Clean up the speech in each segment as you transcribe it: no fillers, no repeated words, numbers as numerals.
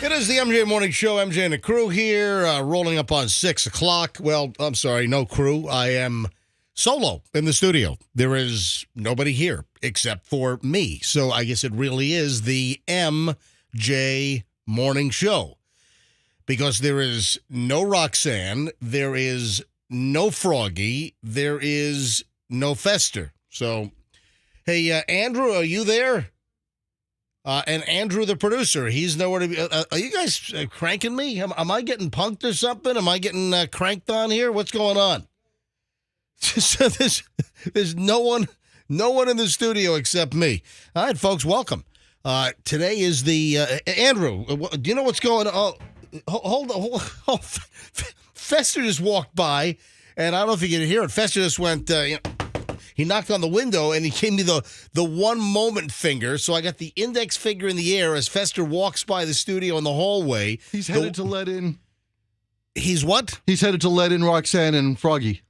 It is the MJ Morning Show. MJ and the crew here, rolling up on 6 o'clock. Well, I'm sorry, no crew. I am solo in the studio. There is nobody here except for me. So I guess it really is the MJ Morning Show. Because there is no Roxanne, there is no Froggy, there is no Fester. So, hey, Andrew, are you there? And Andrew, the producer, he's nowhere to be. Are you guys cranking me? Am I getting punked or something? Am I getting cranked on here? What's going on? So there's no one in the studio except me. All right, folks, welcome. Today is the Andrew. Do you know what's going on? Hold on. Fester just walked by, and I don't know if you can hear it. Fester just went. He knocked on the window, and he gave me the one moment finger. So I got the index finger in the air as Fester walks by the studio in the hallway. He's headed to let in. He's what? He's headed to let in Roxanne and Froggy.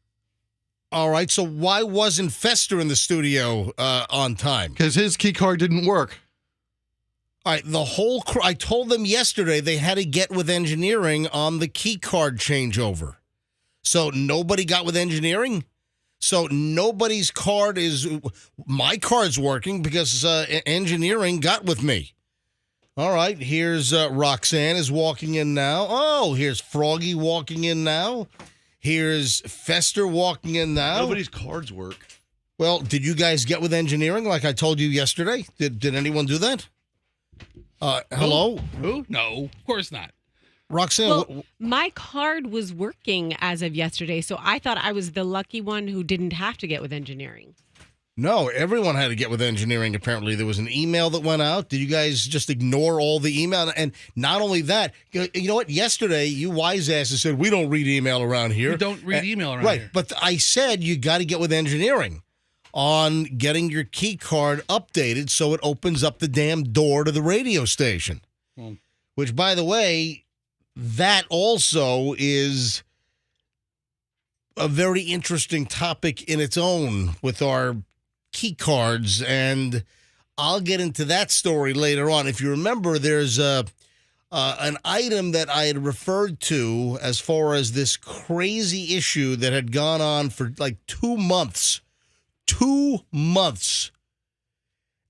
All right. So why wasn't Fester in the studio on time? Because his key card didn't work. All right. The whole crew. I told them yesterday they had to get with engineering on the key card changeover. So nobody got with engineering. So nobody's card is, my card's working because engineering got with me. All right, here's Roxanne is walking in now. Oh, here's Froggy walking in now. Here's Fester walking in now. Nobody's cards work. Well, did you guys get with engineering like I told you yesterday? Did anyone do that? Hello? Who? No, of course not. Roxanne, well, my card was working as of yesterday, so I thought I was the lucky one who didn't have to get with engineering. No, everyone had to get with engineering, apparently. There was an email that went out. Did you guys just ignore all the email? And not only that, you know what? Yesterday, you wise asses said, we don't read email around here. We don't read email around here. Right, but I said you got to get with engineering on getting your key card updated so it opens up the damn door to the radio station. Which, by the way, that also is a very interesting topic in its own with our key cards, and I'll get into that story later on. If you remember, there's an item that I had referred to as far as this crazy issue that had gone on for like 2 months. 2 months.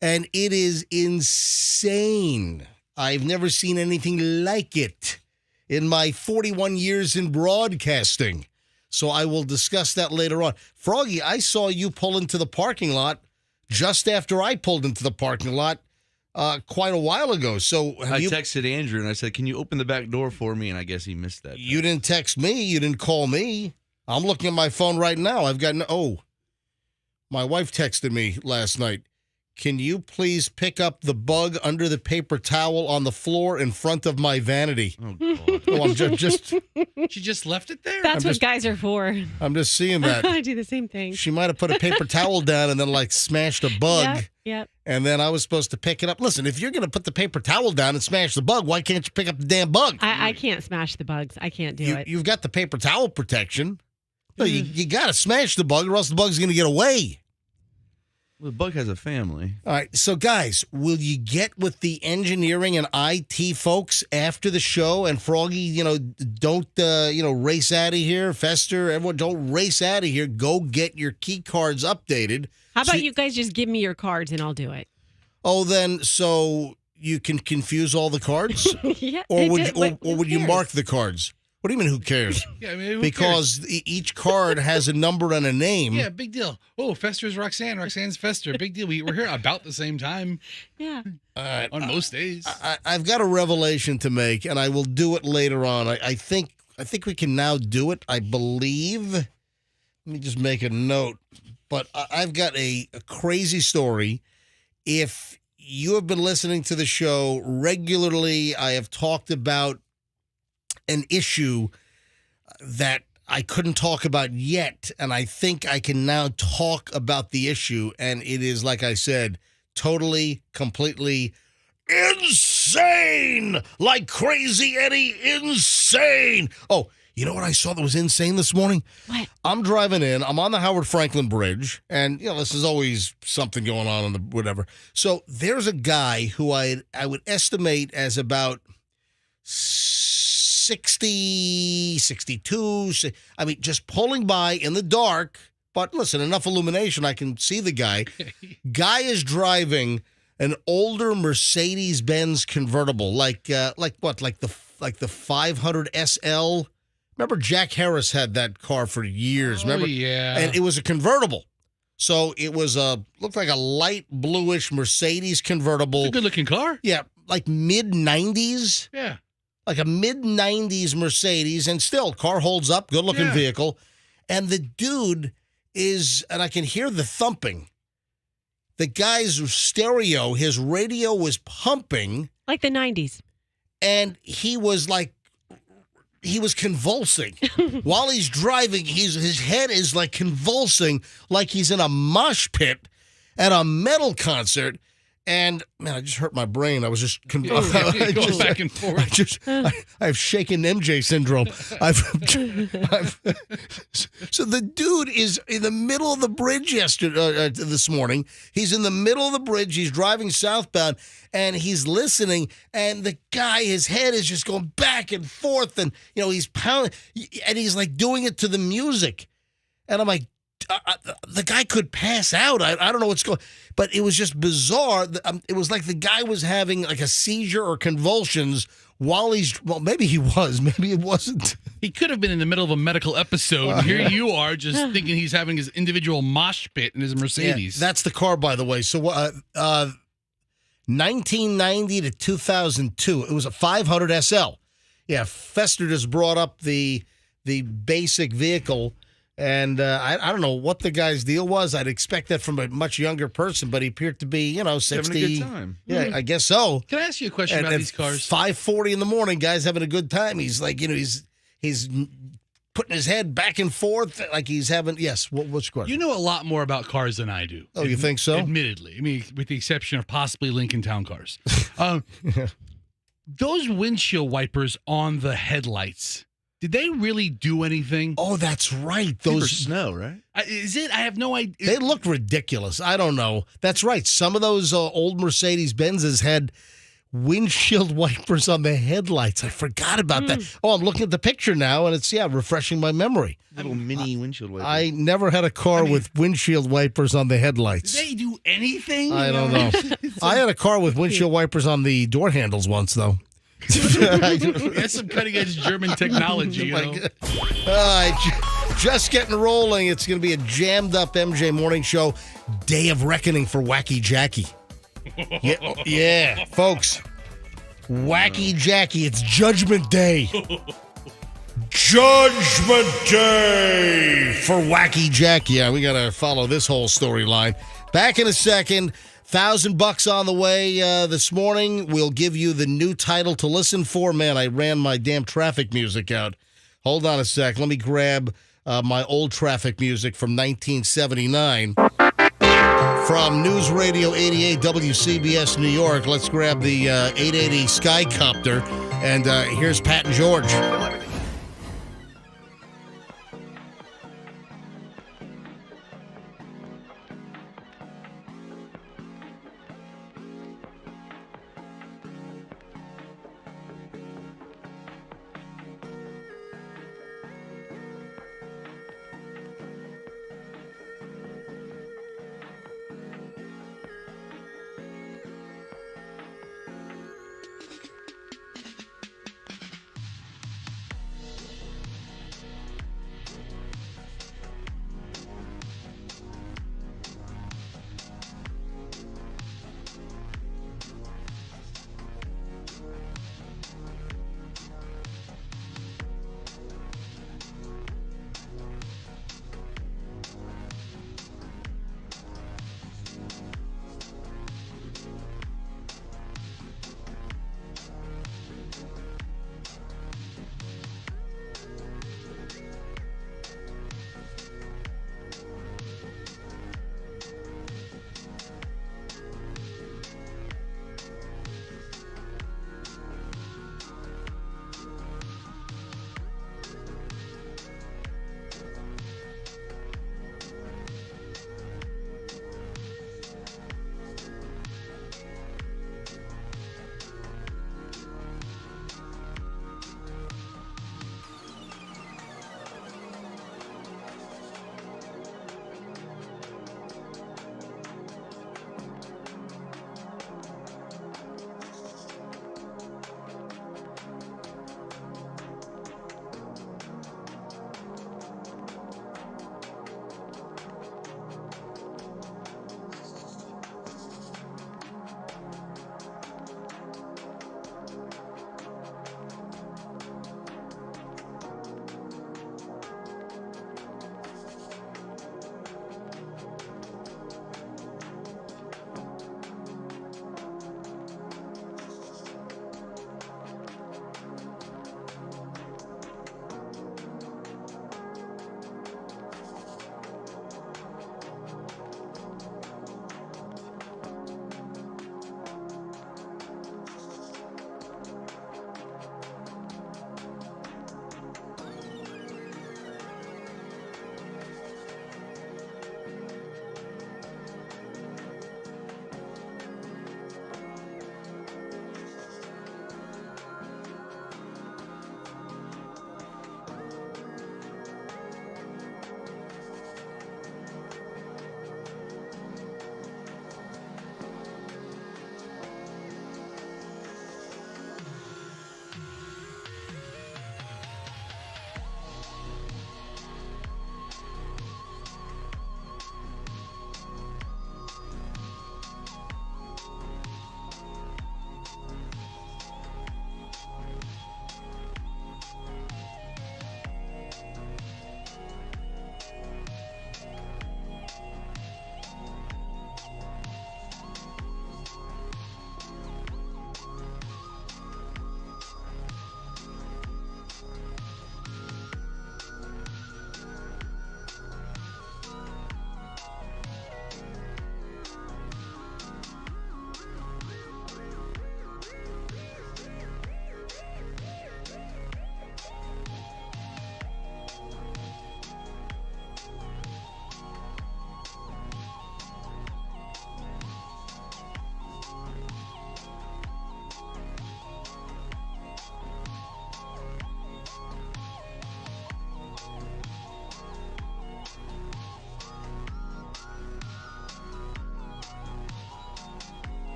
And it is insane. I've never seen anything like it in my 41 years in broadcasting. So I will discuss that later on. Froggy, I saw you pull into the parking lot just after I pulled into the parking lot quite a while ago. So I texted Andrew and I said, can you open the back door for me? And I guess he missed that. You didn't text me. You didn't call me. I'm looking at my phone right now. I've got my wife texted me last night. Can you please pick up the bug under the paper towel on the floor in front of my vanity? Oh, God. Oh, I'm just She just left it there? That's what guys are for. I'm just seeing that. I do the same thing. She might have put a paper towel down and then like smashed a bug. Yep. And then I was supposed to pick it up. Listen, if you're going to put the paper towel down and smash the bug, why can't you pick up the damn bug? I can't smash the bugs. I can't do it. You've got the paper towel protection. No, you got to smash the bug or else the bug's going to get away. Well, the bug has a family. All right. So, guys, will you get with the engineering and IT folks after the show? And Froggy, don't, race out of here. Fester, everyone, don't race out of here. Go get your key cards updated. How about you guys just give me your cards and I'll do it? Oh, then, so you can confuse all the cards? Yeah. Or would you mark the cards? What do you mean, who cares? Yeah, I mean, because each card has a number and a name. Yeah, big deal. Oh, Fester's Roxanne. Roxanne's Fester. Big deal. We're here about the same time. Yeah. All right. On most days. I've got a revelation to make, and I will do it later on. I think we can now do it, I believe. Let me just make a note. But I've got a crazy story. If you have been listening to the show regularly, I have talked about an issue that I couldn't talk about yet, and I think I can now talk about the issue, and it is, like I said, totally, completely insane! Like Crazy Eddie, insane! Oh, you know what I saw that was insane this morning? What? I'm driving in. I'm on the Howard Franklin Bridge, and, this is always something going on the whatever. So there's a guy who I would estimate as about 60, 62. I mean, just pulling by in the dark. But listen, enough illumination. I can see the guy. Guy is driving an older Mercedes-Benz convertible, like the 500 SL. Remember, Jack Harris had that car for years. Oh, Remember? yeah. And it was a convertible. So it was looked like a light bluish Mercedes convertible. It's a good-looking car. Yeah, like mid-90s. Yeah. Like a mid-90s Mercedes. And still, car holds up, good-looking vehicle. And the dude is, and I can hear the thumping. The guy's stereo, his radio was pumping. Like the 90s. And he was convulsing. While he's driving, his head is like convulsing, like he's in a mosh pit at a metal concert. And man, I just hurt my brain. I was just Going back and forth. I have shaken MJ syndrome. So the dude is in the middle of the bridge this morning. He's in the middle of the bridge. He's driving southbound, and he's listening. And the guy, his head is just going back and forth, and he's pounding, and he's like doing it to the music. And I'm like, the guy could pass out. I don't know what's going, but it was just bizarre. It was like the guy was having like a seizure or convulsions while maybe he was, maybe it wasn't. He could have been in the middle of a medical episode. And here you are just thinking he's having his individual mosh pit in his Mercedes. Yeah, that's the car, by the way. So 1990 to 2002, it was a 500 SL. Yeah, Fester just brought up the basic vehicle. And I don't know what the guy's deal was. I'd expect that from a much younger person, but he appeared to be, 60. Having a good time. Yeah, I guess so. Can I ask you a question about these cars? 5:40 in the morning, guy's having a good time. He's like, he's putting his head back and forth like he's having. Yes, what's your question? You know a lot more about cars than I do. Oh, you think so? Admittedly, I mean, with the exception of possibly Lincoln Town cars. Those windshield wipers on the headlights. Did they really do anything? Oh, that's right. Those snow, right? Is it? I have no idea. They look ridiculous. I don't know. That's right. Some of those old Mercedes-Benzes had windshield wipers on the headlights. I forgot about that. Oh, I'm looking at the picture now, and it's, refreshing my memory. Little mini windshield wipers. I never had a car with windshield wipers on the headlights. Did they do anything? I don't know. I had a car with windshield wipers on the door handles once, though. That's some cutting-edge German technology. Just getting rolling. It's going to be a jammed-up MJ Morning Show. Day of reckoning for Wacky Jackie. Yeah, folks. Wacky Jackie. It's Judgment Day. Judgment Day for Wacky Jackie. Yeah, we got to follow this whole storyline. Back in a second. $1,000 on the way this morning. We'll give you the new title to listen for. Man, I ran my damn traffic music out. Hold on a sec. Let me grab my old traffic music from 1979. From News Radio 88 WCBS New York. Let's grab the 880 Skycopter. And here's Pat and George.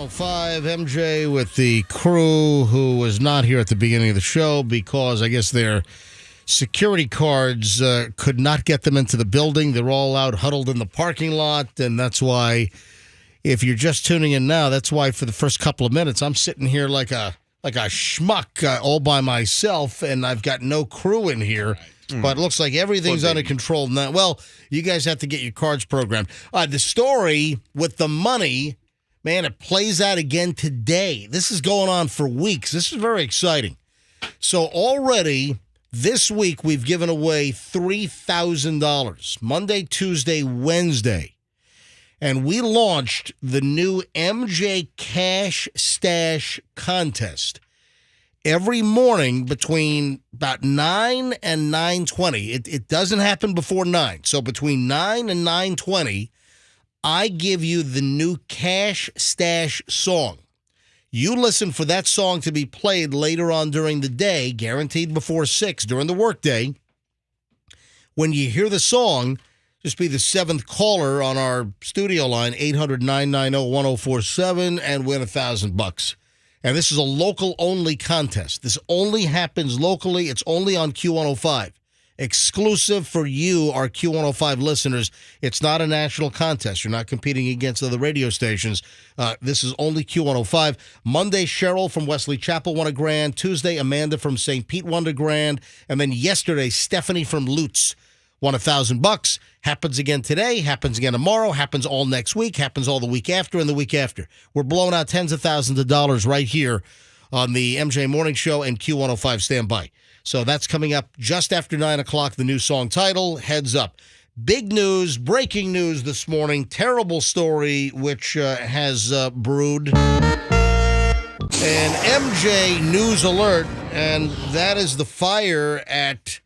105 MJ with the crew who was not here at the beginning of the show because I guess their security cards could not get them into the building. They're all out huddled in the parking lot, and that's why, if you're just tuning in now, that's why for the first couple of minutes I'm sitting here like a schmuck all by myself, and I've got no crew in here. But it looks like everything's under control now. Well, you guys have to get your cards programmed. The story with the money, man, it plays out again today. This is going on for weeks. This is very exciting. So already this week we've given away $3,000, Monday, Tuesday, Wednesday. And we launched the new MJ Cash Stash Contest. Every morning between about 9 and 9:20. It doesn't happen before 9. So between 9 and 9:20, I give you the new Cash Stash song. You listen for that song to be played later on during the day, guaranteed before 6 during the workday. When you hear the song, just be the 7th caller on our studio line, 800-990-1047, and win $1,000. And this is a local-only contest. This only happens locally. It's only on Q105. Exclusive for you, our Q105 listeners. It's not a national contest. You're not competing against other radio stations. This is only Q105. Monday, Cheryl from Wesley Chapel won $1,000. Tuesday, Amanda from St. Pete won $1,000. And then yesterday, Stephanie from Lutz won $1,000. Happens again today, happens again tomorrow, happens all next week, happens all the week after and the week after. We're blowing out tens of thousands of dollars right here on the MJ Morning Show and Q105 Standby. So that's coming up just after 9 o'clock, the new song title, Heads Up. Big news, breaking news this morning, terrible story which has brewed. An MJ news alert, and that is the fire at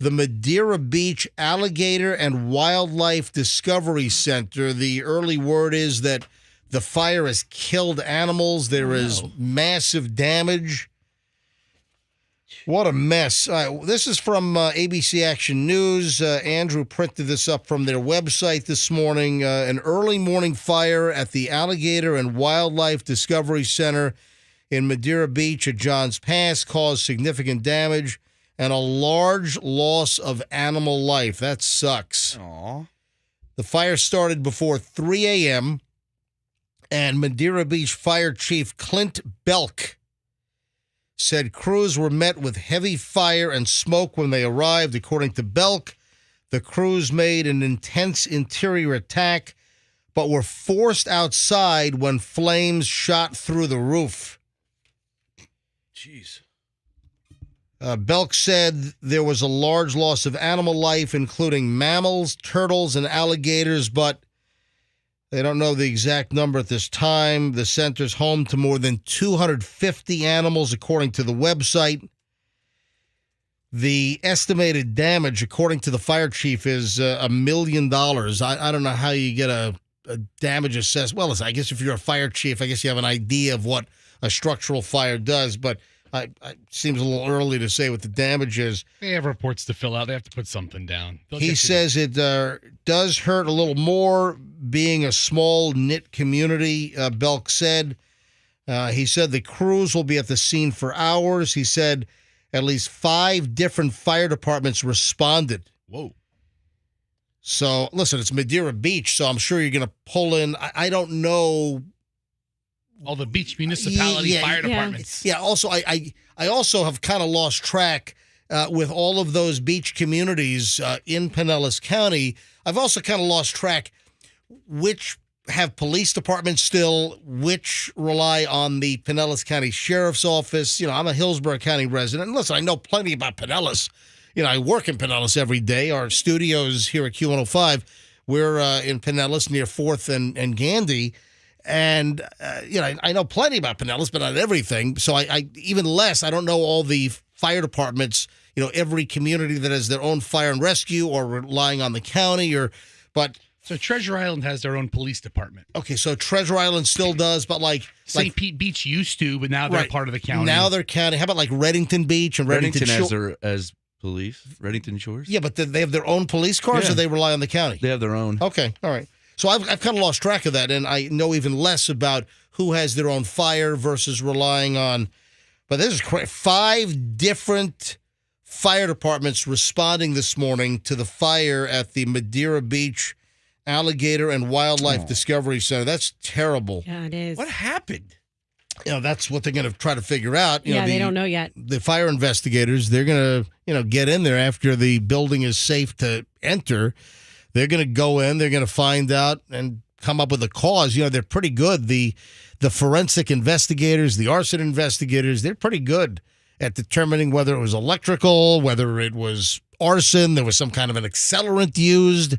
the Madeira Beach Alligator and Wildlife Discovery Center. The early word is that the fire has killed animals. There is massive damage. What a mess. This is from ABC Action News. Andrew printed this up from their website this morning. An early morning fire at the Alligator and Wildlife Discovery Center in Madeira Beach at Johns Pass caused significant damage and a large loss of animal life. That sucks. Aw. The fire started before 3 a.m., and Madeira Beach Fire Chief Clint Belk said crews were met with heavy fire and smoke when they arrived. According to Belk, the crews made an intense interior attack, but were forced outside when flames shot through the roof. Jeez. Belk said there was a large loss of animal life, including mammals, turtles, and alligators, but they don't know the exact number at this time. The center's home to more than 250 animals, according to the website. The estimated damage, according to the fire chief, is $1 million. I don't know how you get a damage assessed. Well, I guess if you're a fire chief, I guess you have an idea of what a structural fire does, but it seems a little early to say what the damage is. They have reports to fill out. They have to put something down. He says it does hurt a little more being a small knit community, Belk said. He said the crews will be at the scene for hours. He said at least 5 different fire departments responded. Whoa. So, listen, it's Madeira Beach, so I'm sure you're going to pull in. I don't know. All the beach municipality fire departments. Yeah, also, I also have kind of lost track with all of those beach communities in Pinellas County. I've also kind of lost track which have police departments still, which rely on the Pinellas County Sheriff's Office. You know, I'm a Hillsborough County resident. And listen, I know plenty about Pinellas. You know, I work in Pinellas every day. Our studios here at Q105, we're in Pinellas near 4th and Gandy. And, you know, I know plenty about Pinellas, but not everything. So I even less, I don't know all the fire departments, you know, every community that has their own fire and rescue or relying on the county but. So Treasure Island has their own police department. Okay, so Treasure Island still does, but St. Pete Beach used to, but now they're part of the county. Now they're county. How about like Reddington Beach and Reddington as police, Reddington Shores? Yeah, but they have their own police cars or they rely on the county? They have their own. Okay, all right. So I've kind of lost track of that, and I know even less about who has their own fire versus relying on. But this is 5 different fire departments responding this morning to the fire at the Madeira Beach Alligator and Wildlife Discovery Center. That's terrible. Yeah, it is. What happened? That's what they're going to try to figure out. They don't know yet. The fire investigators, they're going to, get in there after the building is safe to enter. They're going to go in. They're going to find out and come up with a cause. They're pretty good. The forensic investigators, the arson investigators, they're pretty good at determining whether it was electrical, whether it was arson, there was some kind of an accelerant used.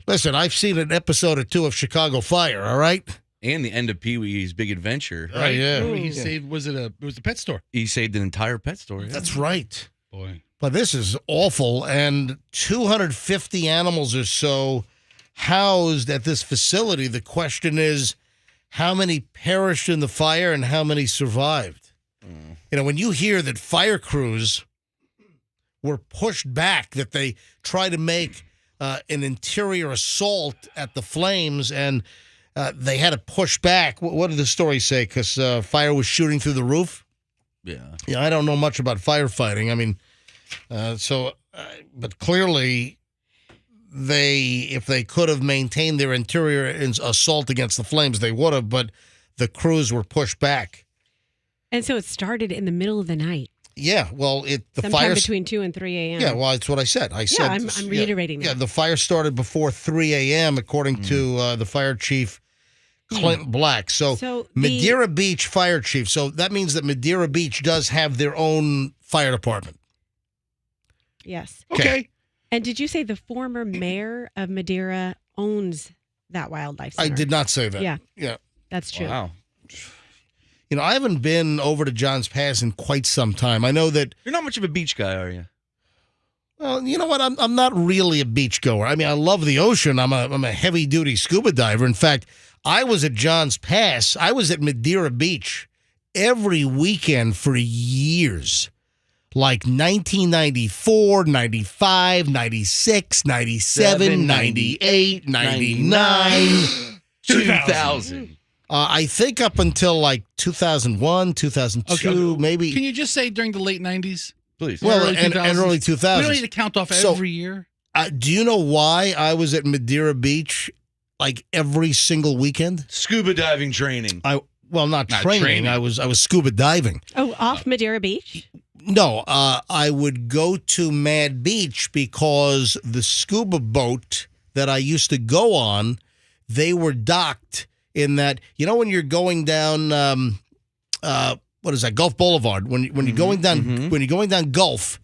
Listen, I've seen an episode or 2 of Chicago Fire, all right? And the end of Pee-wee's Big Adventure. Oh, yeah. He saved, it was a pet store. He saved an entire pet store. Yeah. That's right. Boy. But this is awful, and 250 animals or so housed at this facility. The question is, how many perished in the fire and how many survived? When you hear that fire crews were pushed back, that they try to make an interior assault at the flames, and they had to push back. What did the story say? Because fire was shooting through the roof? Yeah. Yeah, I don't know much about firefighting. I mean, but clearly if they could have maintained their interior assault against the flames, they would have, but the crews were pushed back. And so it started in the middle of the night. Yeah, well, the sometime fire between 2 and 3 a.m. Yeah, well, that's what I said. I'm reiterating that. Yeah, the fire started before 3 a.m. according to the fire chief, Clint Black. So Madeira Beach Fire Chief. So that means that Madeira Beach does have their own fire department. Yes. Okay. And did you say the former mayor of Madeira owns that wildlife center? I did not say that. Yeah. Yeah. That's true. Wow. I haven't been over to Johns Pass in quite some time. I know that You're not much of a beach guy, are you? Well, you know what? I'm not really a beach goer. I mean, I love the ocean. I'm a heavy duty scuba diver. In fact, I was at Johns Pass. I was at Madeira Beach every weekend for years. Like 1994, 95, 96, 97, 98, 99, 2000. I think up until like 2001, 2002, Okay. maybe. Can you just say during the late 90s? Please. Well, Early and 2000s? early 2000s. We don't need to count off So- every year. Do you know why I was at Madeira Beach like every single weekend? Scuba diving training. Not Not training. training. I was scuba diving. Oh, off Madeira Beach? No, I would go to Mad Beach because the scuba boat that I used to go on, they were docked in that, when you're going down, what is that, Gulf Boulevard? When you're going down, when you're going down Gulf,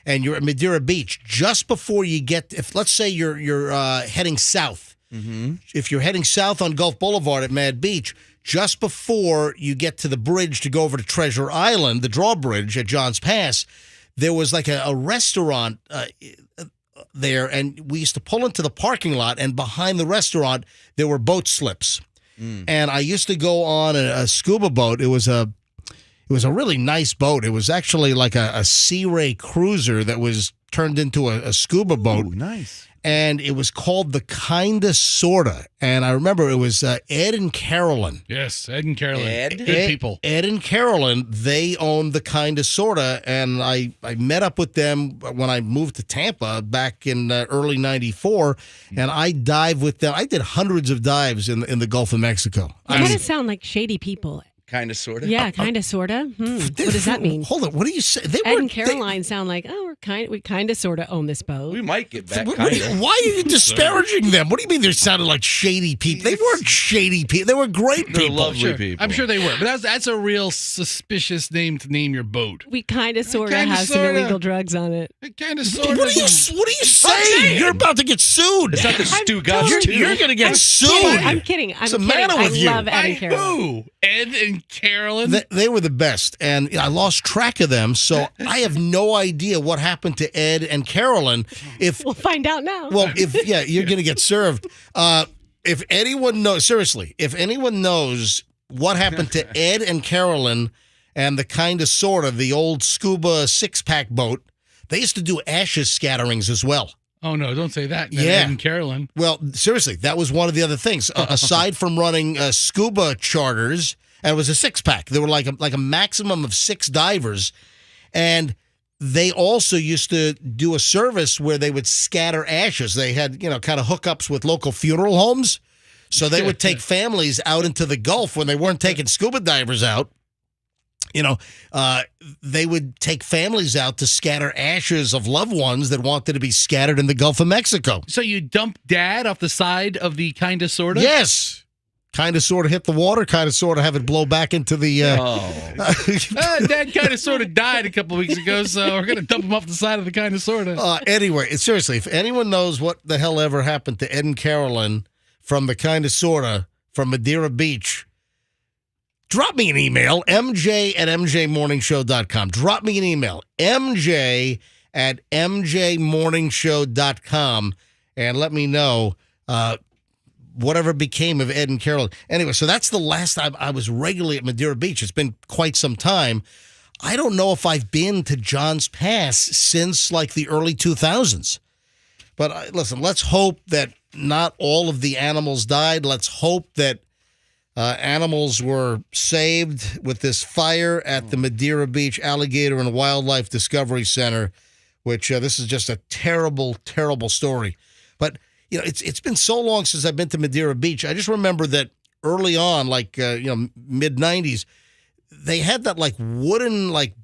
and you're at Madeira Beach, just before you get, if let's say you're heading south, if you're heading south on Gulf Boulevard at Mad Beach, just before you get to the bridge to go over to Treasure Island, the drawbridge at Johns Pass, there was like a restaurant there, and we used to pull into the parking lot, and behind the restaurant there were boat slips. And I used to go on a scuba boat. It was a really nice boat. It was actually like a Sea Ray cruiser that was turned into a scuba boat. Ooh, nice. And it was called the Kinda Sorta. And I remember it was Ed and Carolyn. Yes, Ed and Carolyn. Ed? Good people. Ed and Carolyn, they owned the Kinda Sorta. And I met up with them when I moved to Tampa back in early 94. And I dived with them. I did hundreds of dives in the Gulf of Mexico. You kind of sound like shady people. Kind of, sort of. Yeah, kind of, sort of. What does that mean? Hold on. What do you say? Ed and Caroline sound like, we kind of, sort of own this boat. We might get back, Why kind of. are you disparaging them? What do you mean they sounded like shady people? They weren't shady people. They were great They're people. lovely people. I'm sure they were, but that's a real suspicious name to name your boat. We kind of, sort of Kinda, have some sorta. illegal drugs on it. It kind of sort What of. are you saying? You're about to get sued. It's not the Stu Gus, You're going to get sued. I'm kidding. What's the matter with you? I love Ed and By Caroline. who? Ed and Carolyn? They were the best, and I lost track of them, so I have no idea what happened to Ed and Carolyn. We'll find out now. You're going to get served. If anyone knows, seriously, if anyone knows what happened to Ed and Carolyn and the Kinda Sorta, the old scuba six-pack boat, they used to do ashes scatterings as well. Oh, no, don't say that. Yeah. Ed and Carolyn. Well, seriously, that was one of the other things. Aside from running scuba charters, and it was a 6-pack. There were like a maximum of 6 divers, and they also used to do a service where they would scatter ashes. They had, kind of hookups with local funeral homes. So they would take families out into the Gulf when they weren't taking scuba divers out. They would take families out to scatter ashes of loved ones that wanted to be scattered in the Gulf of Mexico. So you dump Dad off the side of the Kinda Sorta? Yes. Kind of sort of hit the water, kind of sort of have it blow back into the... Dad kind of sort of died a couple weeks ago, so we're going to dump him off the side of the Kinda Sorta. Anyway, seriously, if anyone knows what the hell ever happened to Ed and Carolyn from the Kinda Sorta from Madeira Beach, drop me an email, mj@mjmorningshow.com. Drop me an email, mj@mjmorningshow.com, and let me know whatever became of Ed and Carolyn. Anyway, so that's the last time I was regularly at Madeira Beach. It's been quite some time. I don't know if I've been to John's Pass since like the early 2000s. But listen, let's hope that not all of the animals died. Let's hope that animals were saved with this fire at the Madeira Beach Alligator and Wildlife Discovery Center, which this is just a terrible, terrible story. But it's been so long since I've been to Madeira Beach. I just remember that early on, like mid-90s, they had that like wooden like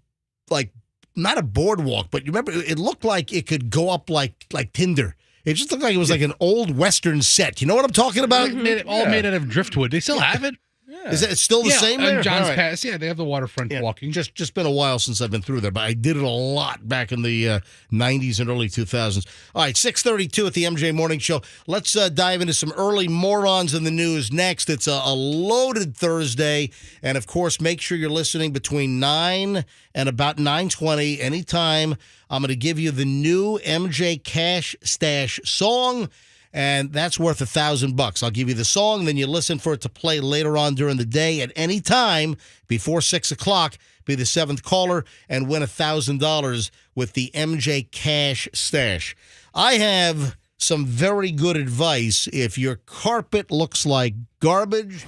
not a boardwalk, but you remember it looked like it could go up like Tinder. It just looked like it was like an old Western set. You know what I'm talking about? All made out of driftwood. They still have it. Yeah. Is it still the same there? John's Right. Pass. Yeah, they have the waterfront walking. Just been a while since I've been through there, but I did it a lot back in the 90s and early 2000s. All right, 6:32 at the MJ Morning Show. Let's dive into some early morons in the news next. It's a loaded Thursday, and of course, make sure you're listening between 9 and about 9:20 anytime. I'm going to give you the new MJ Cash Stash song, and that's worth $1,000. I'll give you the song, then you listen for it to play later on during the day at any time before 6 o'clock. Be the 7th caller and win $1,000 with the MJ Cash Stash. I have some very good advice if your carpet looks like garbage.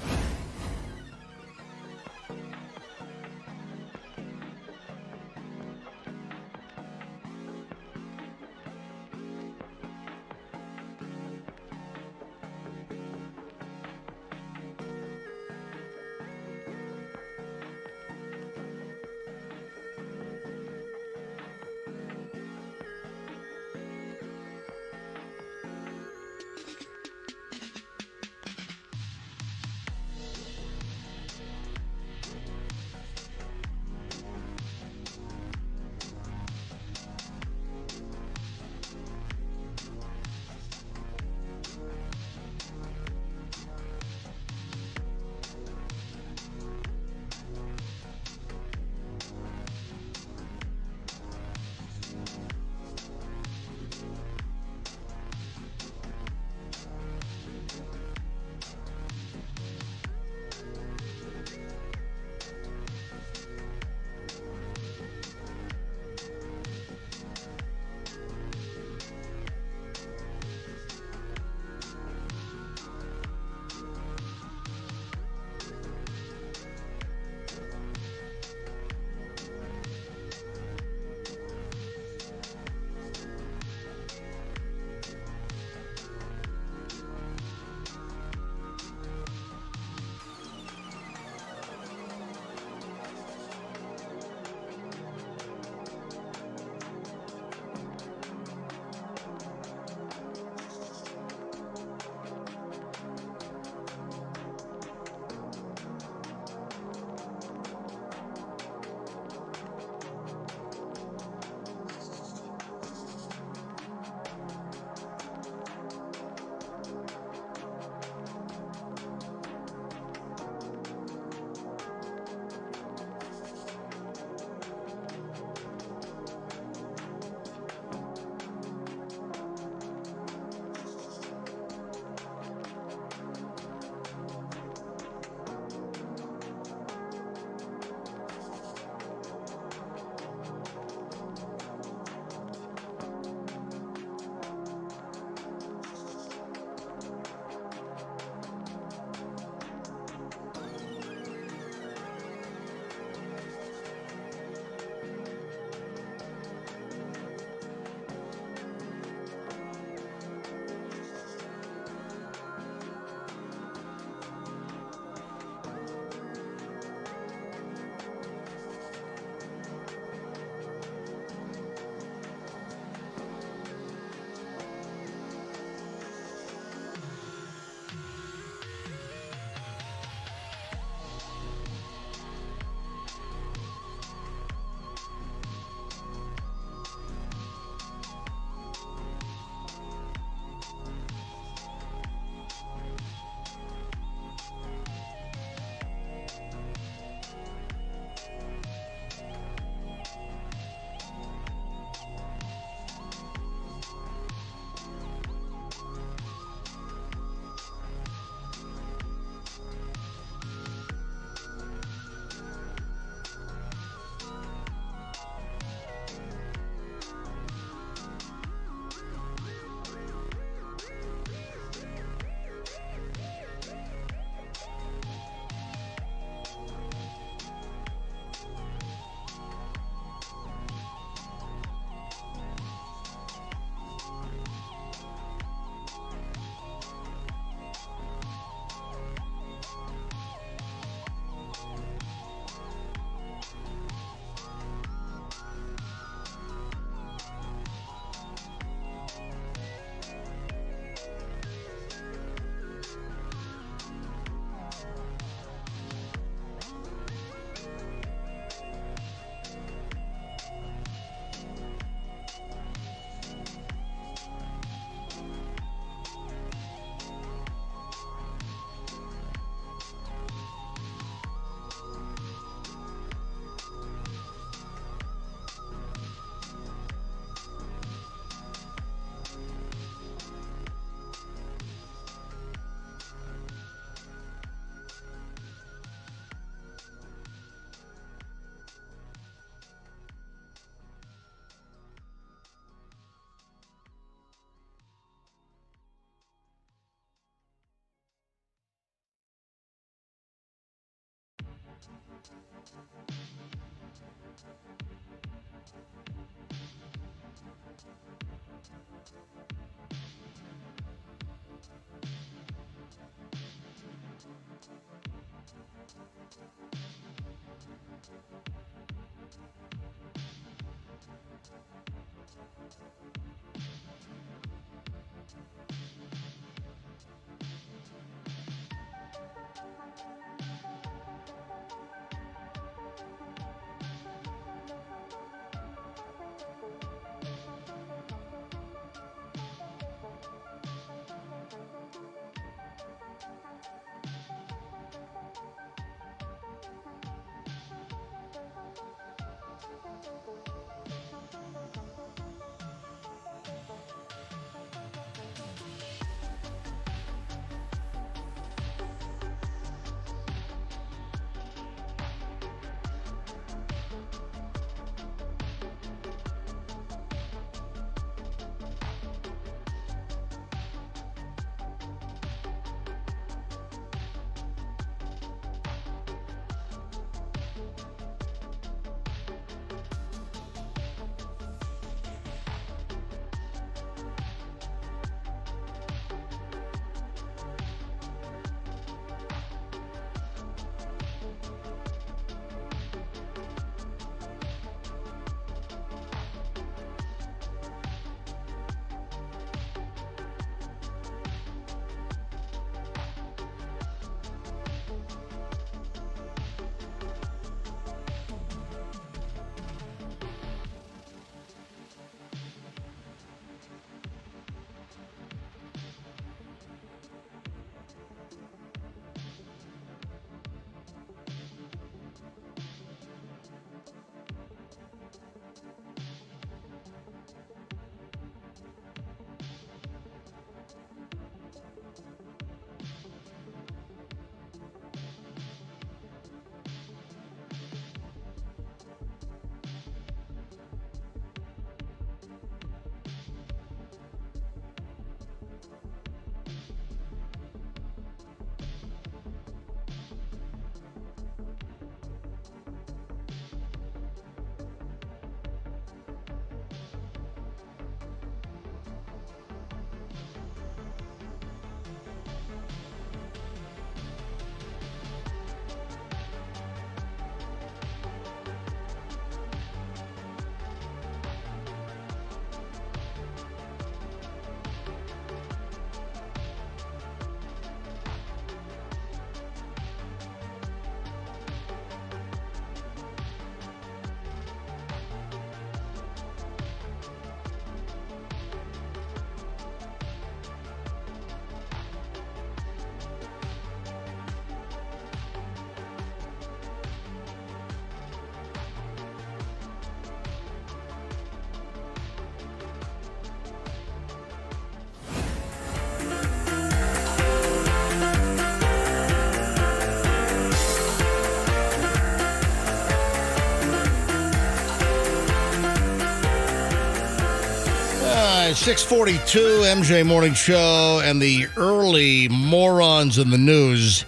642 MJ Morning Show and the early morons in the news.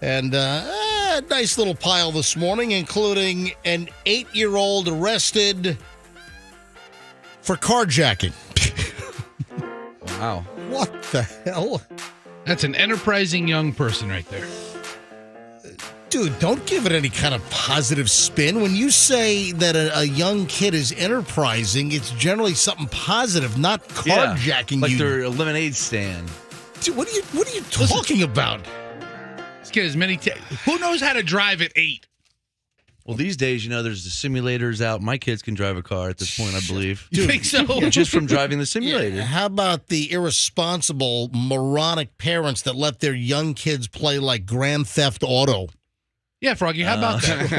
And a nice little pile this morning, including an 8-year-old arrested for carjacking. Wow. What the hell? That's an enterprising young person right there. Dude, don't give it any kind of positive spin. When you say that a young kid is enterprising, it's generally something positive, not carjacking like you. their lemonade stand. Dude, what are you talking about? This kid has many. Who knows how to drive at 8? Well, these days, there's the simulators out. My kids can drive a car at this point, I believe. You think so? Just from driving the simulator. Yeah, how about the irresponsible, moronic parents that let their young kids play like Grand Theft Auto? Yeah, Froggy, how about that?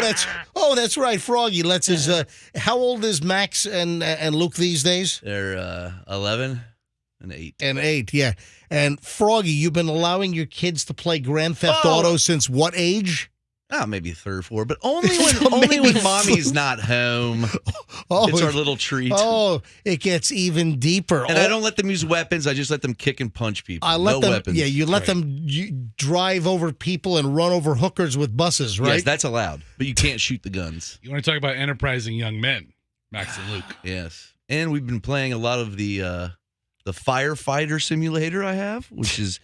That's right. That's right. Froggy lets his. How old is Max and Luke these days? They're 11 and 8. And 8, yeah. And Froggy, you've been allowing your kids to play Grand Theft Auto since what age? Maybe 3 or 4, but only when mommy's not home. It's our little treat. Oh, it gets even deeper. And I don't let them use weapons. I just let them kick and punch people. No weapons. Yeah, you let them drive over people and run over hookers with buses, right? Yes, that's allowed, but you can't shoot the guns. You want to talk about enterprising young men, Max and Luke? Yes, and we've been playing a lot of the firefighter simulator I have, which is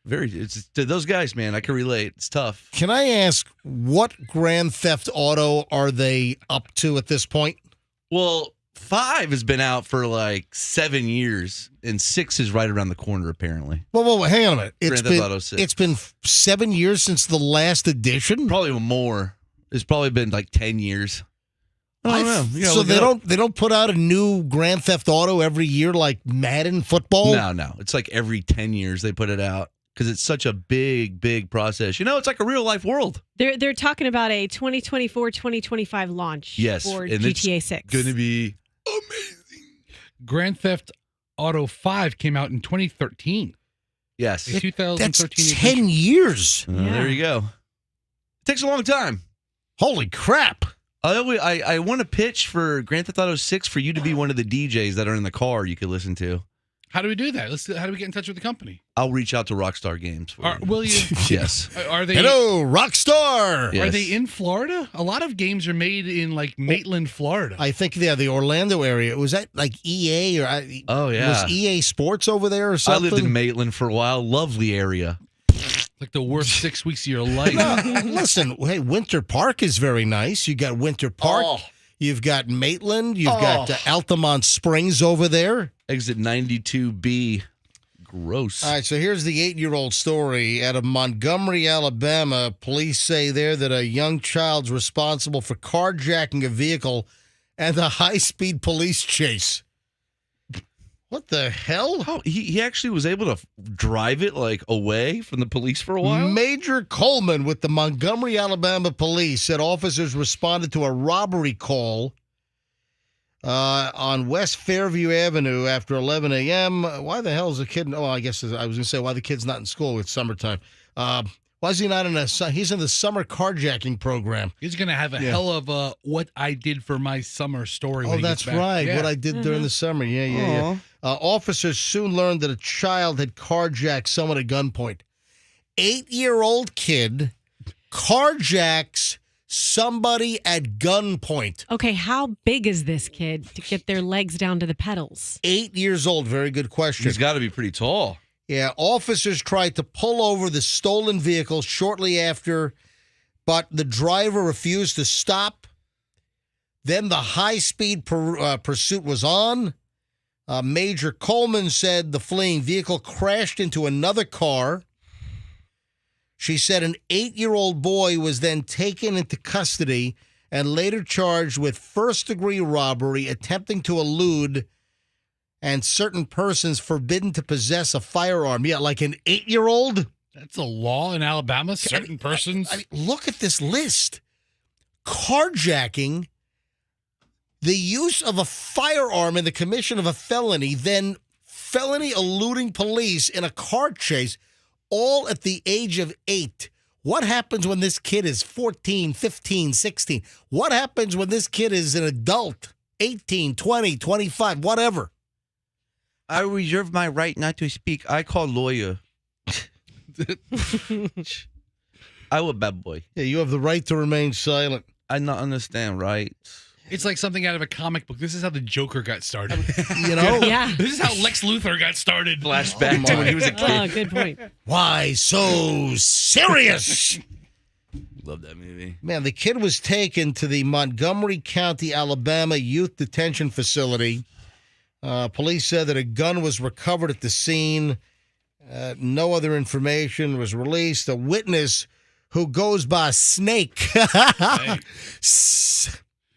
it's to those guys, man. I can relate. It's tough. Can I ask what Grand Theft Auto are they up to at this point? Well, 5 has been out for like 7 years, and 6 is right around the corner, apparently. Whoa, hang on a minute. Grand Theft Auto 6. It's been 7 years since the last edition? Probably more. It's probably been like 10 years. I don't know. You So they don't put out a new Grand Theft Auto every year like Madden football? No. It's like every 10 years they put it out because it's such a big process. It's like a real life world. They're talking about a 2024-2025 launch for GTA 6. It's going to be amazing. Grand Theft Auto 5 came out in 2013. Yes. A 2013 That's 10 years. There you go. It takes a long time. Holy crap. I want to pitch for Grand Theft Auto 6 for you to be one of the DJs that are in the car you could listen to. How do we do that? How do we get in touch with the company? I'll reach out to Rockstar Games for you. Will you? Yes. Are they? Hello, Rockstar. Yes. Are they in Florida? A lot of games are made in like Maitland, Florida. I think the Orlando area. Was that like EA or? Oh yeah. Was EA Sports over there or something? I lived in Maitland for a while. Lovely area. Like the worst 6 weeks of your life. Listen, hey, Winter Park is very nice. You got Winter Park. Oh. You've got Maitland. You've got Altamont Springs over there. Exit 92B. Gross. All right, so here's the 8-year-old story. Out of Montgomery, Alabama, police say there that a young child's responsible for carjacking a vehicle and a high-speed police chase. What the hell? Oh, he actually was able to drive it like away from the police for a while? Major Coleman with the Montgomery, Alabama police said officers responded to a robbery call on West Fairview Avenue after 11 a.m. Why the hell is the kid? Oh, I guess I was going to say why the kid's not in school. It's summertime. Why is he not he's in the summer carjacking program. He's going to have a hell of a what I did for my summer story. Oh, that's right. Yeah. What I did during the summer. Yeah. Officers soon learned that a child had carjacked someone at gunpoint. 8-year-old kid carjacks somebody at gunpoint. Okay, how big is this kid to get their legs down to the pedals? 8 years old. Very good question. He's got to be pretty tall. Yeah, officers tried to pull over the stolen vehicle shortly after, but the driver refused to stop. Then the high-speed pursuit was on. Major Coleman said the fleeing vehicle crashed into another car. She said an 8-year-old boy was then taken into custody and later charged with first-degree robbery, attempting to elude, and certain persons forbidden to possess a firearm. Yeah, like an 8-year-old? That's a law in Alabama. Certain persons. I mean, look at this list. Carjacking, the use of a firearm in the commission of a felony, then felony eluding police in a car chase, all at the age of 8. What happens when this kid is 14, 15, 16? What happens when this kid is an adult, 18, 20, 25, whatever? I reserve my right not to speak. I call lawyer. I'm a bad boy. Yeah, you have the right to remain silent. I not understand, right? It's like something out of a comic book. This is how the Joker got started. You know? Yeah. This is how Lex Luthor got started. Flashback to when he was a kid. Oh, good point. Why so serious? Love that movie. Man, the kid was taken to the Montgomery County, Alabama Youth Detention Facility. Police said that a gun was recovered at the scene. No other information was released. A witness who goes by Snake.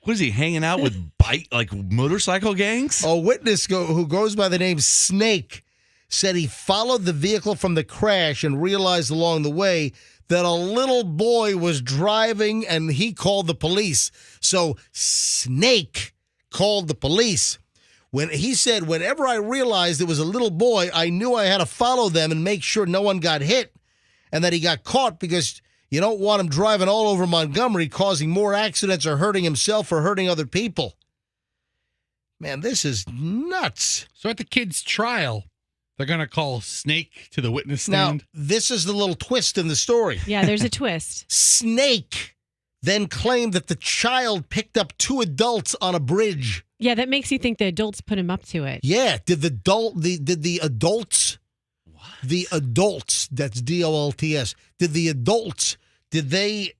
What is he hanging out with? Like motorcycle gangs? A witness who goes by the name Snake said he followed the vehicle from the crash and realized along the way that a little boy was driving and he called the police. So Snake called the police. When he said, whenever I realized it was a little boy, I knew I had to follow them and make sure no one got hit and that he got caught because You don't want him driving all over Montgomery, causing more accidents or hurting himself or hurting other people. Man, this is nuts. So at the kid's trial, they're going to call Snake to the witness Now, stand. this is the little twist in the story. Yeah, there's a twist. Snake then claimed that the child picked up two adults on a bridge. Yeah, that makes you think the adults put him up to it. Yeah, did the adults? What? The adults, that's DOLTS. Did they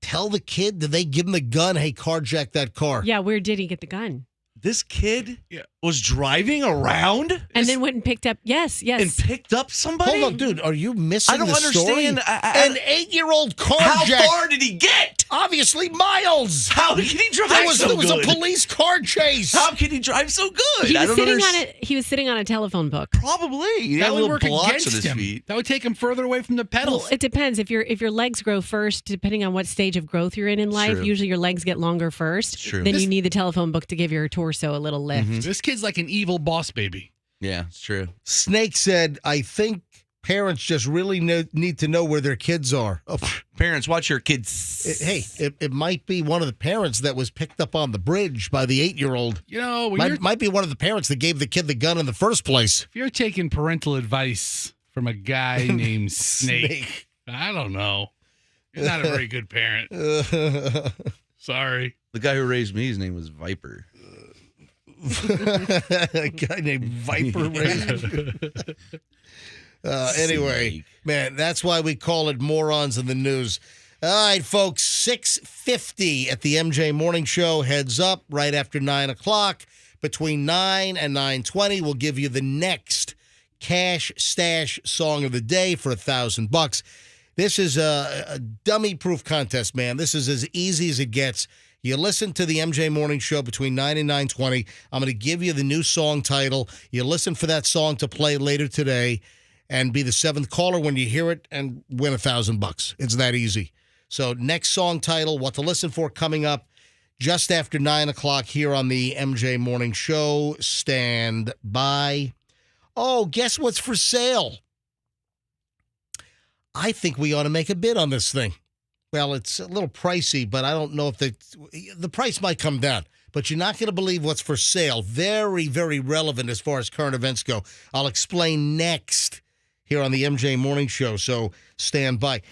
tell the kid? Did they give him the gun? Hey, carjack that car. Yeah, where did he get the gun? This kid was driving around And then went and picked up. Yes. and picked up somebody. Hold on, dude. Are you missing I don't the understand. story? An 8-year-old carjacked. How far did he get? Obviously, miles. How can he drive There was so good? a police car chase. How can he drive so good? He I was don't sitting understand. on it. He was sitting on a telephone book. Probably. He That had would little work blocks on against his him. feet. That would take him further away from the pedals. Well, it depends. If your legs grow first, depending on what stage of growth you're in life, True. usually your legs get longer first. True. Then you need the telephone book to give your torso a little lift. This kid's like an evil boss baby. Yeah, it's true. Snake said, I think parents just really need to know where their kids are. Oh, Parents, watch your kids. it might be one of the parents that was picked up on the bridge by the 8-year-old. You know, when Might be one of the parents that gave the kid the gun in the first place. if you're taking parental advice from a guy named Snake, I don't know. You're not a very good parent. Sorry. The guy who raised me, his name was Viper. A guy named Viper raised. Anyway, Snake. man, that's why we call it morons in the news. All right, folks, 6:50 at the MJ Morning Show. Heads up, right after 9 o'clock. Between 9 and 9:20, we'll give you the next Cash Stash Song of the Day for $1,000. This is a dummy-proof contest, man. This is as easy as it gets. You listen to the MJ Morning Show between 9 and 9:20. I'm going to give you the new song title. You listen for that song to play later today and be the 7th caller when you hear it and win $1,000. It's that easy. So next song title, what to listen for coming up just after 9 o'clock here on the MJ Morning Show. Stand by. Oh, guess what's for sale? I think we ought to make a bid on this thing. Well, it's a little pricey, but I don't know if the price might come down. But you're not going to believe what's for sale. Very, very relevant as far as current events go. I'll explain next here on the MJ Morning Show, so stand by.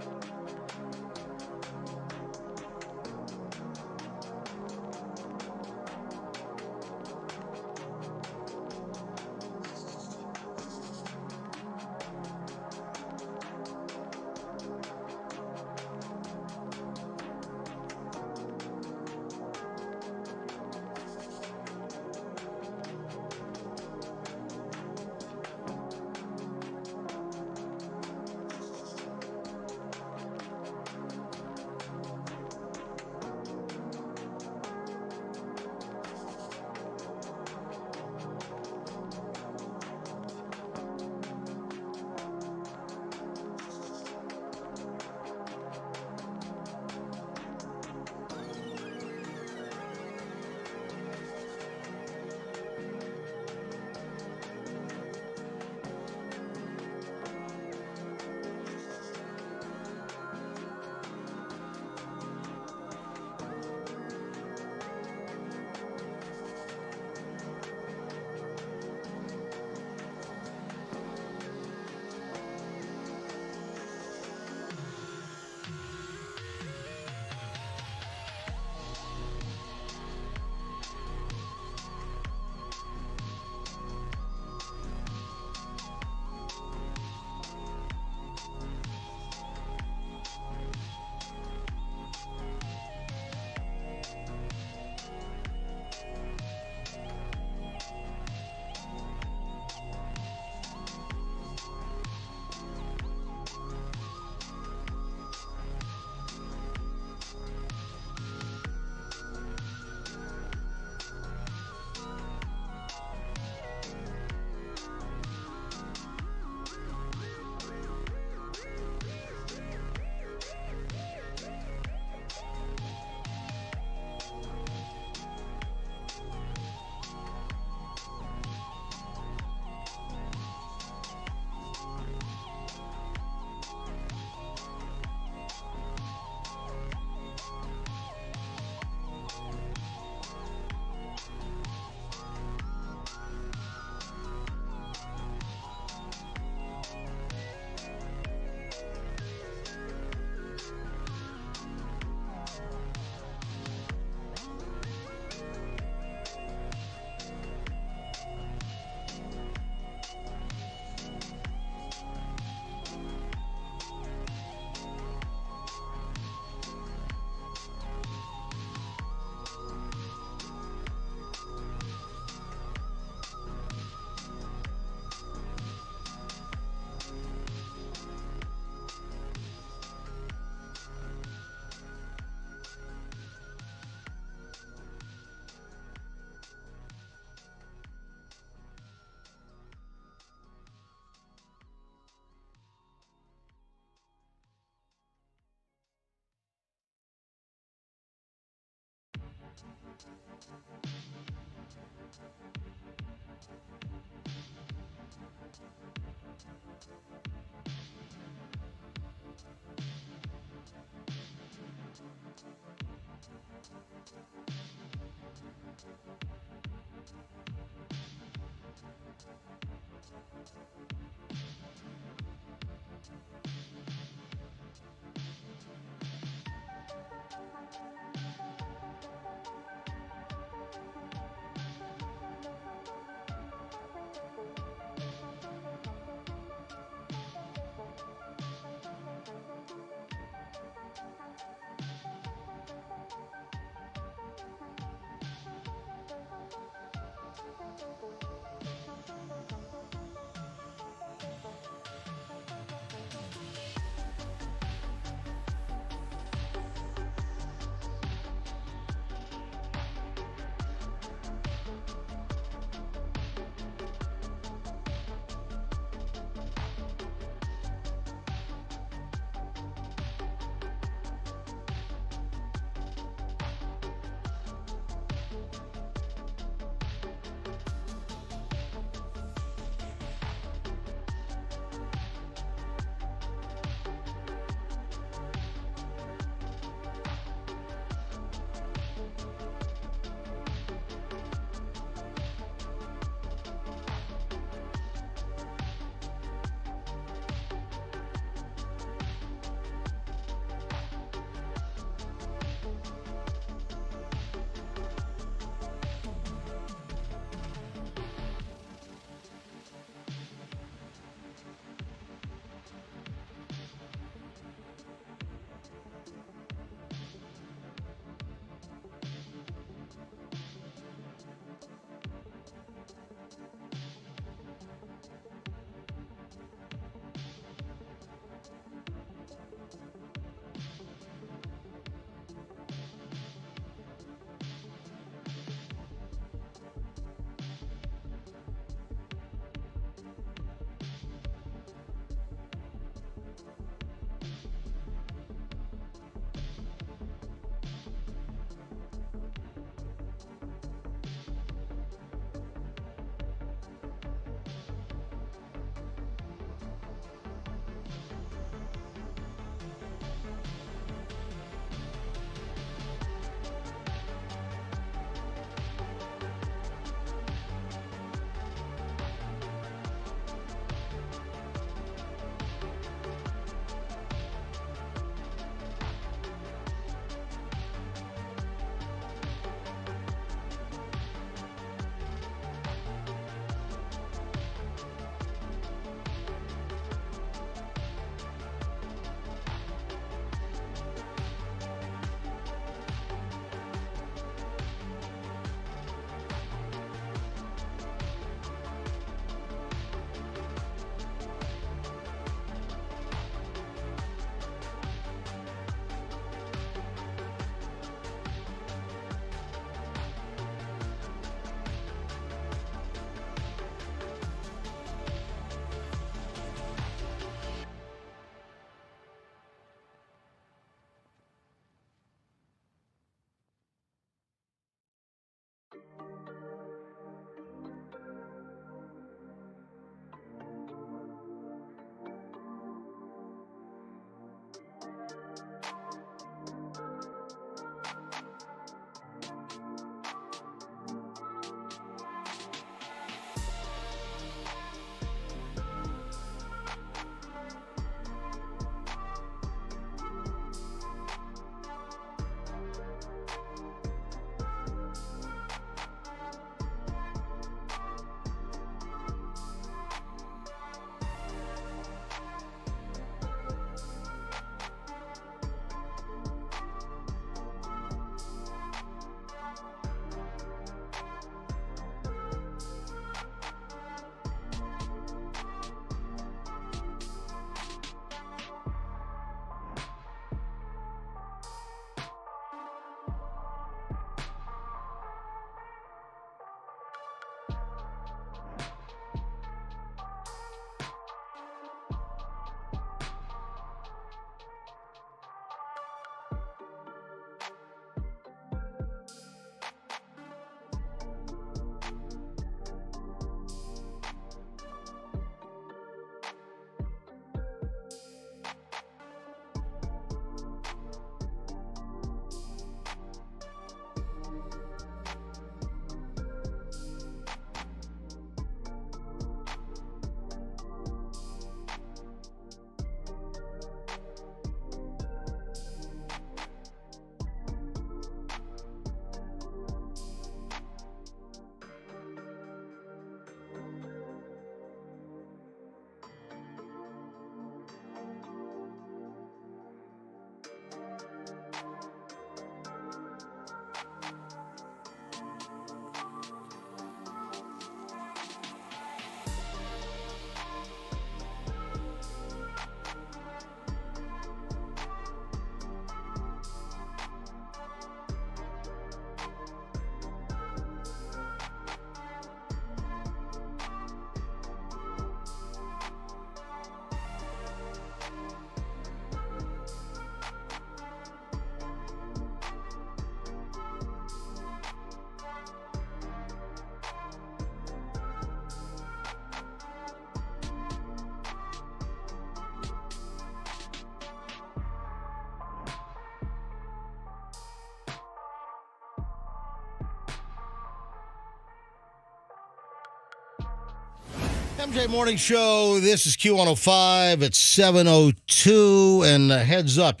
MJ Morning Show. This is Q105 at 7:02. And heads up,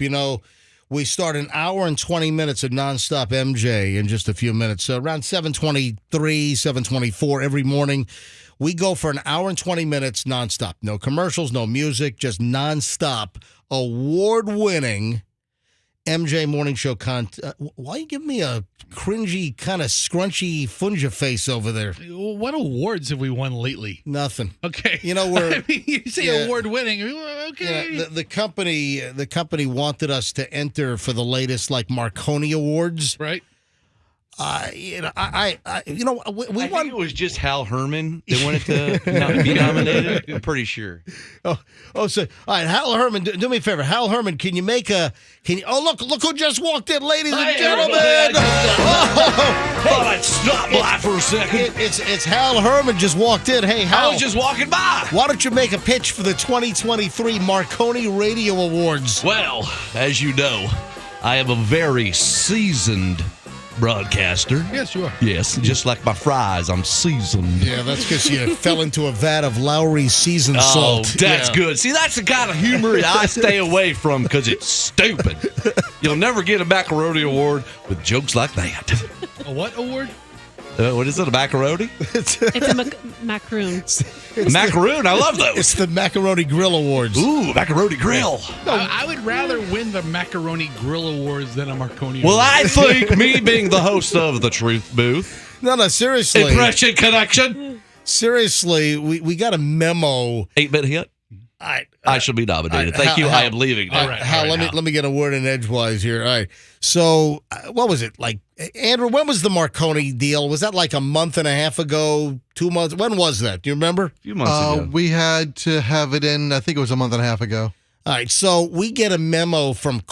we start an hour and 20 minutes of nonstop MJ in just a few minutes. So around 7:23, 7:24 every morning. We go for an hour and 20 minutes nonstop. No commercials, no music, just nonstop, award-winning MJ Morning Show content. Why you give me a cringy, kind of scrunchy funja face over there? What awards have we won lately? Nothing. Okay. We're I mean, you say award winning. Okay. the company wanted us to enter for the latest Marconi Awards. Right. We I won. think it was just Hal Herman that wanted to be nominated. I'm pretty sure. So all right, Hal Herman, do me a favor. Hal Herman, can you look who just walked in, ladies and gentlemen. Thought I'd stop by for a second. It's Hal Herman just walked in. Hey, Hal. I was just walking by. Why don't you make a pitch for the 2023 Marconi Radio Awards? Well, as you know, I am a very seasoned broadcaster. Yes, you are. Yes, just like my fries, I'm seasoned. Yeah, that's because you fell into a vat of Lowry's seasoned salt. Oh, that's good. See, that's the kind of humor I stay away from because it's stupid. You'll never get a macaroni award with jokes like that. A what award? What is it, a macaroni? It's a macaroon. Macaroon, I love those. It's the Macaroni Grill Awards. Ooh, macaroni grill. I would rather win the Macaroni Grill Awards than a Marconi Well, Award. I think me being the host of the Truth Booth, No, seriously. Impression Connection, Seriously, we got a memo. 8-bit hit, I shall be nominated. Thank you. I am leaving now. All right. Hal, let me get a word in edgewise here. All right. So, what was it like, Andrew? When was the Marconi deal? Was that like a month and a half ago? 2 months? When was that? Do you remember? A few months ago. We had to have it in, I think it was a month and a half ago. All right. So we get a memo from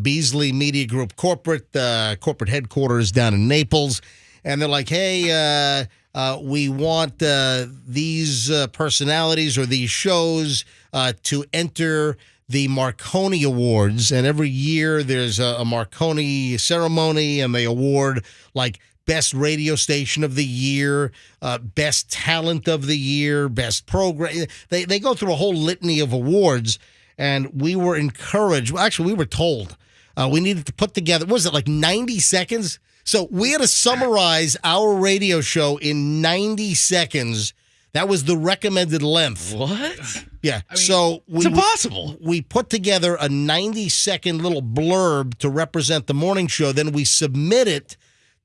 Beasley Media Group corporate headquarters down in Naples, and they're like, "Hey, we want these personalities or these shows to enter the Marconi Awards, and every year there's a Marconi ceremony, and they award Best Radio Station of the Year, Best Talent of the Year, Best Program. They go through a whole litany of awards, and we were encouraged. Well, actually, we were told we needed to put together, what was it, 90 seconds? So we had to summarize our radio show in 90 seconds. That was the recommended length. What? Yeah. It's impossible. We put together a 90-second little blurb to represent the morning show. Then we submit it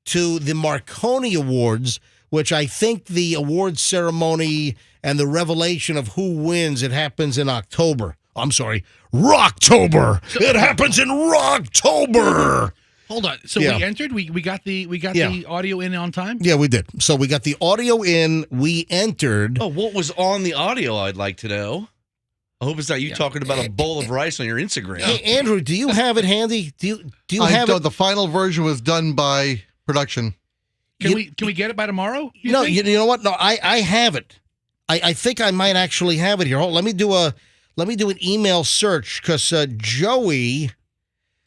to the Marconi Awards, which I think the awards ceremony and the revelation of who wins, it happens in October. I'm sorry, Rocktober. It happens in Rocktober. Hold on. So Yeah. we entered. We got the audio in on time. Yeah, we did. So we got the audio in. We entered. Oh, what was on the audio? I'd like to know. I hope it's not you talking about a bowl of rice on your Instagram. Hey, Andrew, do you have it handy? Do you have it? The final version was done by production. Can we get it by tomorrow? You No, think? you know what? No, I have it. I think I might actually have it here. Hold, let me do an email search because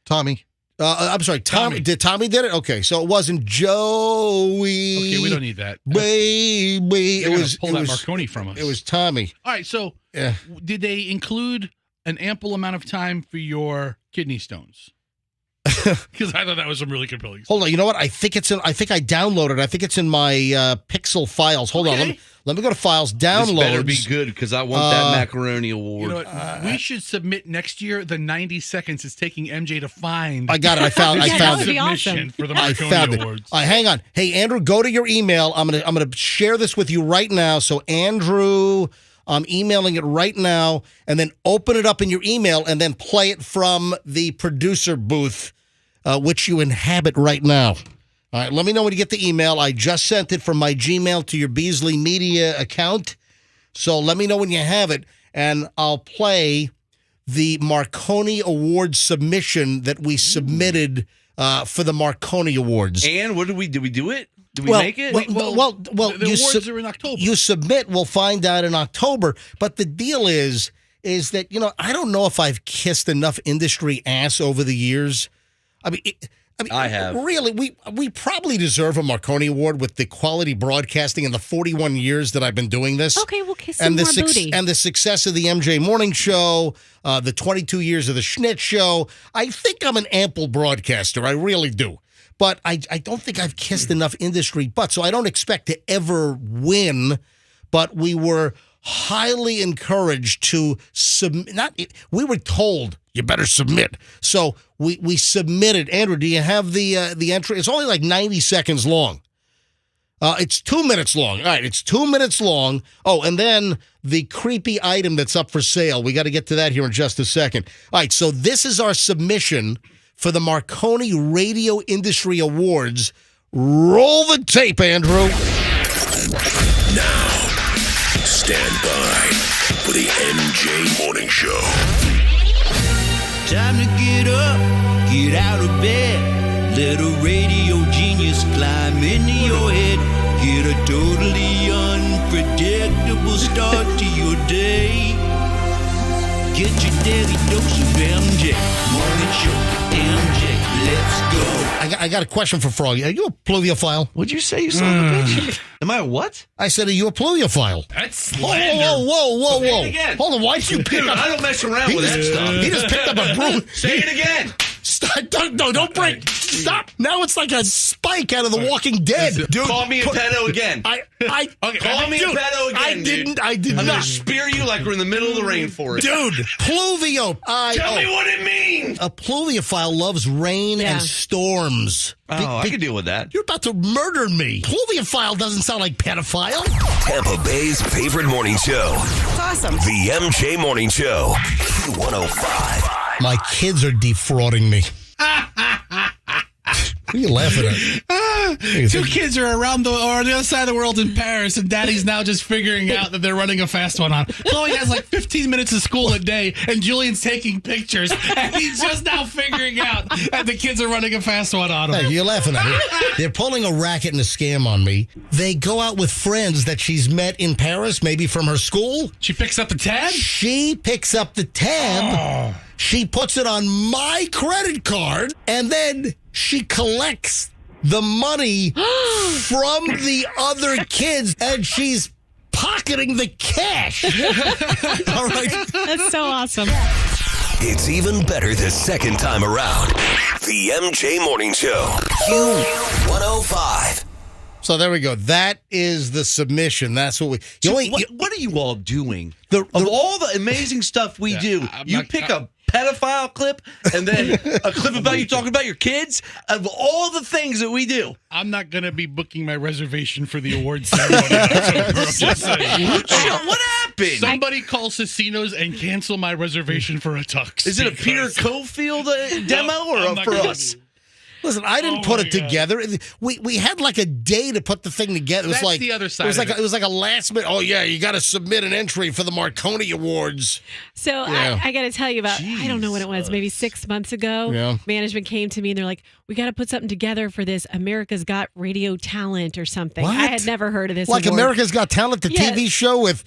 Tommy. I'm sorry, Tommy. Did Tommy did it? Okay, so it wasn't Joey. Okay, we don't need that. Baby, They're gonna pull that Marconi from us. It was Tommy. All right. So Yeah. did they include an ample amount of time for your kidney stones? Because I thought that was some really compelling stuff. Hold on, you know what? I think I downloaded it. I think it's in my Pixel files. Hold on, let me go to files. Downloads. This better be good because I want that macaroni award. You know what? We should submit next year the 90 seconds it's taking MJ to find. I got it. I found Yeah, I that found would it. be submission awesome. for the I Marconi found it. Awards. All right, hang on. Hey, Andrew, go to your email. I'm gonna share this with you right now. So, Andrew, I'm emailing it right now, and then open it up in your email, and then play it from the producer booth, which you inhabit right now. All right, let me know when you get the email. I just sent it from my Gmail to your Beasley Media account. So let me know when you have it, and I'll play the Marconi Awards submission that we submitted for the Marconi Awards. And what did we do? We do it? Did we make it? Well, the awards are in October. You submit, we'll find out in October. But the deal is that, I don't know if I've kissed enough industry ass over the years. I mean, I mean, I have. Really, we probably deserve a Marconi Award with the quality broadcasting in the 41 years that I've been doing this. Okay, we'll kiss some more booty. And the success of the MJ Morning Show, the 22 years of the Schnitz Show. I think I'm an ample broadcaster. I really do. But I don't think I've kissed enough industry butts, so I don't expect to ever win. But we were highly encouraged to submit. We were told you better submit. So we submitted. Andrew, do you have the entry? It's only like 90 seconds long. It's 2 minutes long. All right, it's 2 minutes long. Oh, and then the creepy item that's up for sale. We got to get to that here in just a second. All right, so this is our submission for the Marconi Radio Industry Awards. Roll the tape, Andrew. Now, stand by for the MJ Morning Show. Time to get up, get out of bed. Let a radio genius climb into your head. Get a totally unpredictable start to your day. Get your daily dose of MJ. Morning Show, MJ. Let's go. I got a question for Froggy. Are you a pluviophile? What'd you say, you son of a bitch? Am I a what? I said, are you a pluviophile? That's slander. Whoa. Say it again. Hold on, why did you pick Dude, up? I don't mess around with that stuff. He just picked up a broom. Say it again. Stop, don't break. Stop. Now it's like a spike out of The Walking Dead. Dude, Call me a pedo again. Call me a pedo again, I did I'm not. going to spear you like we're in the middle of the rainforest. Dude, pluvio. Tell me what it means. A pluviophile loves rain and storms. Oh, I can deal with that. You're about to murder me. Pluviophile doesn't sound like pedophile. Tampa Bay's favorite morning show. It's awesome. The MJ Morning Show. Q105. My kids are defrauding me. What are you laughing at? Two kids are on the other side of the world in Paris, and Daddy's now just figuring out that they're running a fast one on. Chloe has like 15 minutes of school a day, and Julian's taking pictures, and he's just now figuring out that the kids are running a fast one on him. Hey, you're laughing at me. They're pulling a racket and a scam on me. They go out with friends that she's met in Paris, maybe from her school. She picks up the tab? She picks up the tab. Oh. She puts it on my credit card, and then she collects the money from the other kids, and she's pocketing the cash. All right. That's so awesome. It's even better the second time around. The MJ Morning Show. Q105. So there we go. That is the submission. That's what we. What are you all doing? Of all the amazing stuff we do, you pick a pedophile clip and then a clip about you talking about your kids. Of all the things that we do, I'm not going to be booking my reservation for the award ceremony. I'm just saying. what happened? Somebody call Casinos and cancel my reservation for a tux. Is it a Peter Cofield demo or for us? Listen, I didn't put it together. We had like a day to put the thing together. It was That's like the other side. It was like a last minute. Oh yeah, you got to submit an entry for the Marconi Awards. So I got to tell you about, I don't know when it was, maybe 6 months ago. Yeah. Management came to me and they're like, we got to put something together for this America's Got Radio Talent or something. What? I had never heard of this. Like award. America's Got Talent, the Yeah. TV show with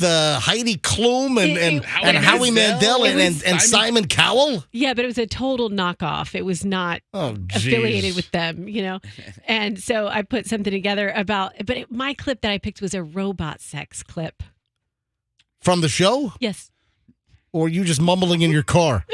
Heidi Klum and Howie Mandel and Simon Cowell. Yeah, but it was a total knockoff. It was not affiliated with them, you know. And so I put something together about, but my clip that I picked was a robot sex clip. From the show? Yes. Or you just mumbling in your car?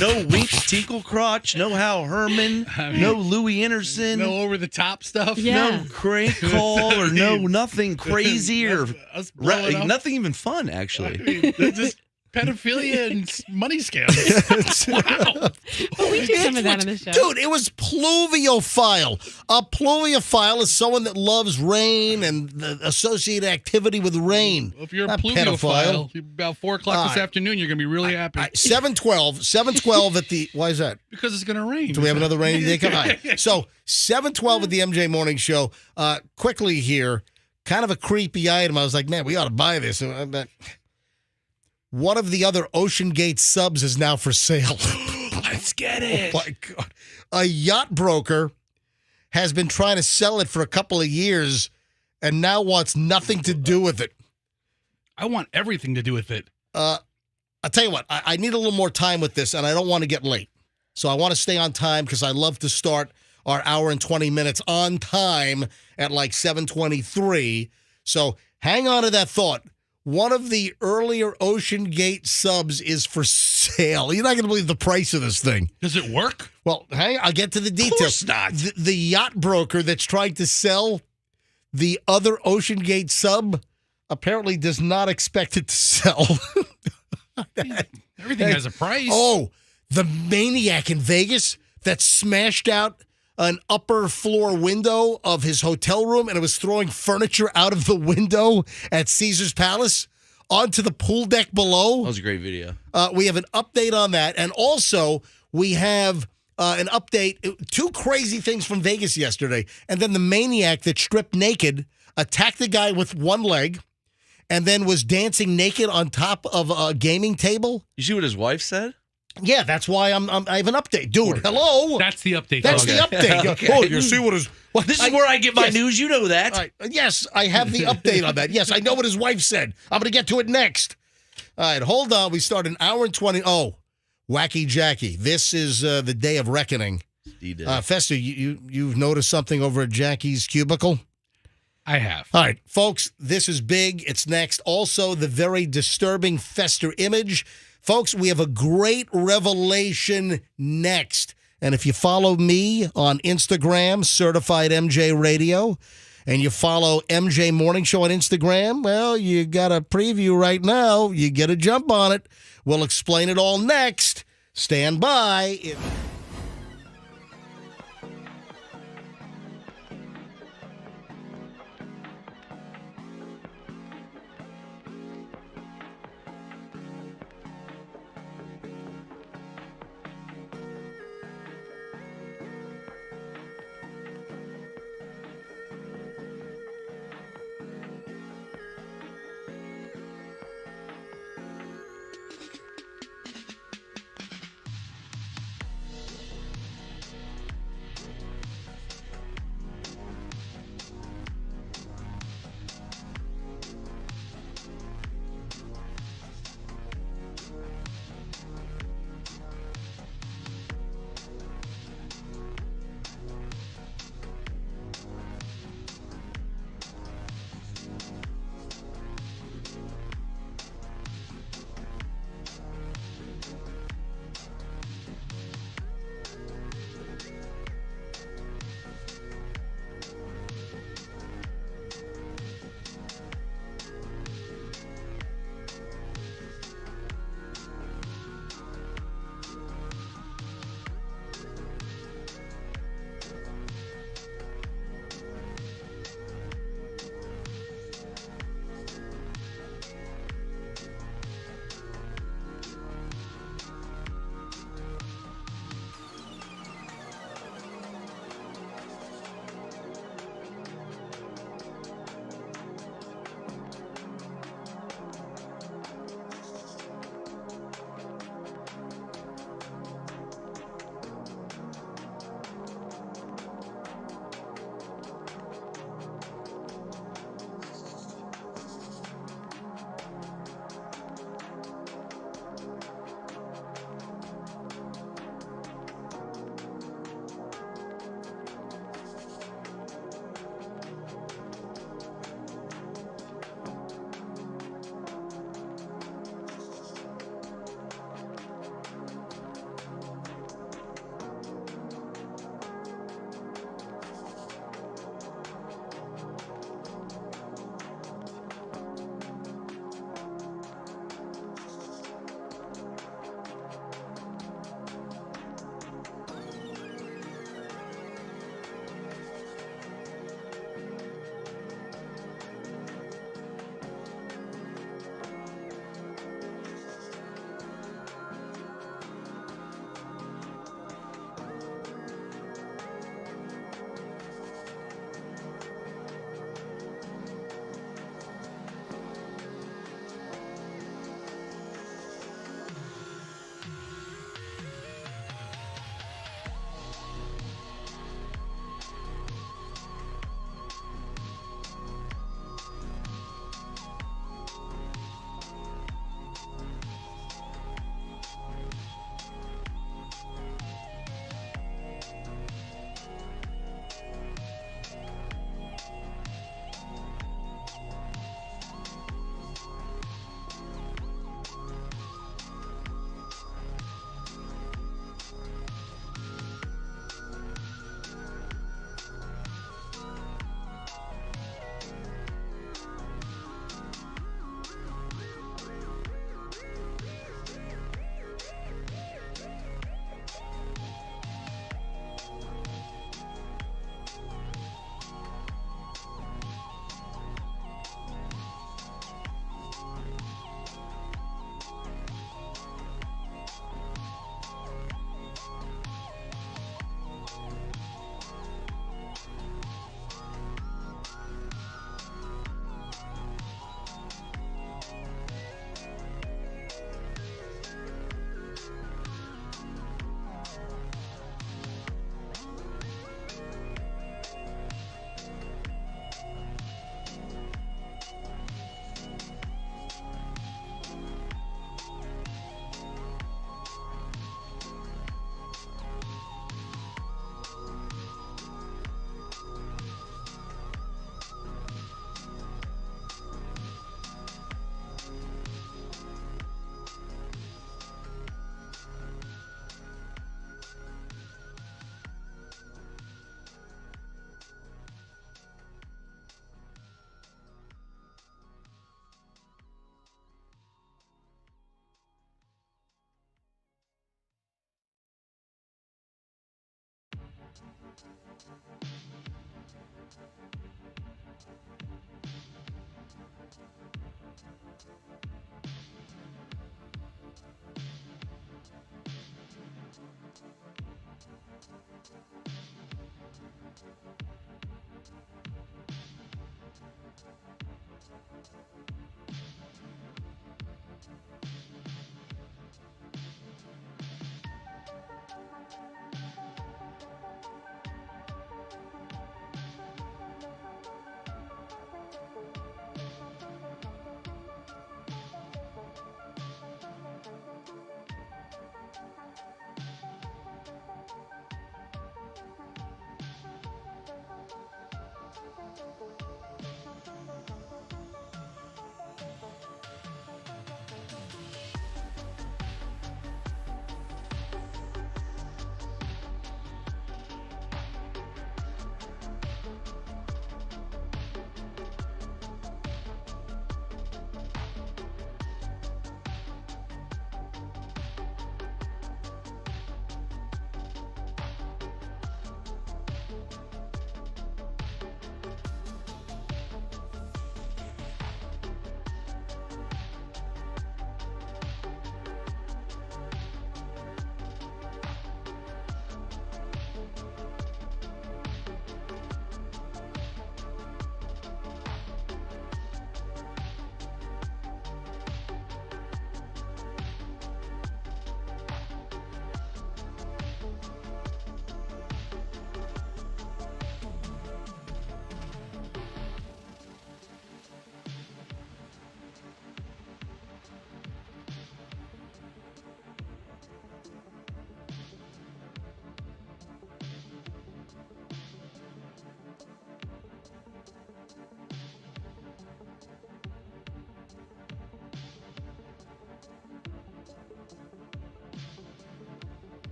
No Winks Tinkle Crotch, no Hal Herman, no Louis Anderson, no over the top stuff. Yeah. no crank call, or no nothing crazy or Us blowing up. nothing even fun, actually. They're just pedophilia and money scams. Wow. But we do some of that on the show. Dude, it was pluviophile. A pluviophile is someone that loves rain and the associated activity with rain. If you're a Not pluviophile, about 4 o'clock this afternoon, you're going to be really happy. 7:12 at the, why is that? Because it's going to rain. Do we have another rainy day coming? All right. So 7:12 at the MJ Morning Show. Quickly here, kind of a creepy item. I was like, man, we ought to buy this. One of the other Ocean Gate subs is now for sale. Let's get it. Oh my God. A yacht broker has been trying to sell it for a couple of years and now wants nothing to do with it. I want everything to do with it. I'll tell you what, I need a little more time with this and I don't want to get late. So I want to stay on time because I love to start our hour and 20 minutes on time at like 7:23. So hang on to that thought. One of the earlier Ocean Gate subs is for sale. You're not going to believe the price of this thing. Does it work? Well, I'll get to the details. Of course not. The yacht broker that's trying to sell the other Ocean Gate sub apparently does not expect it to sell. Everything has a price. Oh, the maniac in Vegas that smashed out an upper floor window of his hotel room and it was throwing furniture out of the window at Caesar's Palace onto the pool deck below. That was a great video. We have an update on that. And also, we have an update. Two crazy things from Vegas yesterday. And then the maniac that stripped naked, attacked the guy with one leg, and then was dancing naked on top of a gaming table. You see what his wife said? Yeah, that's why I have an update. Dude, hello. That's the update. That's Okay. the update. Okay. Oh, you see what is... Well, This is where I get my yes. news. You know that. All right. Yes, I have the update on that. Yes, I know what his wife said. I'm going to get to it next. All right, hold on. We start an hour and 20. Oh, Wacky Jackie. This is the day of reckoning. Fester, you've noticed something over at Jackie's cubicle? I have. All right, folks, this is big. It's next. Also, the very disturbing Fester image. Folks, we have a great revelation next. And if you follow me on Instagram, Certified MJ Radio, and you follow MJ Morning Show on Instagram, well, you got a preview right now. You get a jump on it. We'll explain it all next. Stand by.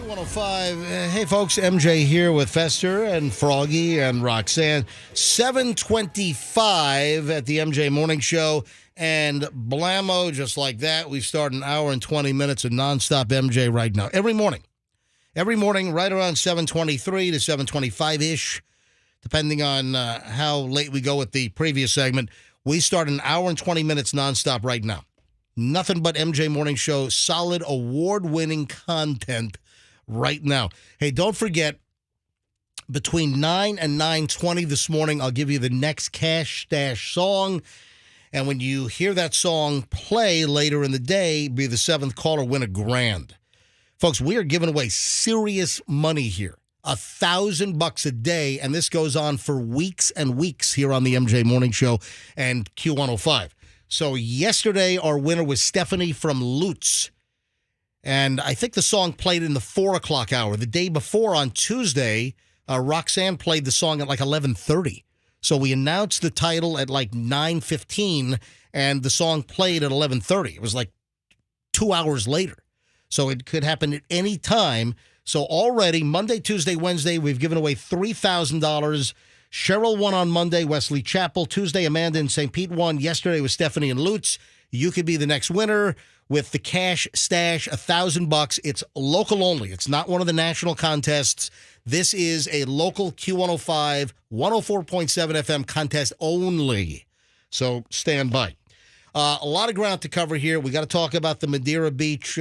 Q105. Hey, folks. MJ here with Fester and Froggy and Roxanne. 7:25 at the MJ Morning Show. And blammo, just like that, we've started an hour and 20 minutes of nonstop MJ right now. Every morning, right around 7:23 to 7:25-ish, depending on how late we go with the previous segment. We start an hour and 20 minutes nonstop right now. Nothing but MJ Morning Show, solid award-winning content right now. Hey, don't forget, between 9 and 9:20 this morning, I'll give you the next Cash Stash song. And when you hear that song play later in the day, be the 7th caller, win $1,000. Folks, we are giving away serious money here. $1,000 a day, and this goes on for weeks and weeks here on the MJ Morning Show and Q105. So yesterday, our winner was Stephanie from Lutz. And I think the song played in the 4 o'clock hour. The day before, on Tuesday, Roxanne played the song at like 11:30. So we announced the title at like 9:15, and the song played at 11:30. It was like 2 hours later. So it could happen at any time. So already, Monday, Tuesday, Wednesday, we've given away $3,000. Cheryl won on Monday, Wesley Chapel. Tuesday, Amanda in St. Pete won. Yesterday was Stephanie and Lutz. You could be the next winner with the Cash Stash, $1,000. It's local only. It's not one of the national contests. This is a local Q105, 104.7 FM contest only. So stand by. A lot of ground to cover here. We got to talk about the Madeira Beach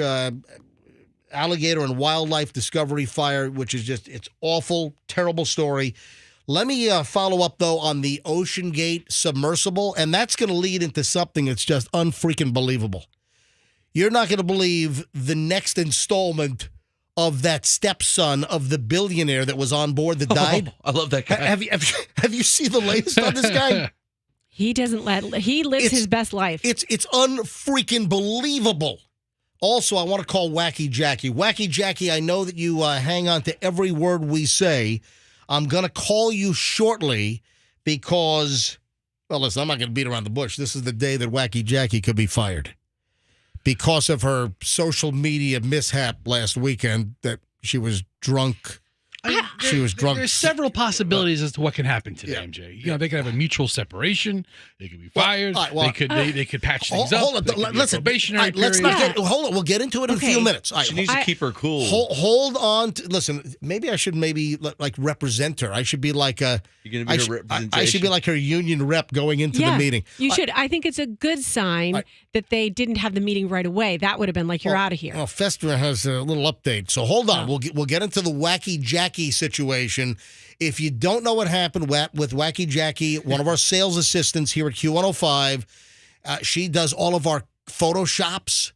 alligator and wildlife discovery fire, which is just, it's awful, terrible story. Let me follow up, though, on the Ocean Gate submersible, and that's going to lead into something that's just unfreaking believable. You're not going to believe the next installment of that stepson of the billionaire that was on board that died. I love that guy. Have you seen the latest on this guy? He lives his best life. It's unfreaking believable. Also, I want to call Wacky Jackie. Wacky Jackie, I know that you hang on to every word we say. I'm going to call you shortly because, well, listen, I'm not going to beat around the bush. This is the day that Wacky Jackie could be fired because of her social media mishap last weekend that she was drunk. She was drunk. There's several possibilities as to what can happen today, MJ. You know, they could have a mutual separation. They could be fired. They could patch things up. Hold on. Probationary period. Let's not get. Hold on. We'll get into it in a few minutes. She needs to keep her cool. Hold on. Listen. Maybe I should like represent her. I should be like a. You're gonna be her representation. I should be like her union rep going into the meeting. You should. I think it's a good sign that they didn't have the meeting right away. That would have been like, you're out of here. Well, Fester has a little update. So hold on. We'll get into the Wacky Jackie situation. If you don't know what happened with Wacky Jackie, one of our sales assistants here at Q105, she does all of our Photoshops.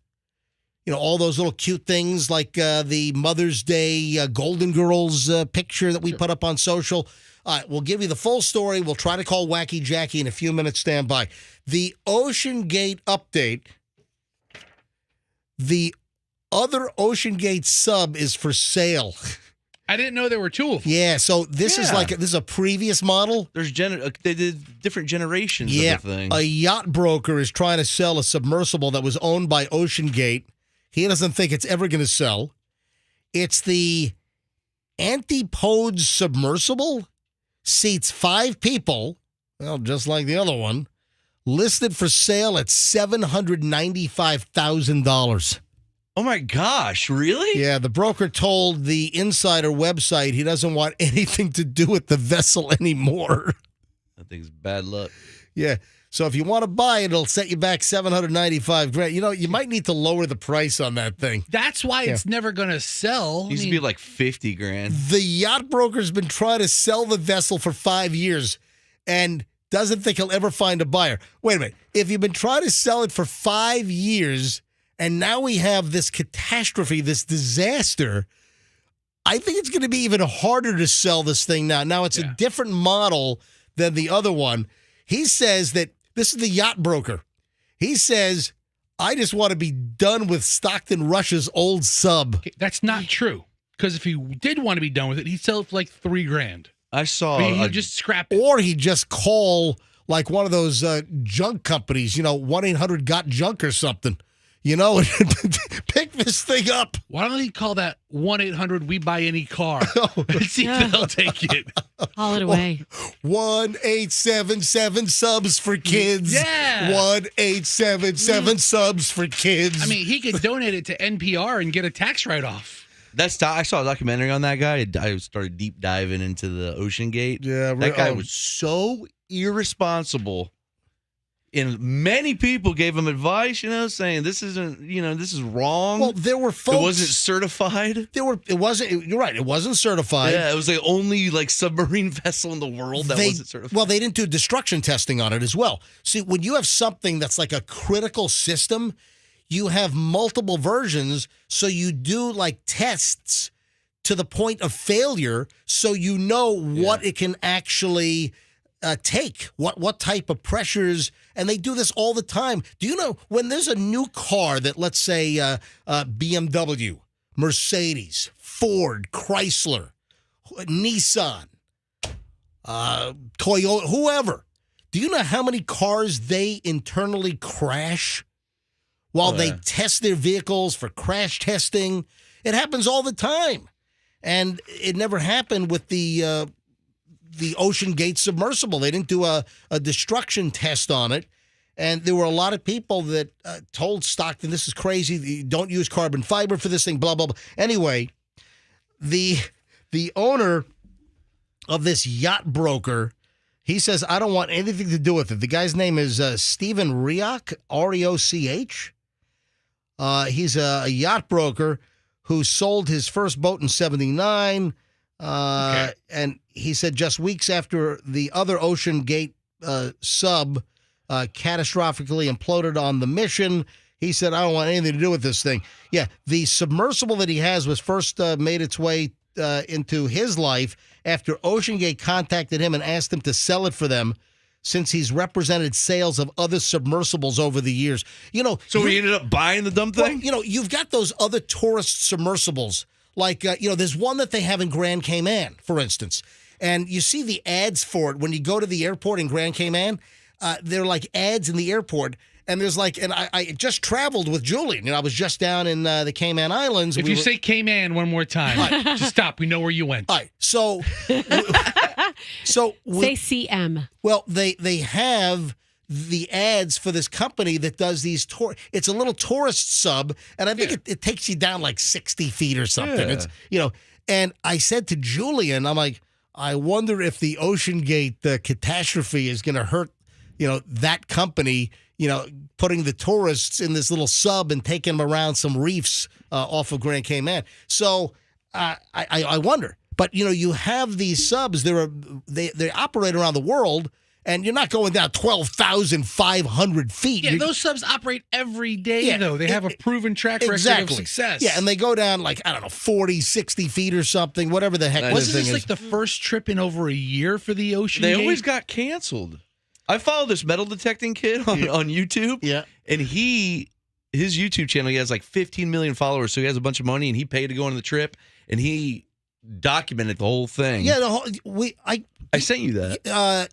You know, all those little cute things like the Mother's Day Golden Girls picture that we put up on social. All right, we'll give you the full story. We'll try to call Wacky Jackie in a few minutes. Stand by. The Ocean Gate update. The other Ocean Gate sub is for sale. I didn't know there were two of them. Yeah, so this is a previous model. There's they did different generations of the thing. A yacht broker is trying to sell a submersible that was owned by Ocean Gate. He doesn't think it's ever going to sell. It's the Antipodes submersible. Seats 5 people, well, just like the other one, listed for sale at $795,000. Oh my gosh, really? Yeah, the broker told the Insider website he doesn't want anything to do with the vessel anymore. That thing's bad luck. Yeah, so if you want to buy it, it'll set you back $795,000. You know, you might need to lower the price on that thing. That's why it's never going to sell. It used to be like $50,000. The yacht broker's been trying to sell the vessel for 5 years and doesn't think he'll ever find a buyer. Wait a minute. If you've been trying to sell it for 5 years and now we have this catastrophe, this disaster, I think it's going to be even harder to sell this thing now. Now, it's a different model than the other one. He says that this is the yacht broker. He says, I just want to be done with Stockton Rush's old sub. That's not true. Because if he did want to be done with it, he'd sell it for like $3,000. I saw. He'd just scrap it. Or he'd just call like one of those junk companies, 1-800-GOT-JUNK or something. pick this thing up. Why don't you call that 1-800-WE-BUY-ANY-CAR? And see if they'll take it. Call it away. 1-877 subs for kids. Yeah. 1-877 subs for kids. I mean, he could donate it to NPR and get a tax write-off. I saw a documentary on that guy. I started deep diving into the Ocean Gate. Yeah, that guy was so irresponsible. And many people gave him advice, saying this isn't, this is wrong. Well, there were folks. It wasn't certified. It wasn't. You're right. It wasn't certified. Yeah, it was the only submarine vessel in the world that wasn't certified. Well, they didn't do destruction testing on it as well. See, when you have something that's like a critical system, you have multiple versions, so you do tests to the point of failure, so you know what it can actually take, what type of pressures, and they do this all the time. Do you know when there's a new car that, let's say, BMW, Mercedes, Ford, Chrysler, Nissan, Toyota, whoever, do you know how many cars they internally crash while they test their vehicles for crash testing? It happens all the time. And it never happened with the Ocean Gate submersible. They didn't do a destruction test on it. And there were a lot of people that told Stockton, this is crazy. Don't use carbon fiber for this thing, blah, blah, blah. Anyway, the owner of this yacht broker, he says, I don't want anything to do with it. The guy's name is Stephen Rioch, R-E-O-C-H. He's a yacht broker who sold his first boat in 1979. And he said just weeks after the other Ocean Gate sub catastrophically imploded on the mission, he said, I don't want anything to do with this thing. Yeah, the submersible that he has was first made its way into his life after Ocean Gate contacted him and asked him to sell it for them, since he's represented sales of other submersibles over the years. So he ended up buying the dumb thing? Well, you've got those other tourist submersibles. Like, there's one that they have in Grand Cayman, for instance. And you see the ads for it when you go to the airport in Grand Cayman. They're like ads in the airport. And there's and I just traveled with Julian. I was just down in the Cayman Islands. If you say Cayman one more time, just stop. We know where you went. All right. So, say CM. Well, they have the ads for this company that does these tour. It's a little tourist sub, and I think it takes you down 60 feet or something. It's and I said to Julian, I'm like, I wonder if the Ocean Gate catastrophe is going to hurt, that company, putting the tourists in this little sub and taking them around some reefs off of Grand Cayman. So I wonder. But you have these subs. They operate around the world, and you're not going down 12,500 feet. Yeah, those subs operate every day, though. They have a proven track record of success. Yeah, and they go down 40, 60 feet or something, whatever the heck this thing is. Wasn't this the first trip in over a year for the Ocean Gate? They always got canceled. I follow this metal detecting kid on YouTube. Yeah. And his YouTube channel, he has 15 million followers, so he has a bunch of money, and he paid to go on the trip, and he documented the whole thing. Yeah, I sent you that.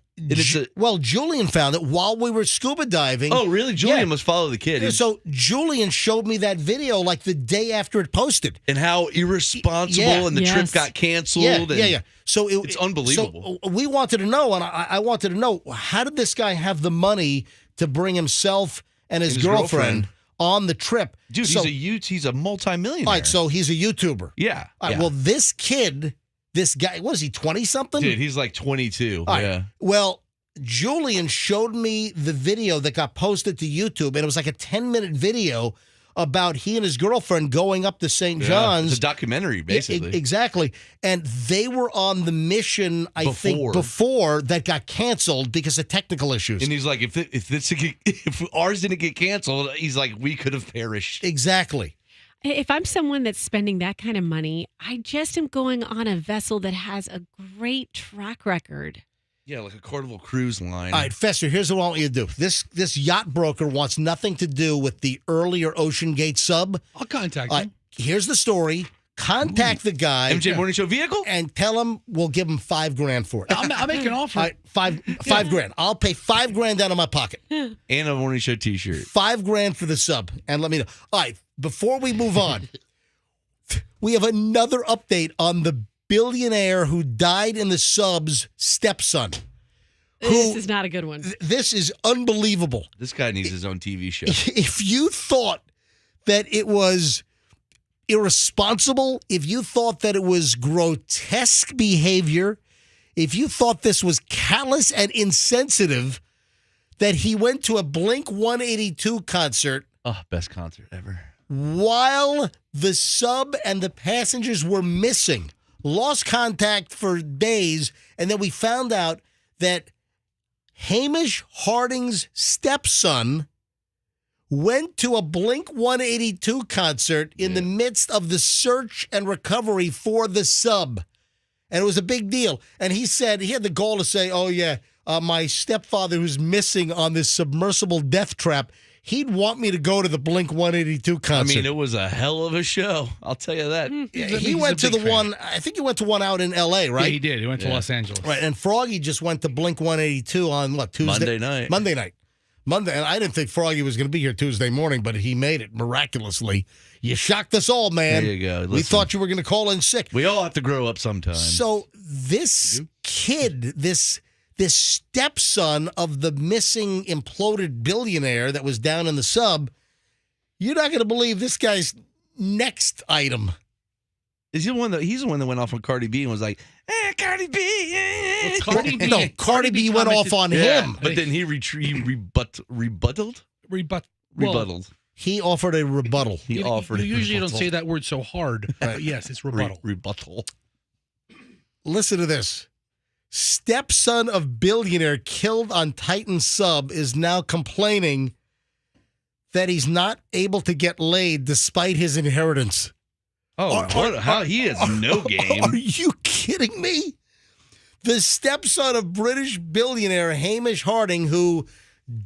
Julian found it while we were scuba diving. Oh, really? Julian must follow the kid. So Julian showed me that video the day after it posted. And how irresponsible and the trip got canceled. Yeah. So it's unbelievable. So we wanted to know, and I wanted to know, how did this guy have the money to bring himself and his girlfriend on the trip? Dude, he's a multi-millionaire. All right, so he's a YouTuber. Yeah. All right, well, this kid... This guy, what is he, 20-something? Dude, he's 22. All right. Yeah. Well, Julian showed me the video that got posted to YouTube, and it was a 10-minute video about he and his girlfriend going up to St. John's. It's a documentary, basically. Exactly. And they were on the mission, I think, before that got canceled because of technical issues. And he's like, if ours didn't get canceled, he's like, we could have perished. Exactly. If I'm someone that's spending that kind of money, I just am going on a vessel that has a great track record. Yeah, like a Carnival Cruise Line. All right, Fester, here's what I want you to do. This yacht broker wants nothing to do with the earlier Ocean Gate sub. I'll contact him. Here's the story. Contact the guy. MJ Morning Show vehicle? And tell him we'll give him $5,000 for it. I'll make an offer. All right, five grand. I'll pay $5,000 out of my pocket. And a Morning Show T-shirt. $5,000 for the sub. And let me know. All right, before we move on, we have another update on the billionaire who died in the sub's stepson. This is not a good one. This is unbelievable. This guy needs his own TV show. If you thought that it was irresponsible, if you thought that it was grotesque behavior, if you thought this was callous and insensitive, that he went to a Blink-182 concert. Oh, best concert ever. While the sub and the passengers were missing, lost contact for days, and then we found out that Hamish Harding's stepson went to a Blink-182 concert in the midst of the search and recovery for the sub. And it was a big deal. And he said, he had the goal to say, oh, yeah, my stepfather who's missing on this submersible death trap, he'd want me to go to the Blink-182 concert. I mean, it was a hell of a show. I'll tell you that. Yeah, he went to the one, I think he went to one out in L.A., right? Yeah, he did. He went to Los Angeles. Right, and Froggy just went to Blink-182 on, what, Tuesday? Monday night. And I didn't think Froggy was going to be here Tuesday morning, but he made it miraculously. You shocked us all, man. There you go. We thought you were going to call in sick. We all have to grow up sometime. So this kid, this stepson of the missing imploded billionaire that was down in the sub, you're not going to believe this guy's next item. He's the one that went off on Cardi B and was like, Cardi B. Well, Cardi B. No, Cardi B went off on him. But then he rebutted. He offered a rebuttal. You usually don't say that word so hard, but yes, it's rebuttal. Rebuttal. Listen to this. Stepson of billionaire killed on Titan sub is now complaining that he's not able to get laid despite his inheritance. Oh, how he has no game. Are you kidding me? The stepson of British billionaire Hamish Harding, who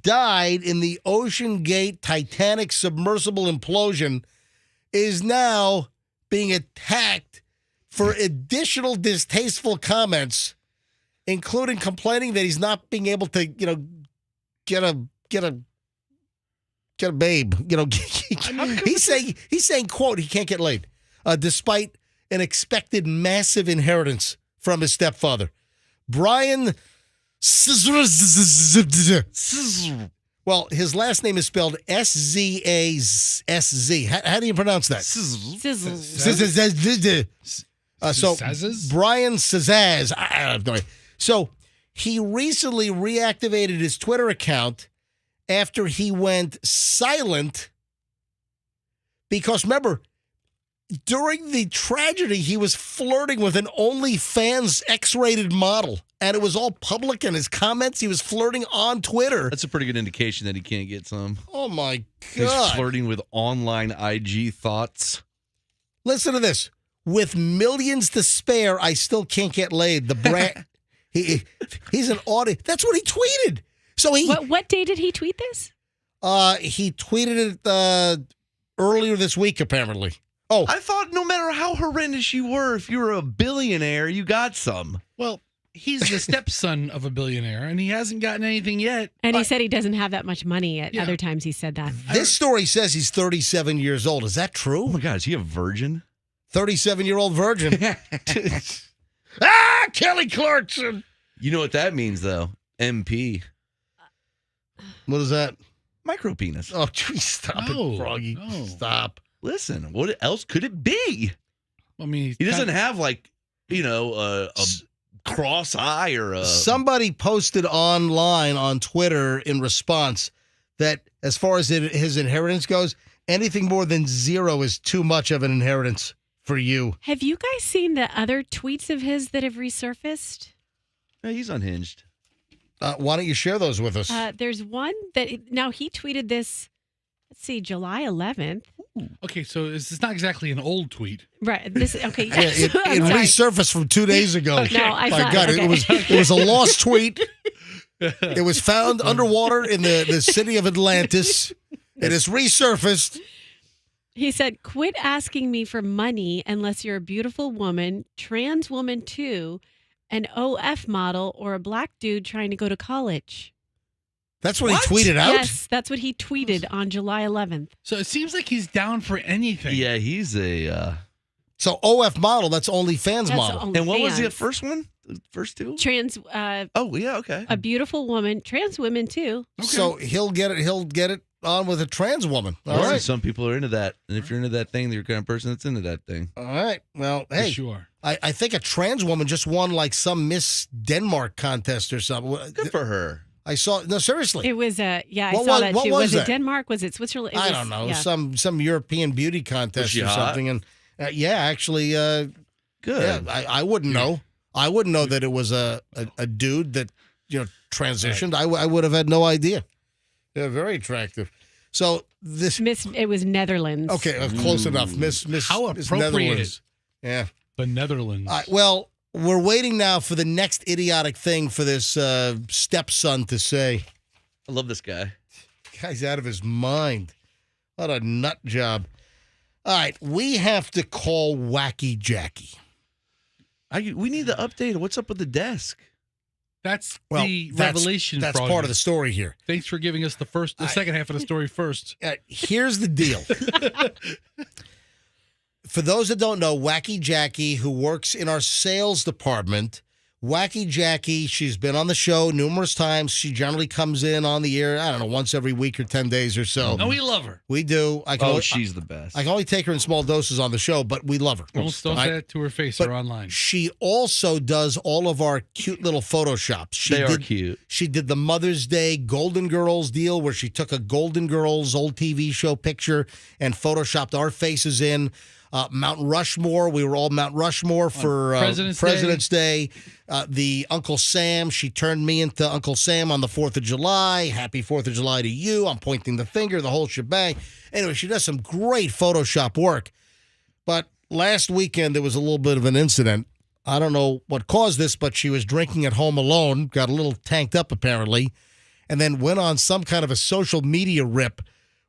died in the Ocean Gate Titanic submersible implosion, is now being attacked for additional distasteful comments, including complaining that he's not being able to, get a babe. He's saying, quote, he can't get laid, despite an expected massive inheritance from his stepfather. Brian, well, his last name is spelled S-Z-A-S-Z. How do you pronounce that? Sizzle. So Brian Cazaz. I have no idea. So he recently reactivated his Twitter account after he went silent because, remember, during the tragedy, he was flirting with an OnlyFans X-rated model, and it was all public in his comments. He was flirting on Twitter. That's a pretty good indication that he can't get some. Oh, my God. He's flirting with online IG thoughts. Listen to this. With millions to spare, I still can't get laid. The brand... He's an audit. That's what he tweeted. So What day did he tweet this? He tweeted it earlier this week, apparently. Oh, I thought no matter how horrendous you were, if you were a billionaire, you got some. Well, he's the stepson of a billionaire, and he hasn't gotten anything yet. And he said he doesn't have that much money yet. Yeah. Other times he said that. This story says he's 37 years old. Is that true? Oh, my God. Is he a virgin? 37-year-old virgin. Kelly Clarkson. You know what that means, though? MP. What is that? Micro penis. Oh, geez, stop it, Froggy. No. Stop. Listen, what else could it be? I mean, he doesn't have a cross eye or a... Somebody posted online on Twitter in response that as far as his inheritance goes, anything more than 0 is too much of an inheritance for you. Have you guys seen the other tweets of his that have resurfaced? Yeah, he's unhinged. Why don't you share those with us? There's one that now he tweeted this. Let's see, July 11th. Ooh. Okay, so it's not exactly an old tweet, right? This okay. Yeah, it resurfaced from 2 days ago. Okay. No, I My God, okay. it was a lost tweet. It was found underwater in the city of Atlantis. It has resurfaced. He said, quit asking me for money unless you're a beautiful woman, trans woman too, an OF model, or a black dude trying to go to college. That's what he tweeted out? Yes, that's what he tweeted on July 11th. So it seems like he's down for anything. Yeah, he's a. So OF model, that's OnlyFans model. And what was the first one? The first two? Trans. Oh, yeah, okay. A beautiful woman, trans women too. Okay. So he'll get it on with a trans woman. All right. Some people are into that. And if you're into that thing, you're the kind of person that's into that thing. All right. Well, hey. Sure. I think a trans woman just won like some Miss Denmark contest or something. Good for her. I saw, no, seriously. It was I saw that too. Was it Denmark? Was it Switzerland? I don't know. Yeah. Some European beauty contest or something. And yeah, actually, good. Yeah, I wouldn't know. I wouldn't know that it was a dude that, transitioned. Right. I would have had no idea. Yeah, very attractive. So it was Netherlands. Okay, close enough. Miss How appropriate. Netherlands. Yeah. The Netherlands. Well, we're waiting now for the next idiotic thing for this stepson to say. I love this guy. Guy's out of his mind. What a nut job. All right, we have to call Wacky Jackie. We need the update. What's up with the desk? That's the revelation. That's part of the story here. Thanks for giving us the second half of the story first. Here's the deal. For those that don't know, Wacky Jackie, who works in our sales department, Wacky Jackie, she's been on the show numerous times. She generally comes in on the air, I don't know, once every week or 10 days or so. No, we love her. We do. She's the best. I can only take her in small doses on the show, but we love her. Don't say that to her face or online. She also does all of our cute little Photoshops. They are cute. She did the Mother's Day Golden Girls deal where she took a Golden Girls old TV show picture and Photoshopped our faces in. Mount Rushmore, we were all Mount Rushmore for President's Day. The Uncle Sam, she turned me into Uncle Sam on the 4th of July. Happy 4th of July to you. I'm pointing the finger, the whole shebang. Anyway, she does some great Photoshop work. But last weekend, there was a little bit of an incident. I don't know what caused this, but she was drinking at home alone, got a little tanked up apparently, and then went on some kind of a social media rip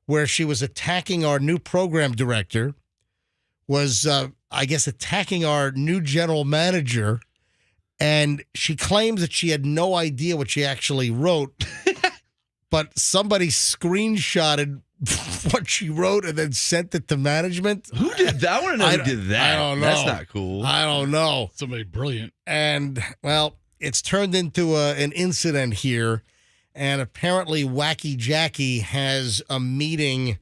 where she was attacking our new program director, was, I guess, attacking our new general manager, and she claims that she had no idea what she actually wrote, but somebody screenshotted what she wrote and then sent it to management. Who did that? I want to know who did that. I don't know. That's not cool. I don't know. Somebody brilliant. And, well, it's turned into an incident here, and apparently Wacky Jackie has a meeting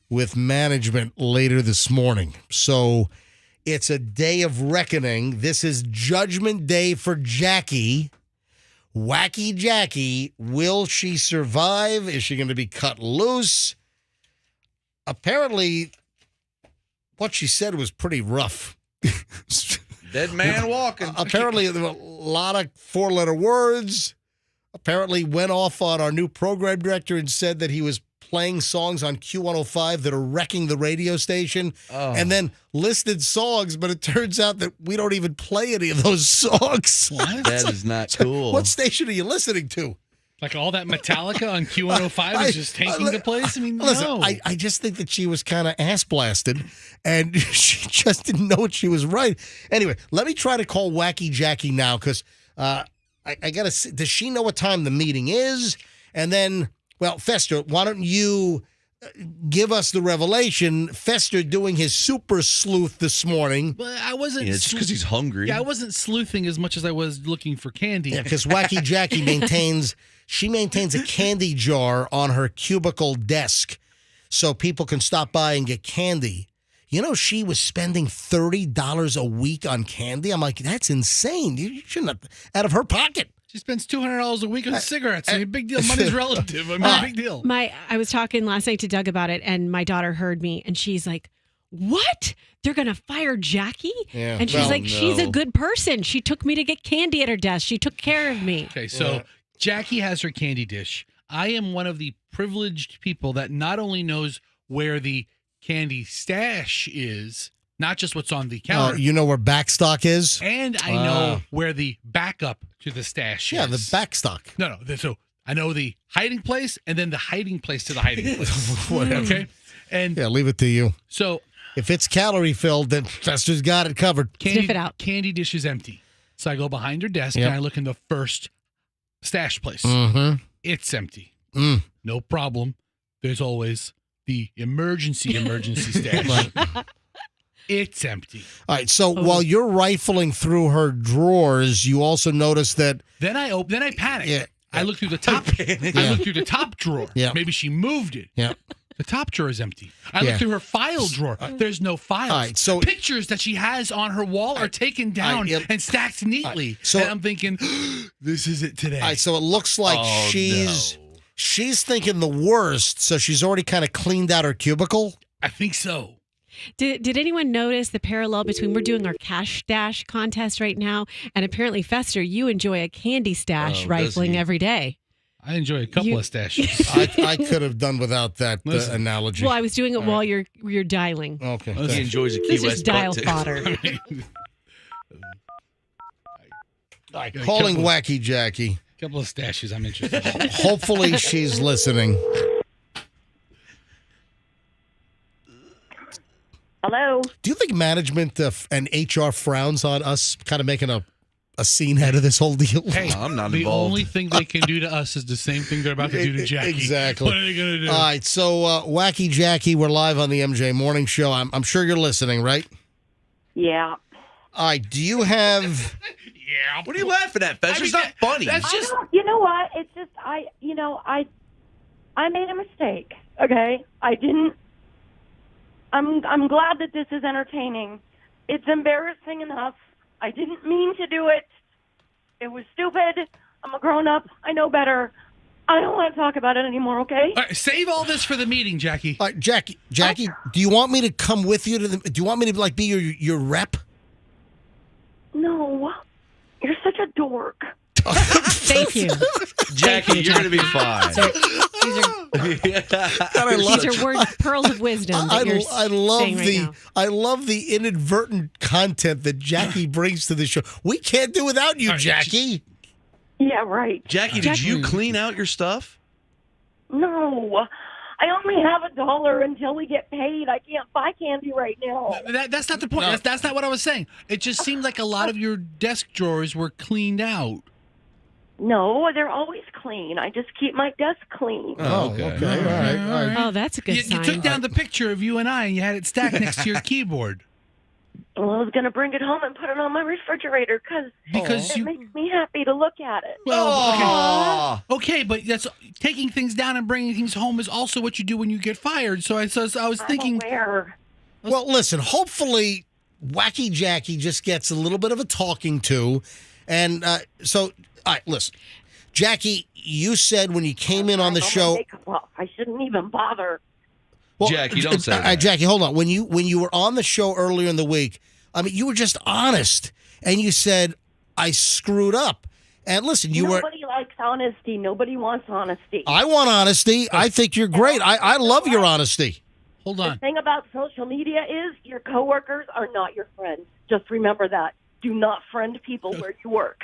with management later this morning. So it's a day of reckoning. This is Judgment Day for Jackie. Wacky Jackie, will she survive? Is she going to be cut loose? Apparently, what she said was pretty rough. Dead man walking. Apparently, there were a lot of four-letter words. Apparently went off on our new program director and said that he was playing songs on Q105 that are wrecking the radio station, and then listed songs, but it turns out that we don't even play any of those songs. What? That is not cool. What station are you listening to? Like all that Metallica on Q105 is just taking the place? I mean, listen, no. I just think that she was kind of ass blasted, and she just didn't know what she was writing. Anyway, let me try to call Wacky Jackie now, because I got to see, does she know what time the meeting is? And then, well, Fester, why don't you give us the revelation? Fester doing his super sleuth this morning. But I wasn't. Yeah, it's because he's hungry. Yeah, I wasn't sleuthing as much as I was looking for candy. Yeah, because Wacky Jackie maintains a candy jar on her cubicle desk so people can stop by and get candy. You know, she was spending $30 a week on candy. I'm like, that's insane. You shouldn't have, out of her pocket. She spends $200 a week on cigarettes. I mean, big deal. Money's relative. I mean, big deal. I was talking last night to Doug about it, and my daughter heard me, and she's like, "What? They're going to fire Jackie?" Yeah. And she's like, "She's a good person. She took me to get candy at her desk. She took care of me." Okay, so Jackie has her candy dish. I am one of the privileged people that not only knows where the candy stash is, not just what's on the counter. You know where backstock is? And I know where the backup to the stash is. Yeah, the backstock. No. So I know the hiding place and then the hiding place to the hiding place. Okay? And Yeah, leave it to you. so If it's calorie filled, then Fester's got it covered. Sniff it out. Candy dish is empty. So I go behind her desk Yep. and I look in the first stash place. Mm-hmm. It's empty. Mm. No problem. There's always the emergency stash. It's empty. All right. So while you're rifling through her drawers, you also notice that. Then I panic. Yeah. I look through the top. I look through the top drawer. Yeah. Maybe she moved it. Yeah. The top drawer is empty. I Yeah. look through her file drawer. There's no files. All right, so- pictures that she has on her wall are taken down yeah. and stacked neatly. So- and I'm thinking, this is it today. All right. So it looks like she's thinking the worst. So she's already kind of cleaned out her cubicle. I think so. Did anyone notice the parallel between we're doing our cash stash contest right now, and apparently Fester, you enjoy a candy stash does rifling he? every day. I enjoy a couple of stashes. I could have done without that Listen. analogy. Well, I was doing it while you're dialing. Okay. He thanks. enjoys a Key This is West dial butt, too. fodder. All right, calling Wacky Jackie. Couple of stashes I'm interested in. Hopefully she's listening. Hello. Do you think management and HR frowns on us kind of making a scene out of this whole deal? Hey, I'm not the involved. only thing they can do to us is the same thing they're about to do to Jackie. Exactly. What are they going to do? All right, so Wacky Jackie, we're live on the MJ Morning Show. I'm sure you're listening, right? Yeah. All right, do you have... Yeah. What are you laughing at, Fez? I mean, It's not funny. That's just. You know what? It's just I made a mistake. Okay, I didn't. I'm glad that this is entertaining. It's embarrassing enough. I didn't mean to do it. It was stupid. I'm a grown up. I know better. I don't want to talk about it anymore. Okay. All right, save all this for the meeting, Jackie. All right, Jackie, do you want me to come with you to the... Do you want me to, be your rep? No, you're such a dork. Thank you. Jackie, you're going to be fine. These are words, pearls of wisdom that you're saying right now. I love the inadvertent content that Jackie brings to the show. We can't do without you, All right, Jackie. Yeah, right. Jackie, did you clean out your stuff? No, I only have $1 until we get paid. I can't buy candy right now. That's not the point. That's not what I was saying. It just seemed like a lot of your desk drawers were cleaned out. No, they're always clean. I just keep my desk clean. Oh, okay. All right. Oh, that's a good You sign. took down the picture of you and I, and you had it stacked next to your keyboard. Well, I was going to bring it home and put it on my refrigerator because you. it makes me happy to look at it. Well, okay, but that's taking things down and bringing things home is also what you do when you get fired. So I was thinking. I'm aware. Well, listen, hopefully Wacky Jackie just gets a little bit of a talking to. And all right, listen. Jackie, you said when you came in on the show... Makeup off. I shouldn't even bother. Well, Jackie, don't say that. Jackie, hold on. When you were on the show earlier in the week, I mean, you were just honest. And you said, I screwed up. And listen, Nobody likes honesty. Nobody wants honesty. I want honesty. I think you're great. I love your honesty. Hold The on. thing about social media is your coworkers are not your friends. Just remember that. Do not friend people where you work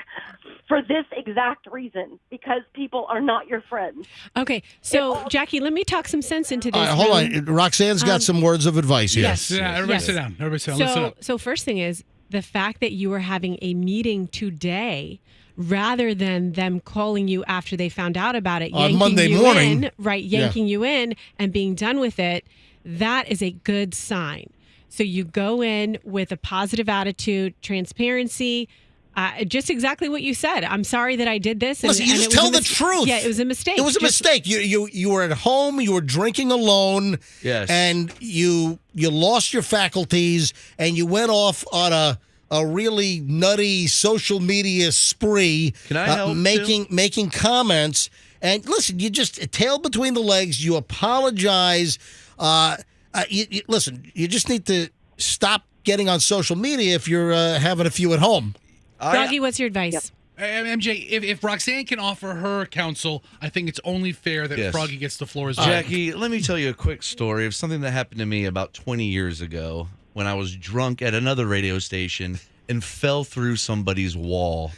for this exact reason, because people are not your friends. Okay, so Jackie, let me talk some sense into this. Hold on. Roxanne's got some words of advice here. Yes. Yeah, everybody Yes. sit down. Everybody sit down. Listen up. So first thing is the fact that you were having a meeting today rather than them calling you after they found out about it, On Monday morning. Yanking you in and being done with it, that is a good sign. So you go in with a positive attitude, transparency, just exactly what you said. I'm sorry that I did this. Listen, you just tell the truth. Yeah, it was a mistake. It was a mistake. You were at home. You were drinking alone. Yes. And you lost your faculties, and you went off on a really nutty social media spree. Can I help making comments. And listen, you just tail between the legs. You apologize. Listen, you just need to stop getting on social media if you're having a few at home. Froggy, what's your advice? MJ, if Roxanne can offer her counsel, I think it's only fair that Yes. Froggy gets the floor as well. Jackie, let me tell you a quick story of something that happened to me about 20 years ago when I was drunk at another radio station and fell through somebody's wall.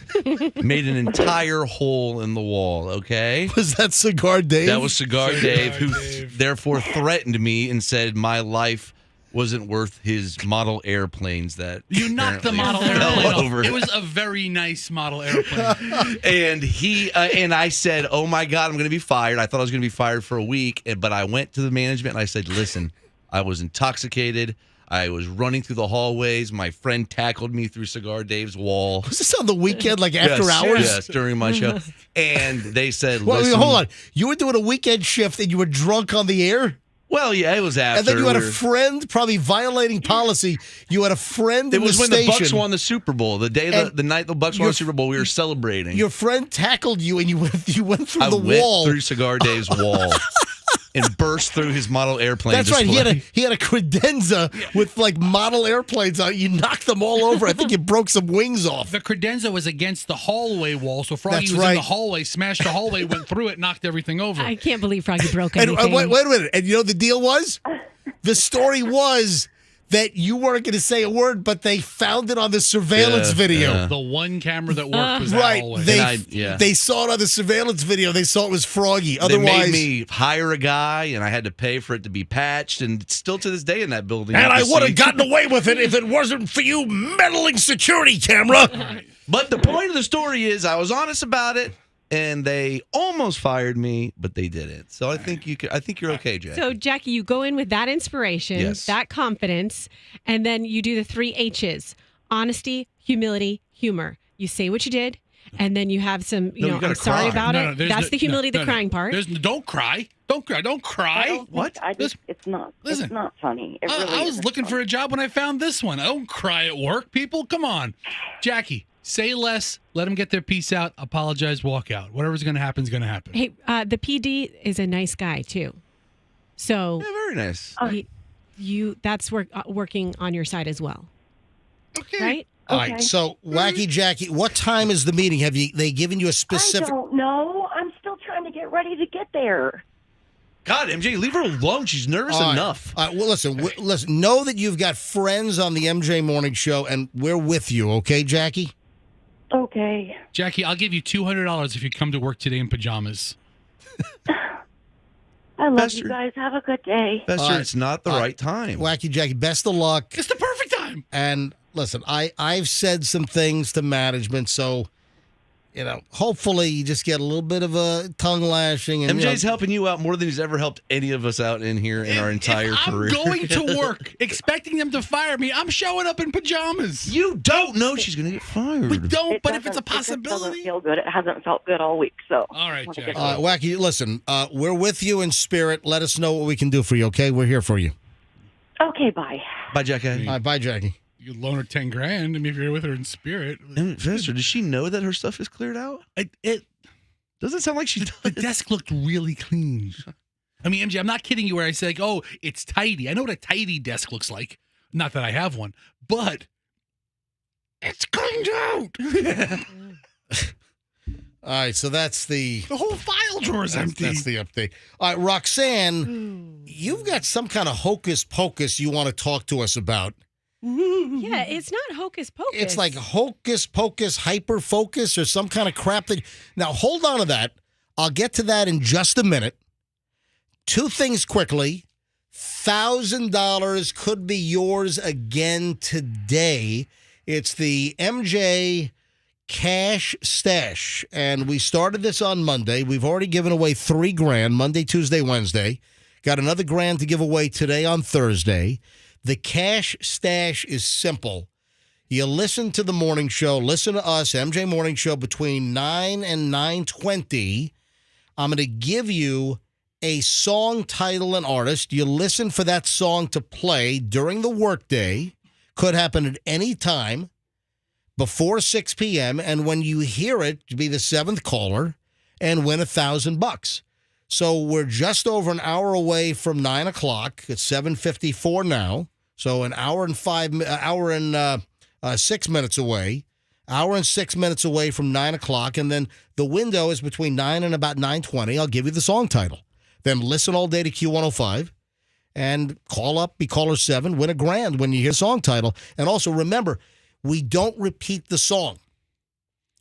Made an entire hole in the wall, okay? Was that Cigar Dave? That was Cigar Dave, who therefore threatened me and said my life wasn't worth his model airplanes that You knocked the model fell airplane over. off. It was a very nice model airplane. And he and I said, "Oh my God, I'm going to be fired." I thought I was going to be fired for a week, but I went to the management and I said, "Listen, I was intoxicated. I was running through the hallways. My friend tackled me through Cigar Dave's wall." Was this on the weekend, like after hours? Yes, during my show. And they said, Well, "Listen, hold on. You were doing a weekend shift and you were drunk on the air? Well, yeah, it was after. And then you had a we were- friend, probably violating policy. You had a friend It in was the when station. the Bucks won the Super Bowl. The day, And the night the Bucks won your- the Super Bowl, we were celebrating. Your friend tackled you and you went through I the went wall. through Cigar Dave's wall and burst through his model airplane. That's right. display. He had a credenza with like model airplanes on it. You knocked them all over. I think you broke some wings off. The credenza was against the hallway wall, so Froggy That's was right. in the hallway, smashed the hallway, went through it, knocked everything over. I can't believe Froggy broke And anything. wait a minute. And you know what the deal was? The story was that you weren't going to say a word, but they found it on the surveillance video. yeah. The one camera that worked was that Right. hallway. They saw it on the surveillance video. They saw it was Froggy. They Otherwise, made me hire a guy, and I had to pay for it to be patched. And it's still to this day in that building. and you I can would see- have gotten away with it if it wasn't for you meddling security camera. But the point of the story is, I was honest about it, and they almost fired me, but they didn't. So I think you. I think you're okay, Jack. So, Jackie, you go in with that inspiration, Yes. that confidence, and then you do the 3 H's: honesty, humility, humor. You say what you did, and then you have some, No, you gotta I'm sorry cry. about it. there's That's the humility, the crying part. Don't cry. Don't cry. Don't cry. What? It's not. Listen. It's not funny. It really I was isn't looking for a job when I found this one. I don't cry at work, people. Come on. Jackie, say less. Let them get their piece out. Apologize. Walk out. Whatever's going to happen is going to happen. Hey, the PD is a nice guy, too. So, Yeah, very nice. that's working on your side as well. Okay. Right? All right. So, Wacky Jackie, what time is the meeting? Have they given you a specific? I don't know. I'm still trying to get ready to get there. God, MJ, leave her alone. She's nervous All right. enough. All right, well, listen. Know that you've got friends on the MJ Morning Show, and we're with you. Okay, Jackie? Okay. Jackie, I'll give you $200 if you come to work today in pajamas. I love Bester. you guys. Have a good day. Bester, All right. it's not the All right time. Wacky Jackie, best of luck. It's the perfect time. And listen, I've said some things to management, so hopefully you just get a little bit of a tongue lashing. And MJ's helping you out more than he's ever helped any of us out in here in our entire if career. I'm going to work expecting them to fire me. I'm showing up in pajamas. You don't know she's going to get fired. We don't, but if doesn't- it's a It just doesn't possibility. feel good. It hasn't felt good all week. So. All right, Wanna Jackie. get- Wacky, listen, we're with you in spirit. Let us know what we can do for you, okay? We're here for you. Okay. Bye. Bye, Jackie. All right, bye, Jackie. You could loan her $10,000. I mean, if you're with her in spirit. Bester, does she know that her stuff is cleared out? It Doesn't sound like she does. the desk looked really clean. I mean, MJ, I'm not kidding you where I say, like, oh, it's tidy. I know what a tidy desk looks like. Not that I have one, but it's cleaned out. All right, so that's the The whole file drawer is empty. that's the update. All right, Roxanne, you've got some kind of hocus pocus you want to talk to us about. Yeah, it's not hocus pocus. It's like hocus pocus, hyper focus, or some kind of crap that. Now, hold on to that. I'll get to that in just a minute. 2 things quickly. $1,000 could be yours again today. It's the MJ Cash Stash, and we started this on Monday. We've already given away $3,000 Monday, Tuesday, Wednesday. Got another $1,000 to give away today on Thursday. The Cash Stash is simple. You listen to the morning show, listen to us, MJ Morning Show, between 9 and 9:20. I'm going to give you a song title and artist. You listen for that song to play during the workday. Could happen at any time before 6 p.m. And when you hear it, you be the 7th caller and win $1,000. So we're just over an hour away from 9 o'clock. It's 7:54 now. So an hour and 6 minutes away. Hour and 6 minutes away from 9 o'clock. And then the window is between 9 and about 9:20. I'll give you the song title. Then listen all day to Q105 and call up, be caller 7, win $1,000 when you hear the song title. And also remember, we don't repeat the song.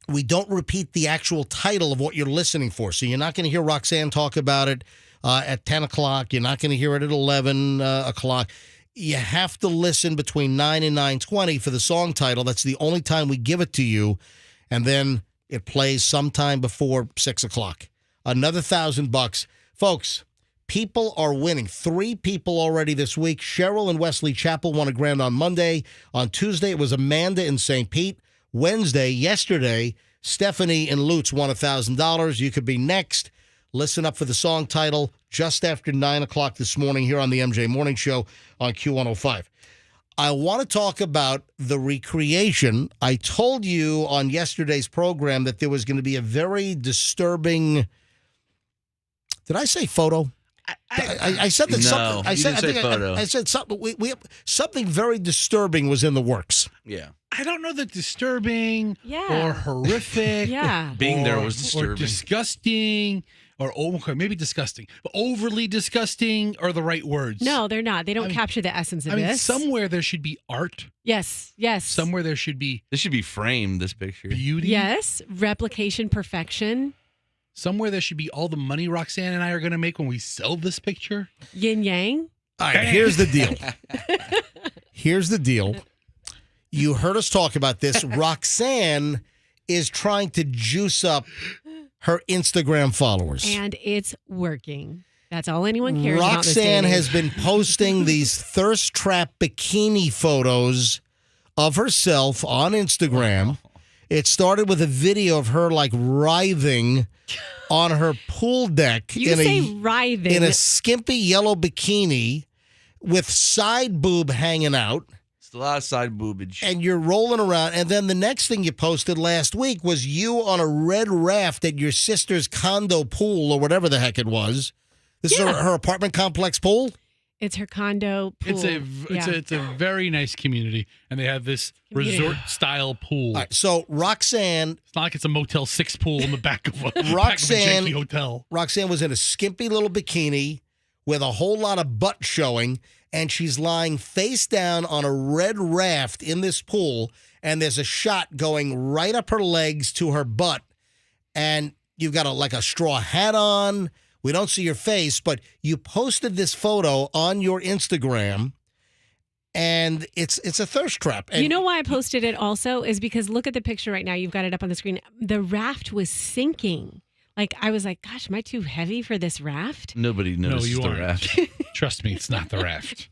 We don't repeat the actual title of what you're listening for. So you're not going to hear Roxanne talk about it at 10 o'clock. You're not going to hear it at 11 o'clock. You have to listen between 9 and 9:20 for the song title. That's the only time we give it to you. And then it plays sometime before 6 o'clock. Another $1,000. Folks, people are winning. 3 people already this week. Cheryl and Wesley Chapel won $1,000 on Monday. On Tuesday, it was Amanda in St. Pete. Wednesday, yesterday, Stephanie in Lutz won $1,000. You could be next. Listen up for the song title just after 9 o'clock this morning here on the MJ Morning Show on Q105. I want to talk about the recreation. I told you on yesterday's program that there was going to be a very disturbing, did I say photo? I said that No, something. you didn't say photo. I said something. Something very disturbing was in the works. Yeah. I don't know that disturbing Yeah. or horrific. Yeah. Being there or- was disturbing. Or disgusting. Or maybe disgusting. But overly disgusting are the right words. No, they're not. They don't capture the essence of I mean, this. somewhere there should be art. Yes. Somewhere there should be This should be framed, this picture. beauty. Yes. Replication, perfection, Somewhere there should be all the money Roxanne and I are going to make when we sell this picture. yin yang. All right, here's the deal. Here's the deal. You heard us talk about this. Roxanne is trying to juice up her Instagram followers. And it's working. That's all anyone cares about. Roxanne this has been posting these thirst trap bikini photos of herself on Instagram. It started with a video of her like writhing on her pool deck You say writhing. in a skimpy yellow bikini with side boob hanging out. It's a lot of side boobage. And you're rolling around. And then the next thing you posted last week was you on a red raft at your sister's condo pool or whatever the heck it was. This is her apartment complex pool? It's her condo pool. It's a very nice community, and they have this Community. resort-style pool. All right, so Roxanne It's not like it's a Motel 6 pool in the back of a Roxanne- janky hotel. Roxanne was in a skimpy little bikini with a whole lot of butt showing, and she's lying face down on a red raft in this pool, and there's a shot going right up her legs to her butt, and you've got a straw hat on. We don't see your face, but you posted this photo on your Instagram, and it's a thirst trap. And You know why I posted it also is because look at the picture right now. You've got it up on the screen. The raft was sinking. Like, I was like, gosh, am I too heavy for this raft? Nobody noticed you the aren't. raft. Trust me, it's not the raft.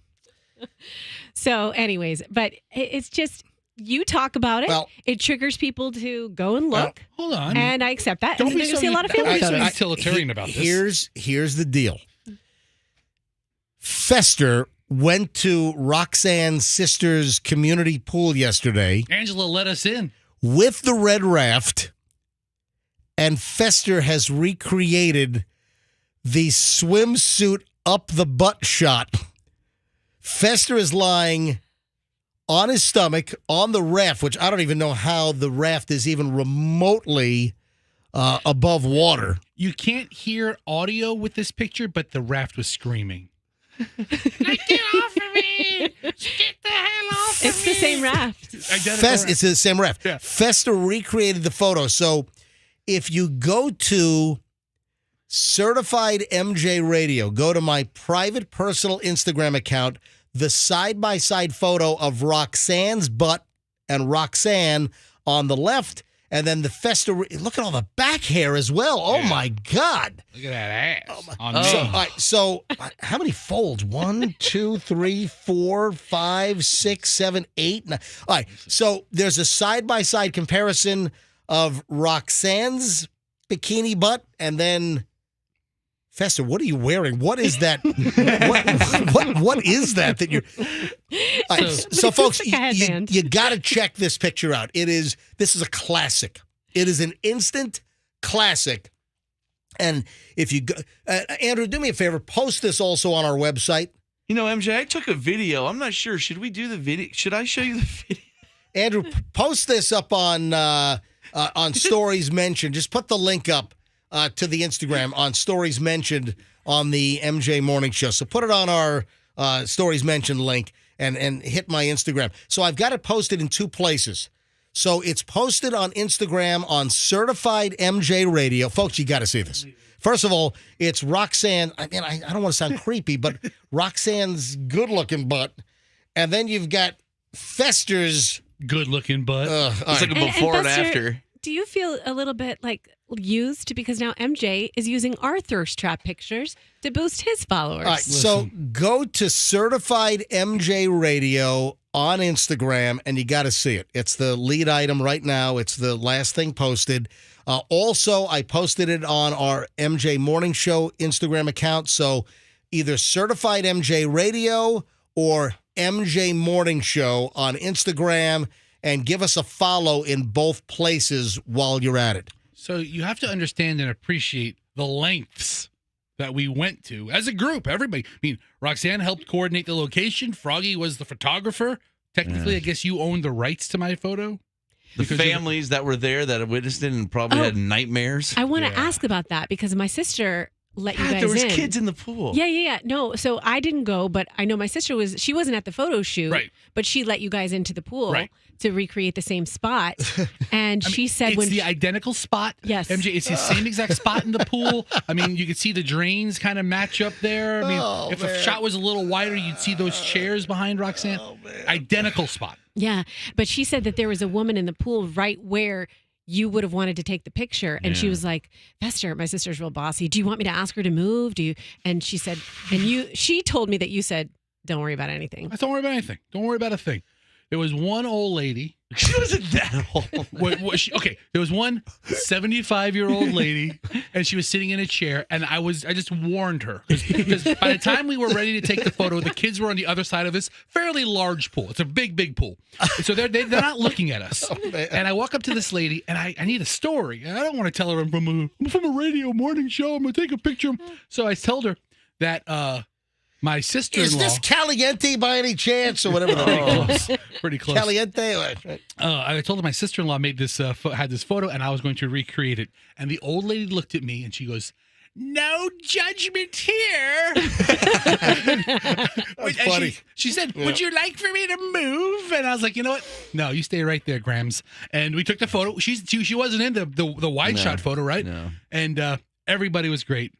So anyways, but it's just, you talk about it. Well- it triggers people to go and look. Hold on. And I accept that. Don't and be you're gonna so- see a lot of don't be feelings so on it. utilitarian about this. Here's the deal. Fester went to Roxanne's sister's community pool yesterday Angela let us in. with the red raft, and Fester has recreated the swimsuit up the butt shot. Fester is lying on his stomach on the raft, which I don't even know how the raft is even remotely above water. You can't hear audio with this picture, but the raft was screaming. Get off of me! Get the hell off It's the same raft. It's the same raft. Yeah. Fester recreated the photo. So if you go to Certified MJ Radio, go to my private personal Instagram account, the side-by-side photo of Roxanne's butt and Roxanne on the left, and then the Fester. Look at all the back hair as well. Oh, my God. Look at that ass on So, me. all right, so how many folds? 1, 2, 3, 4, 5, 6, 7, 8, 9. All right, so there's a side-by-side comparison of Roxanne's bikini butt and then Fester. What are you wearing? What is that? what is that you're? All right, so folks, It's like a headband. you got to check this picture out. This is a classic. It is an instant classic. And if you go, Andrew, do me a favor, post this also on our website. You know, MJ, I took a video. I'm not sure. Should we do the video? Should I show you the video? Andrew, post this up on Stories Mentioned. Just put the link up to the Instagram on Stories Mentioned on the MJ Morning Show. So put it on our Stories Mentioned link and hit my Instagram. So I've got it posted in 2 places. So it's posted on Instagram on Certified MJ Radio. Folks, you got to see this. First of all, it's Roxanne. I mean, I don't want to sound creepy, but Roxanne's good-looking butt. And then you've got Fester's good-looking butt. It's like a before and Fester, after. Do you feel a little bit like used because now MJ is using our thirst trap pictures to boost his followers? All right, so go to Certified MJ Radio on Instagram, and you got to see it. It's the lead item right now. It's the last thing posted. Also, I posted it on our MJ Morning Show Instagram account. So either Certified MJ Radio or MJ Morning Show on Instagram, and give us a follow in both places while you're at it. So you have to understand and appreciate the lengths that we went to as a group. Everybody. I mean, Roxanne helped coordinate the location. Froggy was the photographer. Technically, I guess you owned the rights to my photo. The families that were there that witnessed it and probably had nightmares. I want to ask about that because my sister let you guys in. There was kids in the pool. Yeah. No, so I didn't go, but I know my sister she wasn't at the photo shoot, right? But she let you guys into the pool to recreate the same spot. And she said it's the identical spot. Yes. MJ, it's the same exact spot in the pool. I mean, you could see the drains kind of match up there. I mean, if a shot was a little wider, you'd see those chairs behind Roxanne. Identical spot. Yeah, but she said that there was a woman in the pool right where you would have wanted to take the picture. And she was like, Fester, my sister's real bossy. Do you want me to ask her to move? And she said, she told me that you said, don't worry about anything. Don't worry about anything. Don't worry about a thing. There was one old lady. She wasn't that old. There was one 75-year-old lady, and she was sitting in a chair, and I just warned her. Because by the time we were ready to take the photo, the kids were on the other side of this fairly large pool. It's a big, big pool. So they're not looking at us. And I walk up to this lady, and I need a story. And I don't want to tell her I'm from a radio morning show. I'm going to take a picture. So I told her that my sister-in-law. Is this Caliente by any chance, or whatever? Pretty close. Caliente. I told her my sister-in-law made this had this photo, and I was going to recreate it. And the old lady looked at me, and she goes, "No judgment here." That's funny. She said, "Would you like for me to move?" And I was like, "You know what? No, you stay right there, Grams." And we took the photo. She wasn't in the wide shot photo, right? No. And everybody was great.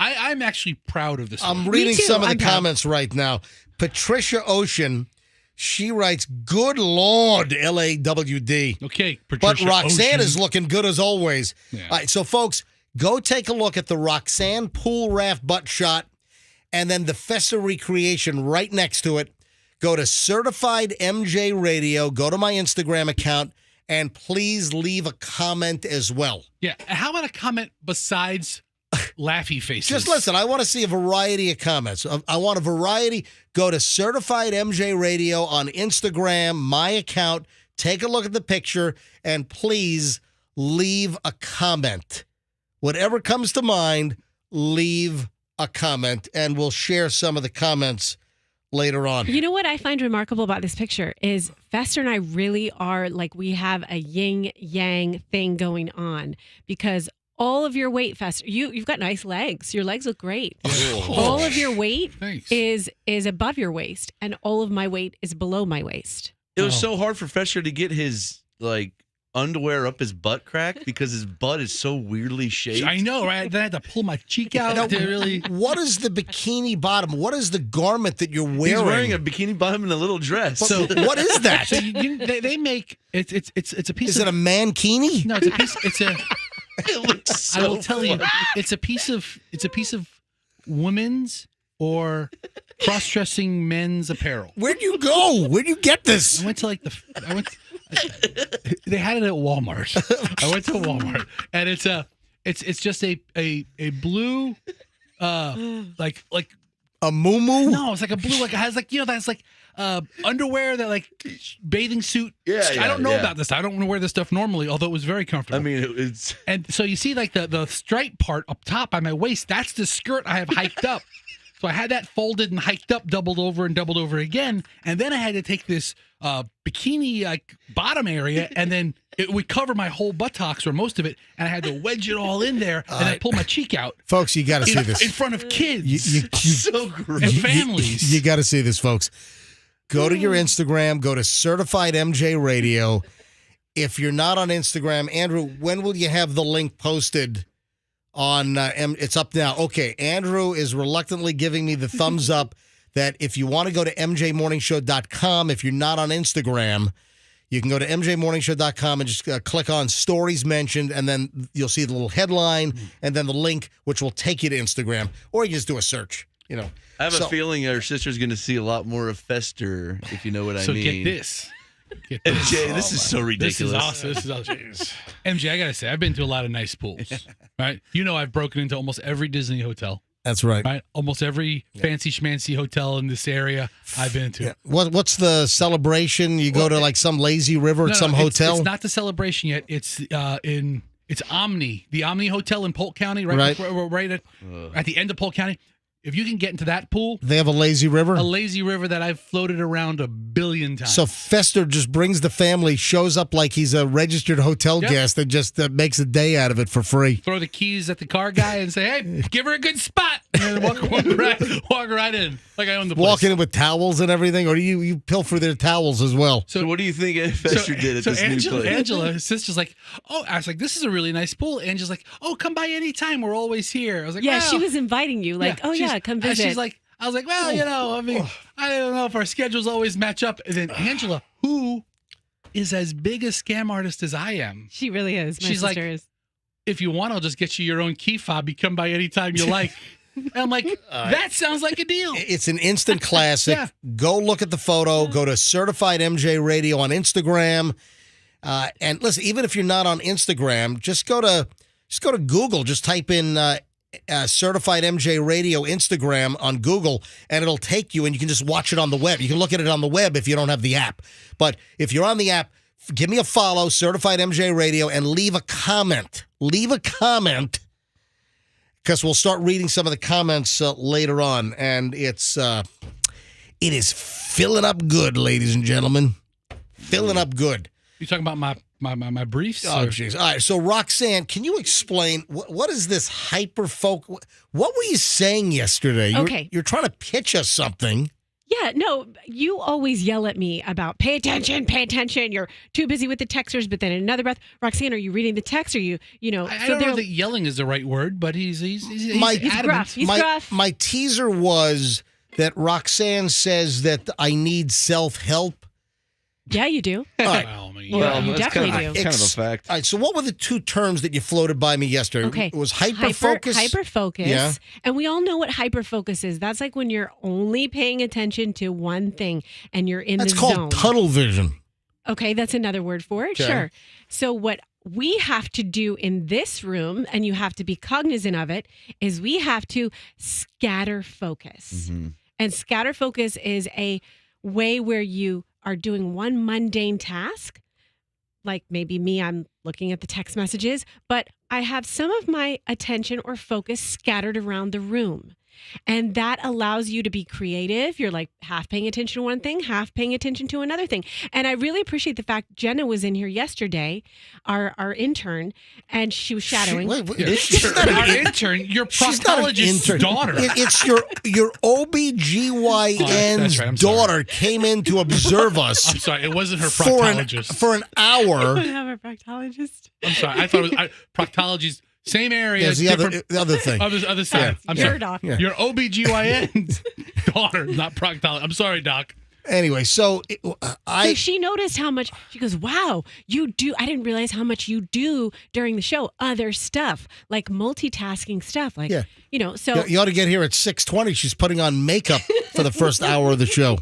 I'm actually proud of this. I'm reading some of the comments right now. Patricia Ocean, she writes, "Good Lord, LAWD." Okay, But Patricia Roxanne Ocean is looking good as always. Yeah. All right, so folks, go take a look at the Roxanne pool raft butt shot and then the Fester recreation right next to it. Go to Certified MJ Radio, go to my Instagram account, and please leave a comment as well. Yeah. How about a comment besides laughy faces? Just listen, I want to see a variety of comments. I want a variety. Go to Certified MJ Radio on Instagram, my account. Take a look at the picture, and please leave a comment. Whatever comes to mind, leave a comment, and we'll share some of the comments later on. You know what I find remarkable about this picture is Fester and I really are like we have a yin-yang thing going on because all of your weight, Fester, you've got nice legs. Your legs look great. All of your weight is above your waist, and all of my weight is below my waist. It was so hard for Fester to get his underwear up his butt crack because his butt is so weirdly shaped. I know, right? Then I had to pull my cheek out to really. What is the bikini bottom? What is the garment that you're wearing? He's wearing a bikini bottom and a little dress. So what is that? So they make it's a piece. Is it a mankini? No, it's a piece. It's a. It looks so I will tell funny. you, it's a piece of women's or cross-dressing men's apparel. Where'd you go? Where'd you get this? I went to they had it at Walmart. I went to Walmart, and it's just a blue like a muumuu? No, it's like a blue it has that's underwear that bathing suit. Yeah, I don't know about this. I don't wear this stuff normally, although it was very comfortable. I mean, it's and so you see the stripe part up top by my waist. That's the skirt I have hiked up. So I had that folded and hiked up, doubled over again. And then I had to take this bikini like bottom area, and then it would cover my whole buttocks or most of it. And I had to wedge it all in there, and I pull my cheek out. Folks, you got to see this. In front of kids. So great. And families. You got to see this, folks. Go to your Instagram. Go to Certified MJ Radio. If you're not on Instagram, Andrew, when will you have the link posted on it's up now? Okay, Andrew is reluctantly giving me the thumbs up that if you want to go to mjmorningshow.com, if you're not on Instagram, you can go to mjmorningshow.com and just click on stories mentioned, and then you'll see the little headline and then the link, which will take you to Instagram, or you just do a search. I have a feeling our sister's going to see a lot more of Fester, if you know what I So mean. get this. MJ, this is so ridiculous. This is awesome. MJ, I got to say, I've been to a lot of nice pools, right? I've broken into almost every Disney hotel. That's right. Right? Almost every fancy schmancy hotel in this area I've been to. Yeah. What's the celebration? You go to like some lazy river at some hotel? It's not the celebration yet. It's it's Omni, the Omni Hotel in Polk County, right at the end of Polk County. If you can get into that pool, they have a lazy river? A lazy river that I've floated around 1 billion times. So Fester just brings the family, shows up like he's a registered hotel guest, and just makes a day out of it for free. Throw the keys at the car guy and say, hey, give her a good spot. And then walk right in like I own the place. Walking in with towels and everything, or do you pilfer their towels as well? So what do you think Fester did at this new place? Angela, his sister's like, oh, I was like, this is a really nice pool. Angela's like, oh, come by anytime. We're always here. I was like, yeah, well. She was inviting you. Like, come visit. She's like, I was like, well, I don't know if our schedules always match up. And then Angela, who is as big a scam artist as I am. She really is. My She's sister like, is. If you want, I'll just get you your own key fob. You come by anytime you like. And I'm like, that sounds like a deal. It's an instant classic. Yeah. Go look at the photo. Go to Certified MJ Radio on Instagram. And listen, even if you're not on Instagram, just go to Google. Just type in Certified MJ Radio Instagram on Google, and it'll take you, and you can just watch it on the web. You can look at it on the web if you don't have the app. But if you're on the app, give me a follow, Certified MJ Radio, and leave a comment. Leave a comment, because we'll start reading some of the comments later on, and it is filling up good, ladies and gentlemen. Filling up good. You talking about my briefs? Oh, jeez. All right. So, Roxanne, can you explain what is this hyperfocus? What were you saying yesterday? Okay. You're trying to pitch us something. Yeah, no, you always yell at me about pay attention. You're too busy with the texters, but then in another breath, Roxanne, are you reading the text? Or I don't know that yelling is the right word, but he's gruff. He's gruff. My teaser was that Roxanne says that I need self-help. Yeah, you do. All right. Well, you definitely do. Kind of a fact. All right. So, what were the two terms that you floated by me yesterday? Okay. It was hyperfocus. Hyperfocus. Yeah. And we all know what hyperfocus is. That's like when you're only paying attention to one thing and you're in That's the called zone. tunnel vision. Okay, that's another word for it. Okay. Sure. So what we have to do in this room, and you have to be cognizant of it, is we have to scatter focus. Mm-hmm. And scatter focus is a way where you are doing one mundane task. Like maybe me, I'm looking at the text messages, but I have some of my attention or focus scattered around the room. And that allows you to be creative. You're like half paying attention to one thing, half paying attention to another thing. And I really appreciate the fact Jenna was in here yesterday, our intern, and she was shadowing. She's not our intern, your proctologist's daughter. It's your OBGYN's right, daughter came in to observe us. I'm sorry, it wasn't her proctologist. For an hour. I don't have a proctologist. I'm sorry, I thought it was proctologist. Same area. Yes, the other thing. Other side. Yeah. I'm Your sorry. doctor. Yeah. Your OBGYN's daughter, not proctologist. I'm sorry, Doc. Anyway, so So she noticed how much, she goes, wow, you do, I didn't realize how much you do during the show. Other stuff, like multitasking stuff. Like, Yeah. So. You ought to get here at 6:20. She's putting on makeup for the first hour of the show.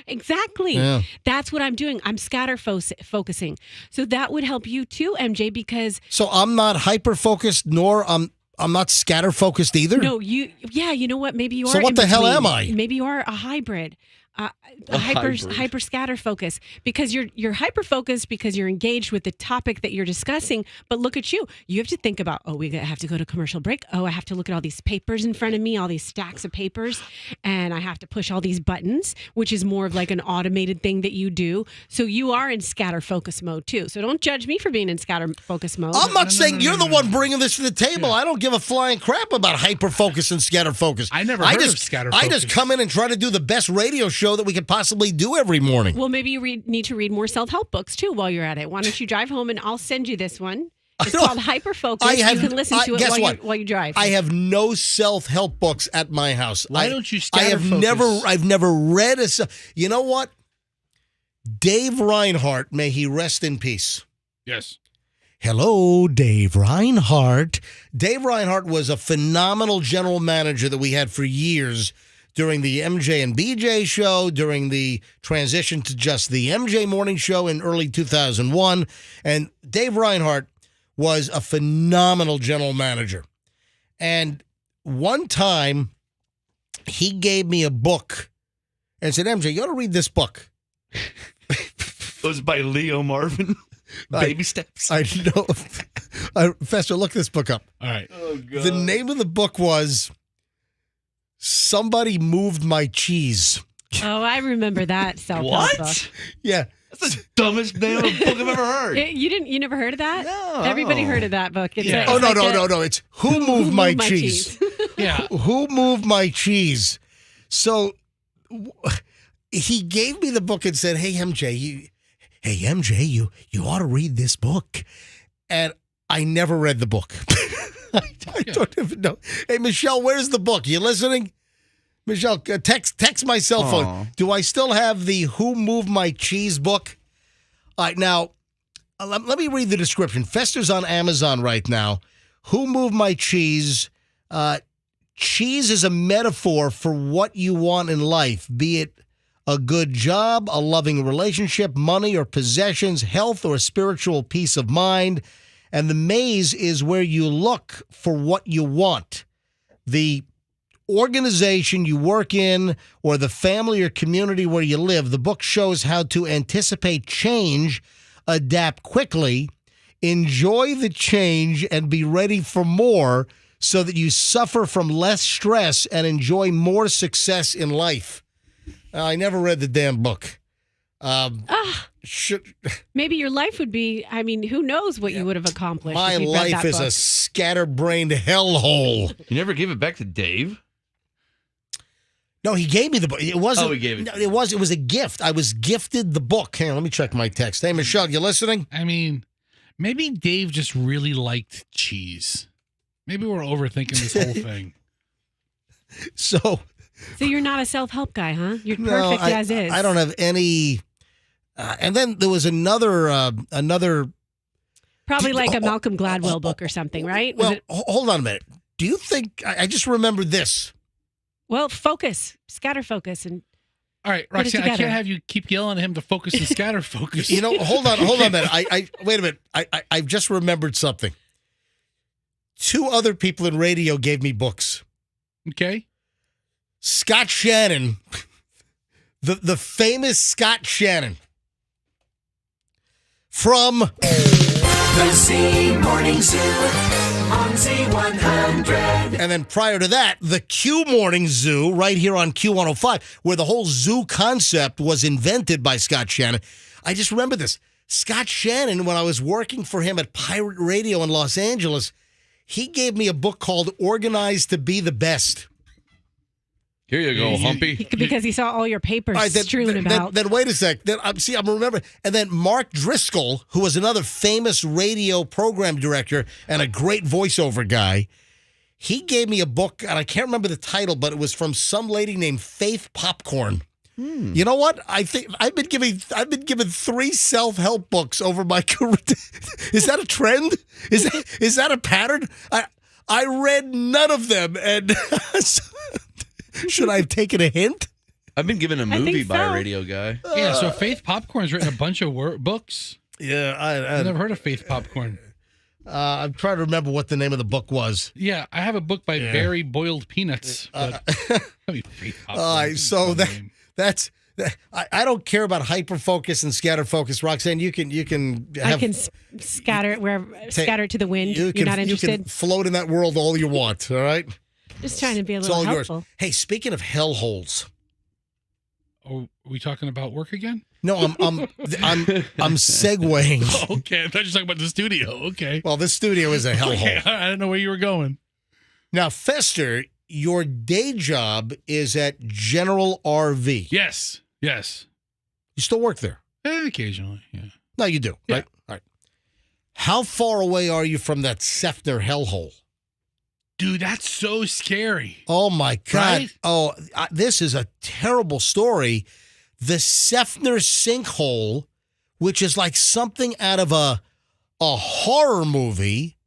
Exactly. Yeah. That's what I'm doing. I'm scatter focusing. So that would help you too, MJ, because. So I'm not hyper-focused, nor I'm not scatter-focused either? No, you know what? Maybe you are. So what in the hell between. am I? Maybe you are a hybrid. hyper scatter focus, because you're hyper focused because you're engaged with the topic that you're discussing. But look at you. You have to think about, we have to go to commercial break. I have to look at all these papers in front of me, all these stacks of papers, and I have to push all these buttons, which is more of like an automated thing that you do. So you are in scatter focus mode too. So don't judge me for being in scatter focus mode. I'm not saying you're the one bringing this to the table. I don't give a flying crap about hyper focus and scatter focus. I never heard of scatter focus. I just come in and try to do the best radio show that we could possibly do every morning. Well, maybe you need to read more self-help books too while you're at it. Why don't you drive home and I'll send you this one. It's called Hyper Focus. You can listen to it while you drive. I have no self-help books at my house. Why don't you scatter focus? I've never read a... You know what? Dave Reinhardt, may he rest in peace. Yes. Hello, Dave Reinhardt. Dave Reinhardt was a phenomenal general manager that we had for years during the MJ and BJ show, during the transition to just the MJ morning show in early 2001. And Dave Reinhardt was a phenomenal general manager. And one time, he gave me a book and said, MJ, you ought to read this book. It was by Leo Marvin. Baby Steps. I know. Fester, look this book up. All right. Oh, God. The name of the book was Somebody Moved My Cheese. Oh, I remember that self-help What? book. Yeah. That's the dumbest name of a book I've ever heard. You never heard of that? No. Everybody heard of that book. It's Yeah. No. It's Who Moved My Cheese. Yeah. Who Moved My Cheese? So he gave me the book and said, Hey, MJ, you ought to read this book. And I never read the book. I don't even know. Hey, Michelle, where's the book? You listening? Michelle, text my cell phone. Aww. Do I still have the Who Moved My Cheese book? All right, now, let me read the description. Fester's on Amazon right now. Who Moved My Cheese? Cheese is a metaphor for what you want in life, be it a good job, a loving relationship, money or possessions, health or spiritual peace of mind. And the maze is where you look for what you want. The organization you work in or the family or community where you live, the book shows how to anticipate change, adapt quickly, enjoy the change, and be ready for more so that you suffer from less stress and enjoy more success in life. I never read the damn book. Maybe your life would be, who knows what you would have accomplished. My if you'd read life that is book. a scatterbrained hellhole. You never gave it back to Dave? No, he gave me the book. It wasn't. Oh, he gave it. No, it was a gift. I was gifted the book. Hang on, let me check my text. Hey, Michelle, you listening? Maybe Dave just really liked cheese. Maybe we're overthinking this whole thing. So you're not a self-help guy, huh? You're no, perfect as is. I don't have any. And then there was another. Probably like a Malcolm Gladwell book or something, right? Well, hold on a minute. Do you think I just remembered this? Well, scatter focus, and all right, Roxanne, I can't have you keep yelling at him to focus and scatter focus. Hold on a minute. Wait a minute. I've just remembered something. 2 other people in radio gave me books. Okay. Scott Shannon, the famous Scott Shannon from The Z Morning Zoo on Z100. And then prior to that, the Q Morning Zoo right here on Q105, where the whole zoo concept was invented by Scott Shannon. I just remember this. Scott Shannon, when I was working for him at Pirate Radio in Los Angeles, he gave me a book called Organized to Be the Best. Here you go, Humpy. Because he saw all your papers strewn about. Then wait a sec. I'm remembering. And then Mark Driscoll, who was another famous radio program director and a great voiceover guy, he gave me a book, and I can't remember the title, but it was from some lady named Faith Popcorn. You know what? I think I've been given 3 self-help books over my career. Is that a trend? Is that a pattern? I read none of them, and should I have taken a hint? I've been given a movie by a radio guy. Yeah, so Faith Popcorn's written a bunch of books. Yeah, I've never heard of Faith Popcorn. I'm trying to remember what the name of the book was. Yeah, I have a book by Barry Boiled Peanuts. But Faith Popcorn. All right, so I don't care about hyper focus and scatter focus. Roxanne, you can I can scatter it wherever, scatter it to the wind. You're not interested? You can float in that world all you want, all right? Just trying to be a It's little all helpful. yours. Hey, speaking of hellholes. Oh, are we talking about work again? No, I'm segueing. Okay, I thought you were talking about the studio. Okay. Well, this studio is a hellhole. Okay, I didn't know where you were going. Now, Fester, your day job is at General RV. Yes. You still work there? Occasionally, yeah. No, you do, Yeah. right? All right. How far away are you from that Sefner hellhole? Dude, that's so scary. Oh, my God. Right? Oh, this is a terrible story. The Sefner sinkhole, which is like something out of a horror movie,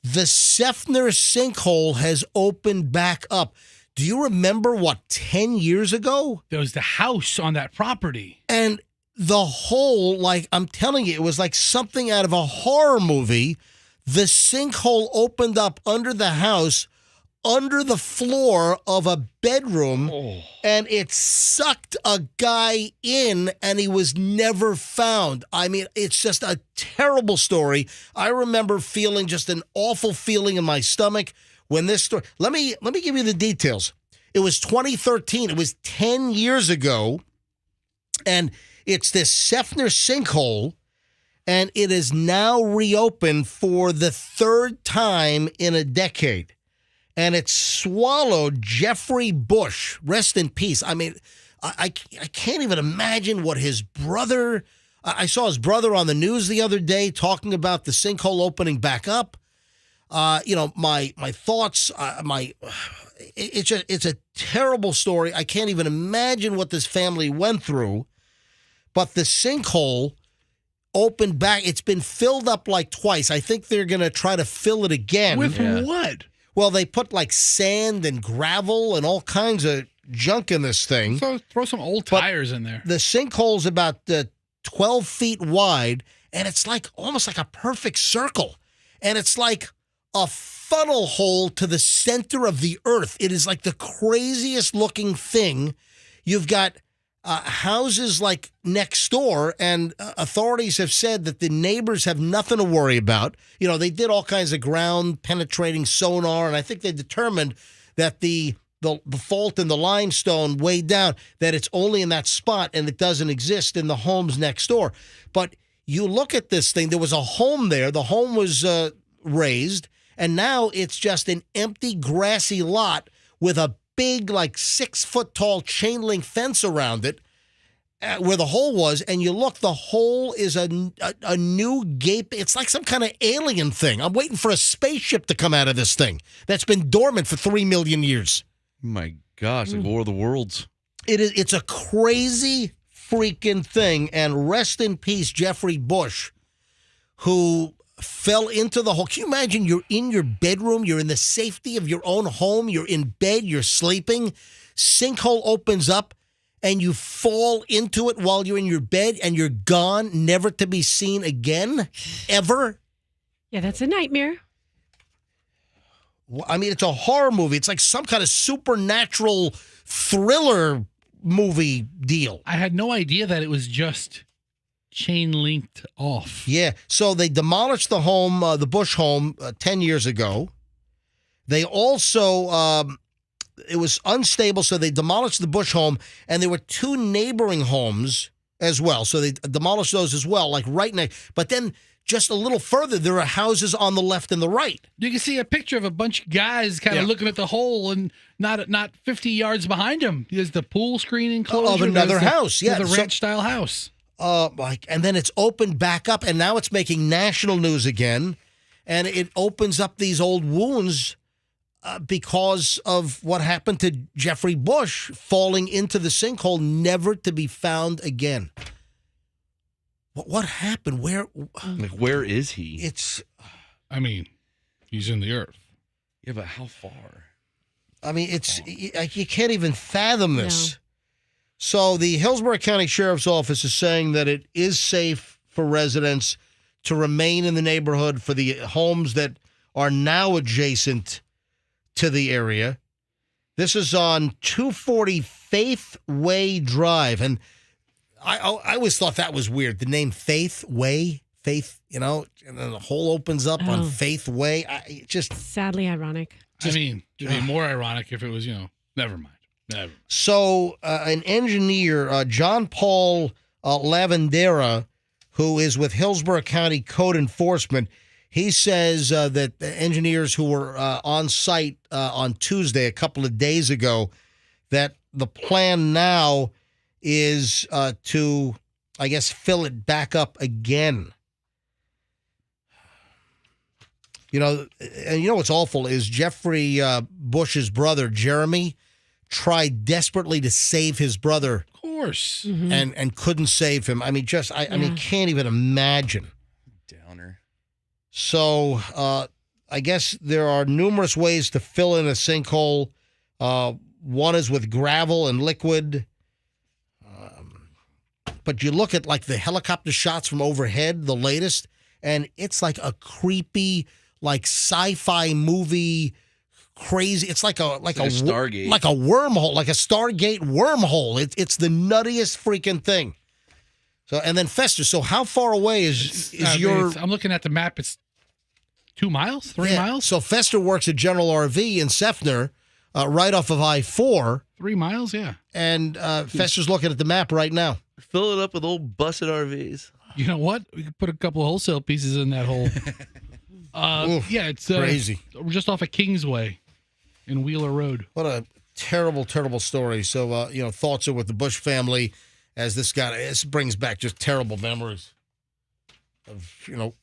the Sefner sinkhole has opened back up. Do you remember, 10 years ago? There was the house on that property. And the hole, like, I'm telling you, it was like something out of a horror movie. The sinkhole opened up under the house, under the floor of a bedroom, and it sucked a guy in, and he was never found. I mean, it's just a terrible story. I remember feeling just an awful feeling in my stomach when this story. Let me give you the details. It was 2013. It was 10 years ago, and it's this Sefner sinkhole. And it is now reopened for the third time in a decade. And it swallowed Jeffrey Bush. Rest in peace. I mean, I can't even imagine what his brother... I saw his brother on the news the other day talking about the sinkhole opening back up. My thoughts, it's a terrible story. I can't even imagine what this family went through. But the sinkhole opened back. It's been filled up like twice. I think they're going to try to fill it again. With what? Well, they put like sand and gravel and all kinds of junk in this thing. So throw some old tires in there. The sinkhole's about 12 feet wide, and it's like almost like a perfect circle. And it's like a funnel hole to the center of the earth. It is like the craziest looking thing. You've got houses like next door, and authorities have said that the neighbors have nothing to worry about. You know, they did all kinds of ground penetrating sonar, and I think they determined that the fault in the limestone way down, that it's only in that spot and it doesn't exist in the homes next door. But you look at this thing, there was a home there. The home was raised, and now it's just an empty grassy lot with a big, like 6-foot tall chain link fence around it where the hole was. And you look, the hole is a new gape. It's like some kind of alien thing. I'm waiting for a spaceship to come out of this thing that's been dormant for 3 million years. My gosh, like War of the Worlds. It's a crazy freaking thing. And rest in peace, Jeffrey Bush, who fell into the hole. Can you imagine you're in your bedroom, you're in the safety of your own home, you're in bed, you're sleeping, sinkhole opens up, and you fall into it while you're in your bed, and you're gone, never to be seen again, ever? Yeah, that's a nightmare. I mean, it's a horror movie. It's like some kind of supernatural thriller movie deal. I had no idea that it was just chain linked off. Yeah. So they demolished the home, the Bush home, 10 years ago. They also, it was unstable, so they demolished the Bush home, and there were 2 neighboring homes as well. So they demolished those as well, like right next. But then just a little further, there are houses on the left and the right. You can see a picture of a bunch of guys kind of looking at the hole, and not 50 yards behind them. There's the pool screen enclosure of another house. Yeah, the ranch style house. And then it's opened back up, and now it's making national news again, and it opens up these old wounds because of what happened to Jeffrey Bush falling into the sinkhole, never to be found again. What happened? Where is he? I mean, he's in the earth. Yeah, but how far? I mean, you can't even fathom this. No. So the Hillsborough County Sheriff's Office is saying that it is safe for residents to remain in the neighborhood for the homes that are now adjacent to the area. This is on 240 Faith Way Drive. And I always thought that was weird. The name Faith Way, Faith, and then the hole opens up on Faith Way. Sadly ironic. It'd be more ironic if it was, never mind. Never. So an engineer, John Paul Lavandera, who is with Hillsborough County Code Enforcement, he says that the engineers who were on site on Tuesday, a couple of days ago, that the plan now is to, I guess, fill it back up again. And what's awful is Jeffrey Bush's brother, Jeremy, tried desperately to save his brother. Of course. Mm-hmm. And couldn't save him. I mean, can't even imagine. Downer. So I guess there are numerous ways to fill in a sinkhole. One is with gravel and liquid. But you look at like the helicopter shots from overhead, the latest, and it's like a creepy, like sci-fi movie, crazy. It's like a Stargate, like a wormhole, like a Stargate wormhole. It's the nuttiest freaking thing. So and then Fester. So how far away is your? I'm looking at the map. It's 2 miles, 3 miles. So Fester works at General RV in Sefner, right off of I-4. 3 miles, yeah. And Fester's looking at the map right now. Fill it up with old busted RVs. You know what? We could put a couple of wholesale pieces in that hole. Yeah, it's crazy. We're just off of Kingsway in Wheeler Road. What a terrible, terrible story. So, thoughts are with the Bush family as this brings back just terrible memories of,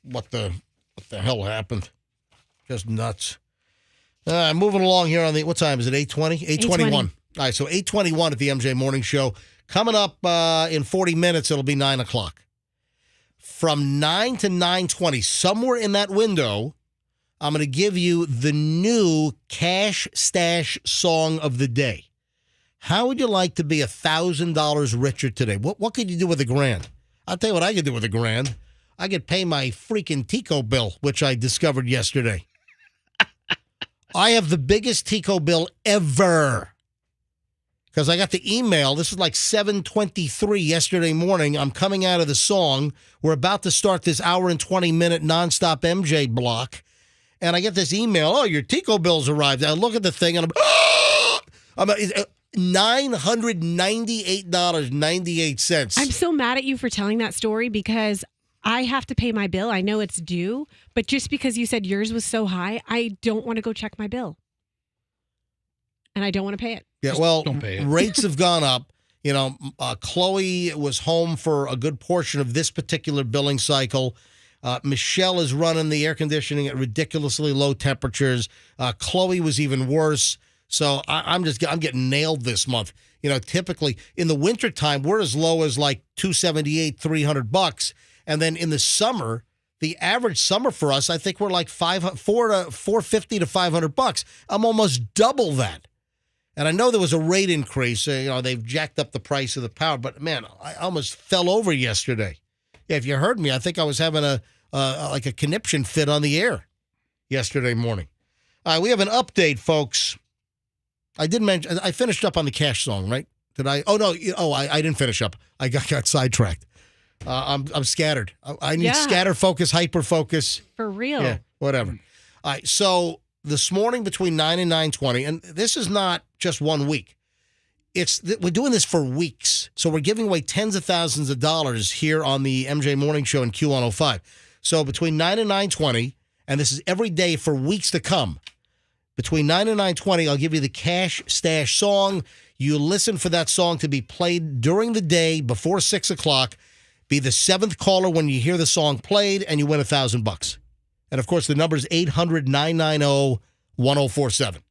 what the hell happened. Just nuts. Moving along here on what time is it? 8:20? 8:21. All right, so 8:21 at the MJ Morning Show. Coming up in 40 minutes, it'll be 9 o'clock. From 9 to 9:20, somewhere in that window, I'm going to give you the new Cash Stash Song of the Day. How would you like to be $1,000 richer today? What could you do with $1,000? I'll tell you what I could do with $1,000. I could pay my freaking Tico bill, which I discovered yesterday. I have the biggest Tico bill ever. Because I got the email. This is like 7:23 yesterday morning. I'm coming out of the song. We're about to start this hour and 20-minute nonstop MJ block. And I get this email. Oh, your Tico bill's arrived. I look at the thing and I'm $998.98. I'm so mad at you for telling that story because I have to pay my bill. I know it's due. But just because you said yours was so high, I don't want to go check my bill. And I don't want to pay it. Yeah, well, rates have gone up. Chloe was home for a good portion of this particular billing cycle. Michelle is running the air conditioning at ridiculously low temperatures. Chloe was even worse. So I'm getting nailed this month. Typically in the wintertime, we're as low as like $278, $300. And then in the summer, the average summer for us, I think we're like $450 to $500. I'm almost double that. And I know there was a rate increase. They've jacked up the price of the power. But, man, I almost fell over yesterday. Yeah, if you heard me, I think I was having a conniption fit on the air yesterday morning. All right, we have an update, folks. I did mention I finished up on the Cash song, right? Did I? Oh, no. I didn't finish up. I got sidetracked. I'm scattered. I need scatter focus, hyper focus. For real. Yeah, whatever. All right, so this morning between 9 and 9:20, and this is not just 1 week. We're doing this for weeks. So we're giving away tens of thousands of dollars here on the MJ Morning Show in Q105. So between 9 and 9:20, and this is every day for weeks to come, between 9 and 9:20, I'll give you the Cash Stash song. You listen for that song to be played during the day before 6 o'clock. Be the seventh caller when you hear the song played, and you win $1,000. And, of course, the number is 800-990-1047.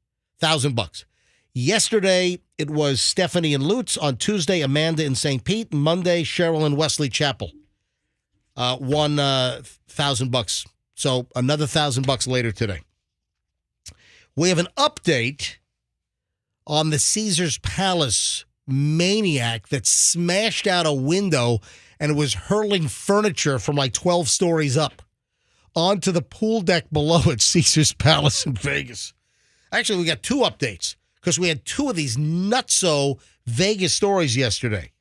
$1,000. Yesterday, it was Stephanie in Lutz. On Tuesday, Amanda in St. Pete. Monday, Cheryl in Wesley Chapel. Won $1,000. So another $1,000 later today. We have an update on the Caesars Palace maniac that smashed out a window and was hurling furniture from like 12 stories up onto the pool deck below at Caesars Palace in Vegas. Actually, we got two updates because we had two of these nutso Vegas stories yesterday.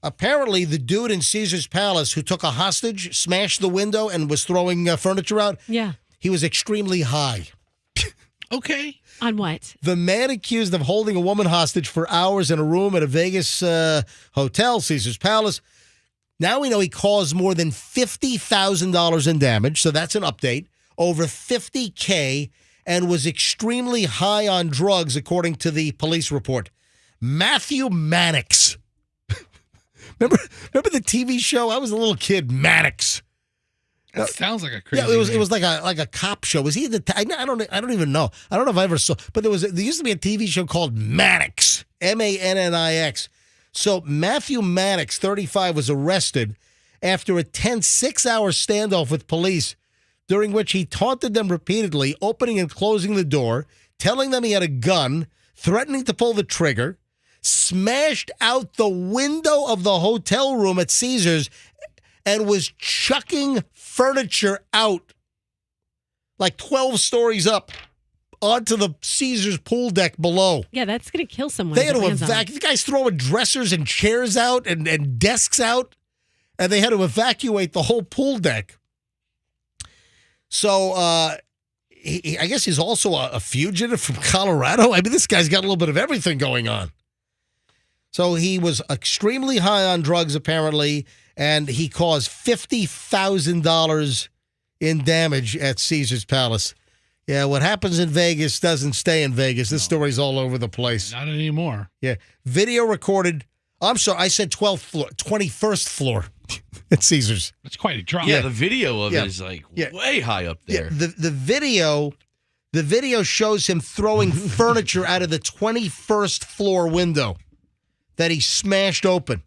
Apparently, the dude in Caesar's Palace who took a hostage, smashed the window, and was throwing furniture out, he was extremely high. Okay. On what? The man accused of holding a woman hostage for hours in a room at a Vegas hotel, Caesar's Palace. Now we know he caused more than $50,000 in damage, so that's an update. Over $50K, and was extremely high on drugs, according to the police report. Matthew Mannix. Remember the TV show? I was a little kid, Mannix. That sounds like a crazy. Yeah, it was like a cop show. Was he the? I don't even know. I don't know if I ever saw. But there used to be a TV show called Mannix, Mannix. So Matthew Mannix, 35, was arrested after a tense 6-hour standoff with police, during which he taunted them repeatedly, opening and closing the door, telling them he had a gun, threatening to pull the trigger, smashed out the window of the hotel room at Caesars, and was chucking furniture out like 12 stories up onto the Caesars pool deck below. Yeah, that's going to kill someone. They had to evacuate. The guy's throwing dressers and chairs out and desks out, and they had to evacuate the whole pool deck. So I guess he's also a fugitive from Colorado. I mean, this guy's got a little bit of everything going on. So he was extremely high on drugs, apparently, and he caused $50,000 in damage at Caesar's Palace. Yeah, what happens in Vegas doesn't stay in Vegas. This story's all over the place. Not anymore. Yeah. Video recorded. I'm sorry, I said 12th floor, 21st floor at Caesars. That's quite a drop. Yeah, the video of it is like way high up there. Yeah, the video shows him throwing furniture out of the 21st floor window that he smashed open.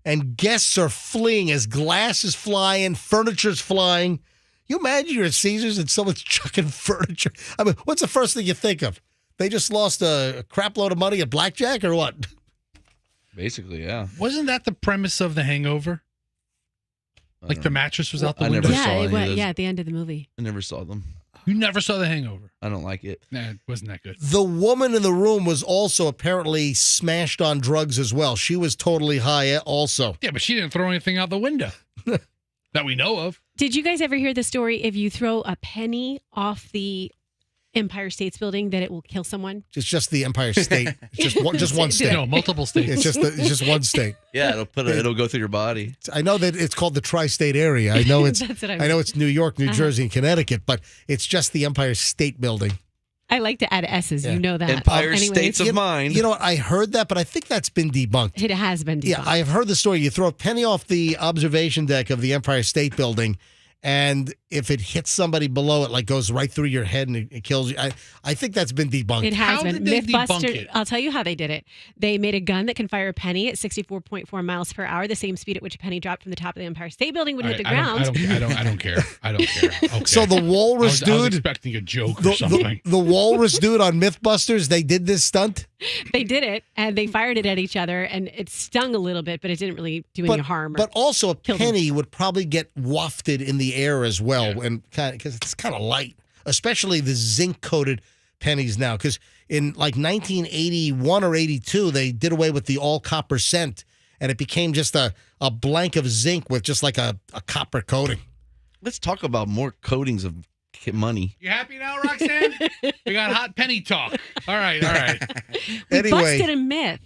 And guests are fleeing as glass is flying, furniture's flying. You imagine you're at Caesars and someone's chucking furniture. I mean, what's the first thing you think of? They just lost a crap load of money at blackjack or what? Basically, yeah. Wasn't that the premise of The Hangover? Like the mattress was out the window? Yeah, at the end of the movie. I never saw them. You never saw The Hangover? I don't like it. Nah, it wasn't that good. The woman in the room was also apparently smashed on drugs as well. She was totally high also. Yeah, but she didn't throw anything out the window that we know of. Did you guys ever hear the story, if you throw a penny off the Empire State's Building, that it will kill someone? It's just the Empire State. It's just one state. No, multiple states. It's just one state. Yeah, it'll go through your body. I know that it's called the tri-state area. I know it's That's what I know it's New York, New Jersey, and Connecticut, but it's just the Empire State Building. I like to add S's. You know that. Empire States of Mind. You know what? I heard that, but I think that's been debunked. It has been debunked. Yeah, I've heard the story. You throw a penny off the observation deck of the Empire State Building, and if it hits somebody below, it like goes right through your head and it kills you. I think that's been debunked. It has How been. did they debunk Mythbusters. it? I'll tell you how they did it. They made a gun that can fire a penny at 64.4 miles per hour, the same speed at which a penny dropped from the top of the Empire State Building would hit the ground. I don't care. I don't care. Okay. So the walrus I was dude, expecting a joke or something. the walrus dude on MythBusters, they did this stunt. They did it, and they fired it at each other, and it stung a little bit, but it didn't really do any harm. But also a killed penny would probably get wafted in the air as well, and because it's kind of light, especially the zinc-coated pennies now. Because in like 1981 or 82, they did away with the all-copper cent, and it became just a blank of zinc with just like a copper coating. Let's talk about more coatings of money. You happy now, Roxanne? We got hot penny talk. All right. We Anyway, busted a myth.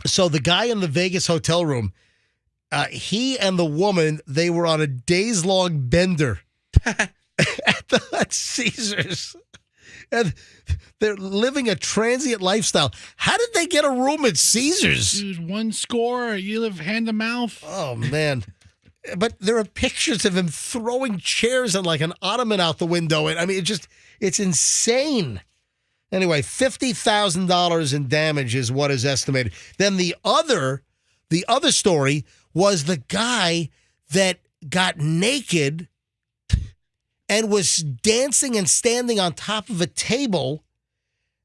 so the guy in the Vegas hotel room, he and the woman, they were on a days-long bender at Caesars. And they're living a transient lifestyle. How did they get a room at Caesars? Dude, one score. You live hand to mouth. Oh, man. But there are pictures of him throwing chairs and like an ottoman out the window. And I mean, it's insane. Anyway, $50,000 in damage is what is estimated. Then the other story was the guy that got naked and was dancing and standing on top of a table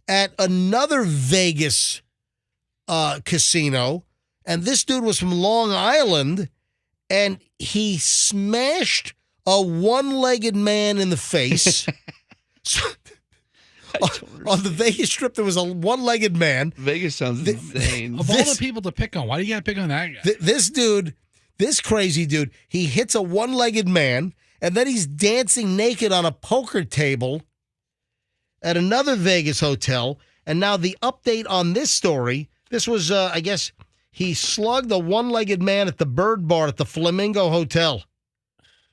at another Vegas casino. And this dude was from Long Island, and he smashed a one-legged man in the face. on the Vegas Strip, there was a one-legged man. Vegas sounds insane. Of all the people to pick on, why do you got to pick on that guy? This crazy dude, he hits a one-legged man, and then he's dancing naked on a poker table at another Vegas hotel. And now the update on this story, this was, I guess, he slugged a one-legged man at the Bird Bar at the Flamingo Hotel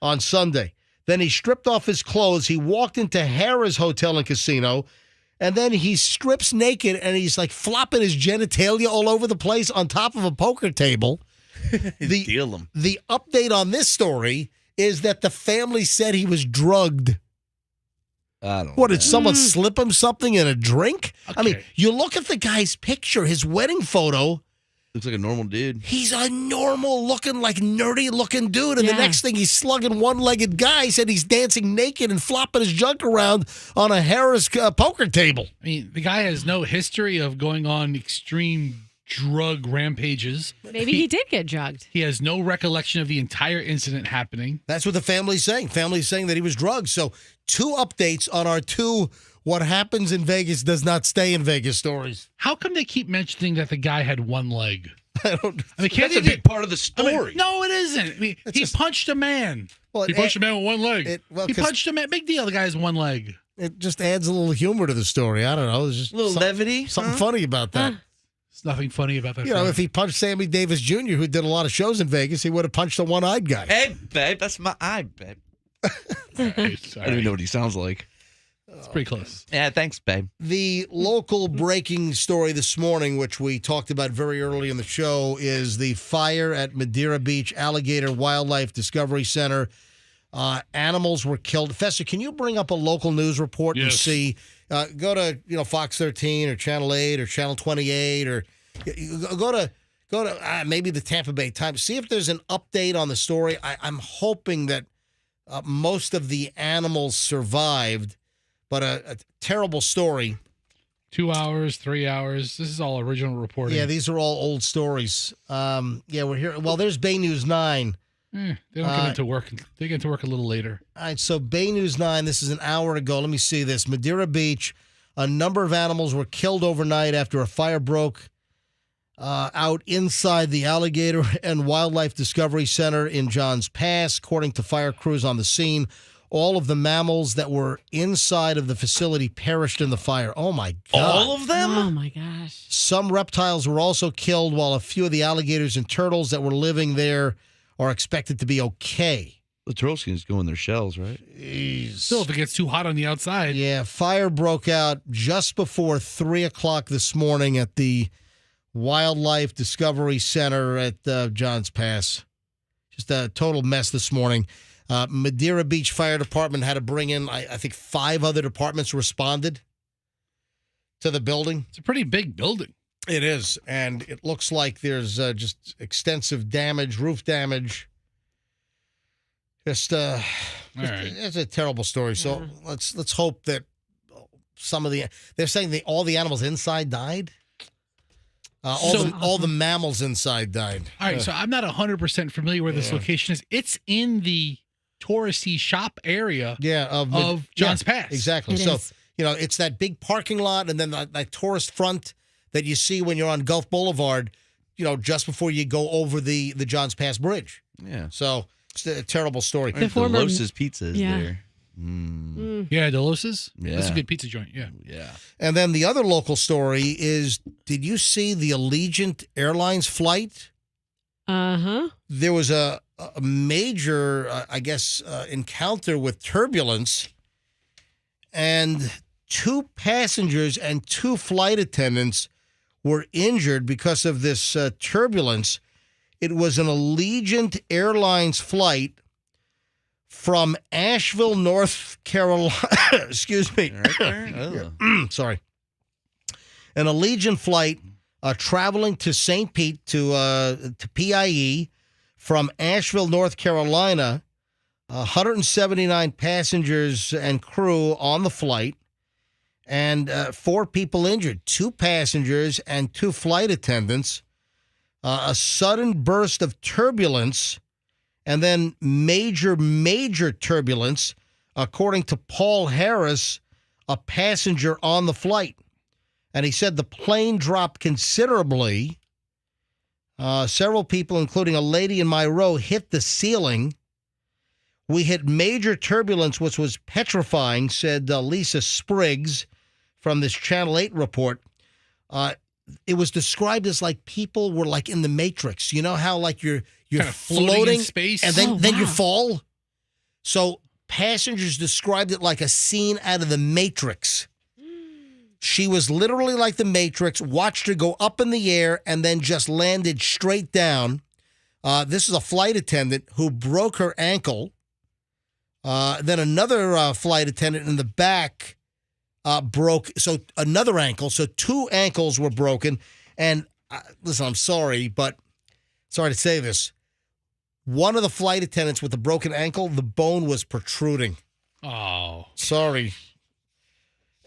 on Sunday. Then he stripped off his clothes. He walked into Harrah's Hotel and Casino, and then he strips naked, and he's like flopping his genitalia all over the place on top of a poker table. Deal him. The update on this story is that the family said he was drugged. I don't What, did someone slip him something in a drink? Okay. I mean, you look at the guy's picture, his wedding photo. Looks like a normal dude. He's a normal looking, like nerdy looking dude. And Yeah. the next thing he's slugging one-legged guy. He said he's dancing naked and flopping his junk around on a Harrah's poker table. I mean, the guy has no history of going on extreme drug rampages. Maybe he did get drugged. He has no recollection of the entire incident happening. That's what the family's saying. Family's saying that he was drugged. So 2 updates on our 2 what happens in Vegas does not stay in Vegas stories. How come they keep mentioning that the guy had one leg? I don't. I mean, can't That's a they big part of the I mean, story. no, it isn't. I mean, he punched a man. Well, He punched a man with one leg. He 'cause punched a man. Big deal. The guy has one leg. it just adds a little humor to the story. I don't know. There's just A little levity. something funny about that. There's nothing funny about that. You know, if he punched Sammy Davis Jr., who did a lot of shows in Vegas, he would have punched a one-eyed guy. Hey, babe, that's my eye, babe. Sorry. I don't even know what he sounds like. It's pretty close. Yeah, thanks, babe. The local breaking story this morning, which we talked about very early in the show, is the fire at Madeira Beach Alligator Wildlife Discovery Center. Animals were killed. Fester, can you bring up a local news report and Yes. see? Go to Fox 13 or Channel 8 or Channel 28 or go to maybe the Tampa Bay Times. See if there's an update on the story. I'm hoping that most of the animals survived, but a terrible story. 2 hours, 3 hours. This is all original reporting. Yeah, these are all old stories. We're here. Well, there's Bay News 9. They don't get into work. They get into work a little later. All right, so Bay News 9, this is an hour ago. Let me see this. Madeira Beach, a number of animals were killed overnight after a fire broke out inside the Alligator and Wildlife Discovery Center in Johns Pass. According to fire crews on the scene, all of the mammals that were inside of the facility perished in the fire. Oh, my God. All of them? Oh my gosh. Some reptiles were also killed, while a few of the alligators and turtles that were living there are expected to be okay. The turtles can just go in their shells, right? Still, if it gets too hot on the outside. Yeah, fire broke out just before 3 o'clock this morning at the Wildlife Discovery Center at Johns Pass. Just a total mess this morning. Madeira Beach Fire Department had to bring in, I think, 5 other departments responded to the building. It's a pretty big building. It is, and it looks like there's just extensive damage, roof damage. It's right. a terrible story. So let's hope that some of they're saying all the animals inside died. All the mammals inside died. All right, so I'm not 100% familiar where this location is. It's in the touristy shop area of Johns Pass. Exactly. It So, is. it's that big parking lot and then that tourist front that you see when you're on Gulf Boulevard, just before you go over the Johns Pass Bridge. Yeah. So it's a terrible story. The former- Delos's Pizza is Yeah. there. Yeah, Delos's? Yeah. That's a good pizza joint, yeah. Yeah. And then the other local story is, did you see the Allegiant Airlines flight? Uh-huh. There was a major, encounter with turbulence, and 2 passengers and 2 flight attendants were injured because of this turbulence. It was an Allegiant Airlines flight from Asheville, North Carolina. Excuse me. Right there? Oh. Sorry. An Allegiant flight traveling to St. Pete to PIE from Asheville, North Carolina. 179 passengers and crew on the flight, and 4 people injured, 2 passengers and 2 flight attendants. A sudden burst of turbulence, and then major turbulence, according to Paul Harris a passenger on the flight. And he said the plane dropped considerably. Several people, including a lady in my row, hit the ceiling. We hit major turbulence, which was petrifying, said Lisa Spriggs from this Channel 8 report. It was described as like people were like in the Matrix. You know how like you're kind of floating in space, and then you fall? So passengers described it like a scene out of the Matrix. She was literally like the Matrix, watched her go up in the air, and then just landed straight down. This is a flight attendant who broke her ankle. Then another flight attendant in the back broke, so another ankle. So 2 ankles were broken. And listen, I'm sorry, but sorry to say this. One of the flight attendants with the broken ankle, the bone was protruding. Oh. Sorry.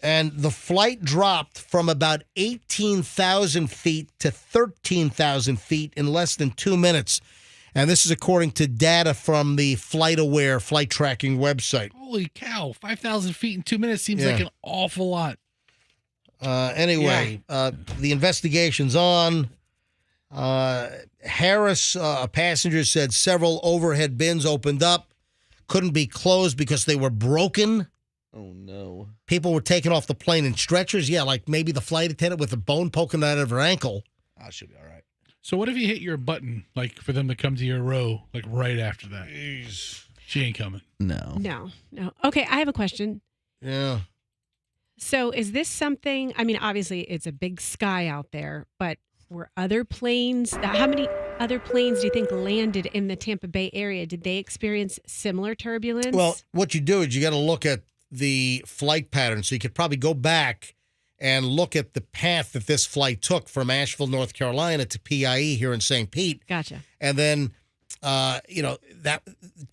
And the flight dropped from about 18,000 feet to 13,000 feet in less than 2 minutes. And this is according to data from the FlightAware flight tracking website. Holy cow. 5,000 feet in 2 minutes seems like an awful lot. The investigation's on. Harris, a passenger, said several overhead bins opened up, couldn't be closed because they were broken. Oh, no. People were taken off the plane in stretchers. Yeah, like maybe the flight attendant with a bone poking out of her ankle. I should be all right. So what if you hit your button, like for them to come to your row, like right after that? Jeez. She ain't coming. No. Okay, I have a question. Yeah. So is this something, I mean, obviously it's a big sky out there, but were other planes, how many other planes do you think landed in the Tampa Bay area? Did they experience similar turbulence? Well, what you do is you got to look at the flight pattern. So you could probably go back and look at the path that this flight took from Asheville, North Carolina to PIE here in St. Pete. Gotcha. And then, that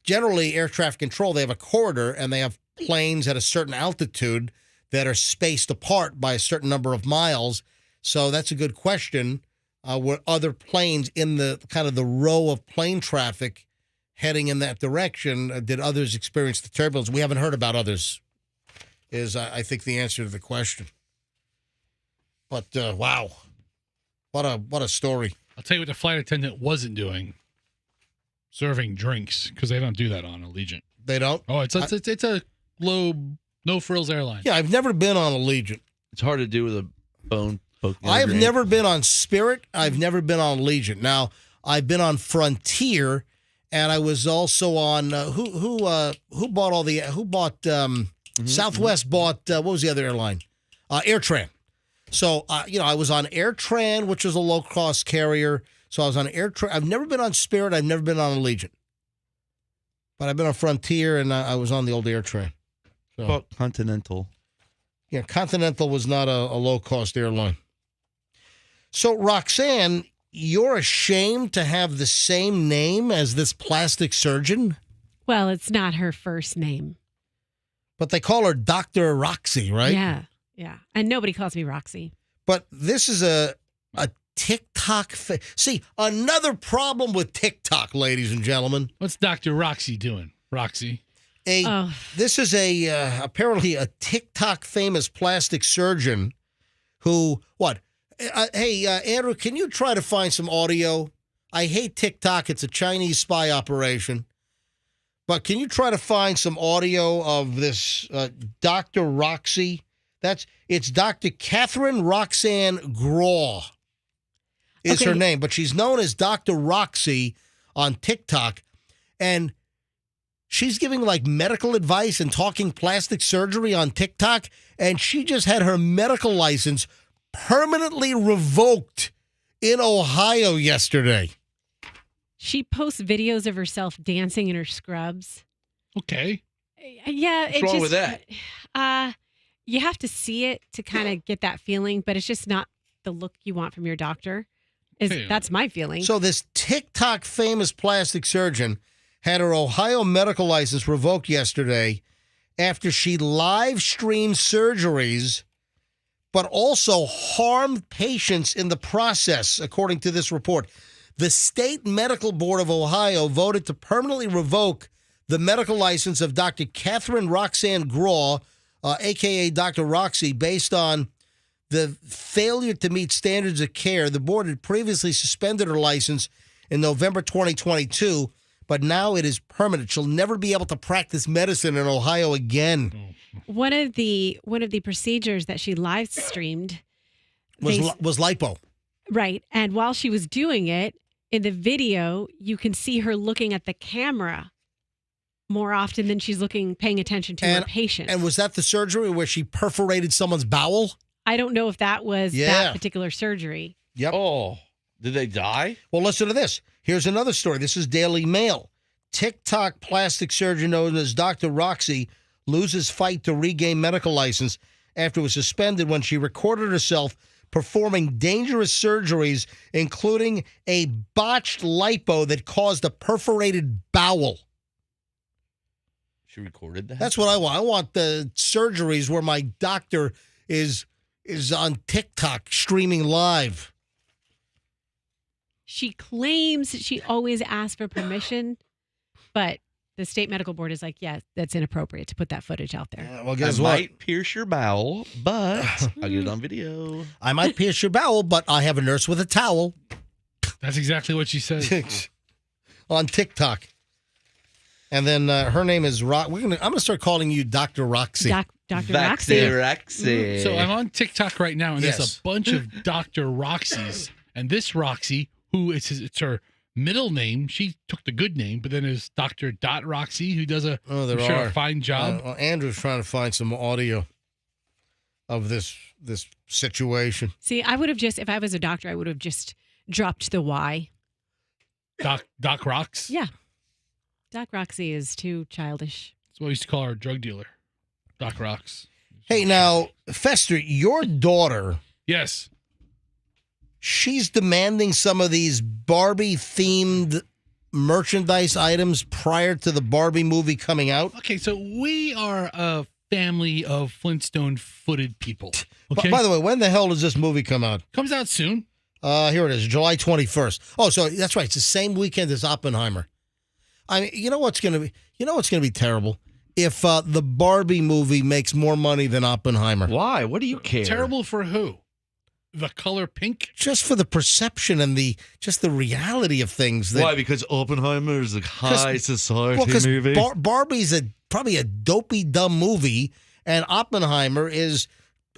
generally air traffic control, they have a corridor and they have planes at a certain altitude that are spaced apart by a certain number of miles. So that's a good question. Were other planes in the kind of the row of plane traffic heading in that direction? Did others experience the turbulence? We haven't heard about others, is I think the answer to the question. But wow, what a story! I'll tell you what the flight attendant wasn't doing: serving drinks, because they don't do that on Allegiant. They don't. Oh, it's a low, no frills airline. Yeah, I've never been on Allegiant. It's hard to do with a bone poking. I've never been on Spirit. I've never been on Allegiant. Now I've been on Frontier, and I was also on who bought all the Southwest bought what was the other airline? AirTran. So I was on AirTran, which is a low cost carrier. So I was on AirTran. I've never been on Spirit. I've never been on Allegiant, but I've been on Frontier, and I was on the old AirTran. So, Well, Continental. Yeah, Continental was not a low cost airline. So Roxanne, you're ashamed to have the same name as this plastic surgeon? Well, it's not her first name. But they call her Dr. Roxy, right? Yeah. And nobody calls me Roxy. But this is a TikTok. See, another problem with TikTok, ladies and gentlemen. What's Dr. Roxy doing, Roxy? This is apparently a TikTok famous plastic surgeon who, hey, Andrew, can you try to find some audio? I hate TikTok. It's a Chinese spy operation. But can you try to find some audio of this Dr. Roxy? It's Dr. Catherine Roxanne Graw is her name, but she's known as Dr. Roxy on TikTok. And she's giving like medical advice and talking plastic surgery on TikTok. And she just had her medical license permanently revoked in Ohio yesterday. She posts videos of herself dancing in her scrubs. Okay. Yeah. What's wrong with that? You have to see it to kind of get that feeling, but it's just not the look you want from your doctor. That's my feeling. So this TikTok famous plastic surgeon had her Ohio medical license revoked yesterday after she live streamed surgeries, but also harmed patients in the process, according to this report. The State Medical Board of Ohio voted to permanently revoke the medical license of Dr. Catherine Roxanne Graw a.k.a. Dr. Roxy, based on the failure to meet standards of care. The board had previously suspended her license in November 2022, but now it is permanent. She'll never be able to practice medicine in Ohio again. One of the procedures that she live streamed Was lipo. right, and while she was doing it in the video, you can see her looking at the camera more often than she's paying attention to her patient. And was that the surgery where she perforated someone's bowel? I don't know if that was that particular surgery. Yep. Oh, did they die? Well, listen to this. Here's another story. This is Daily Mail. TikTok plastic surgeon known as Dr. Roxy loses fight to regain medical license after it was suspended when she recorded herself performing dangerous surgeries, including a botched lipo that caused a perforated bowel. She recorded that? That's what I want. I want the surgeries where my doctor is on TikTok streaming live. She claims she always asks for permission, but the state medical board is like, yeah, that's inappropriate to put that footage out there. Well, I guess what? might pierce your bowel, but I'll get it on video. I might pierce your bowel, but I have a nurse with a towel. That's exactly what she said. On TikTok. And then her name is I'm going to start calling you Dr. Roxy. Dr. Roxy. Roxy. So I'm on TikTok right now, and there's Yes. a bunch of Dr. Roxys. And this Roxy, who it's her middle name, she took the good name, but then there's Dr. Roxy, who does a fine job. Andrew's trying to find some audio of this situation. See, I would have if I was a doctor, I would have just dropped the Y. Doc Rox? Yeah. Doc Roxy is too childish. That's what we used to call our drug dealer, Doc Rox. Hey, now, Fester, your daughter, Yes. she's demanding some of these Barbie-themed merchandise items prior to the Barbie movie coming out. Okay, so we are a family of Flintstone-footed people. Okay? By the way, when the hell does this movie come out? Comes out soon. Here it is, July 21st. Oh, so that's right. It's the same weekend as Oppenheimer. I mean, you know what's going to be terrible? If the Barbie movie makes more money than Oppenheimer. Why? What do you care? Terrible for who? The color pink? Just for the perception and the reality of things. Why? Because Oppenheimer is a high society Well, movie. Barbie's probably a dopey, dumb movie, and Oppenheimer is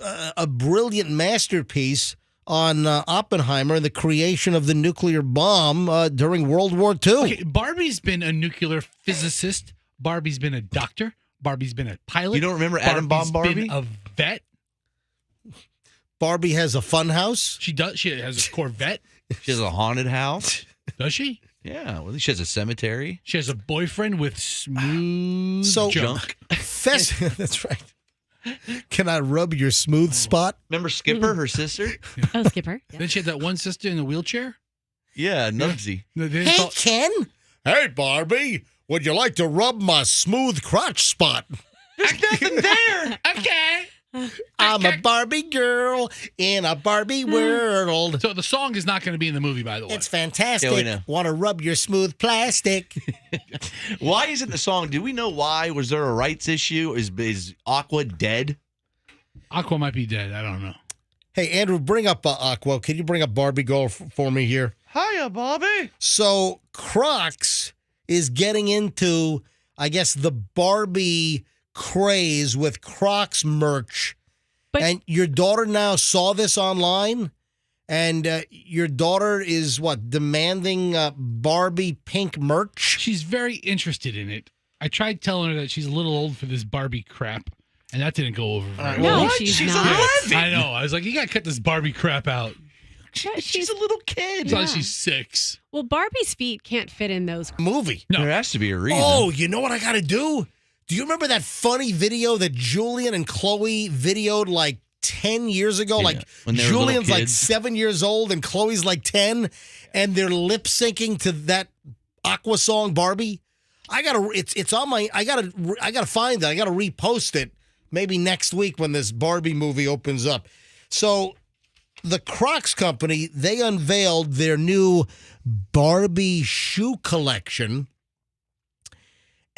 a brilliant masterpiece on Oppenheimer and the creation of the nuclear bomb during World War II. Okay, Barbie's been a nuclear physicist. Barbie's been a doctor. Barbie's been a pilot. You don't remember Atom Bomb Barbie? Been a vet. Barbie has a fun house. She does. She has a Corvette. She has a haunted house. Does she? Yeah. Well, she has a cemetery. She has a boyfriend with smooth Junk. That's right. Can I rub your smooth spot? Remember Skipper, her sister? Oh, Skipper. Yeah. Then she had that one sister in a wheelchair. Yeah, Nubsy. Hey, Ken. Hey, Barbie. Would you like to rub my smooth crotch spot? There's nothing there. Okay. I'm a Barbie girl in a Barbie world. So the song is not going to be in the movie, by the way. It's fantastic. Yeah, we know. Want to rub your smooth plastic? Why isn't the song? Do we know why? Was there a rights issue? Is Aqua dead? Aqua might be dead. I don't know. Hey, Andrew, bring up Aqua. Can you bring up Barbie girl for me here? Hiya, Bobby. So Crocs is getting into, I guess, the Barbie craze with Crocs merch. And your daughter now saw this online, and your daughter is demanding Barbie pink merch? She's very interested in it. I tried telling her that she's a little old for this Barbie crap, and that didn't go over very well. No, she's not. 11. I know. I was like, you got to cut this Barbie crap out. She's a little kid. It's like she's 6. Well, Barbie's feet can't fit in those. Movie. No. There has to be a reason. Oh, you know what I got to do? Do you remember that funny video that Julian and Chloe videoed like 10 years ago? Yeah, Like when they were little Julian's like kids. 7 years old and Chloe's like 10, and they're lip syncing to that Aqua song Barbie. It's on my I gotta find it. I gotta repost it maybe next week when this Barbie movie opens up. So the Crocs company, they unveiled their new Barbie shoe collection.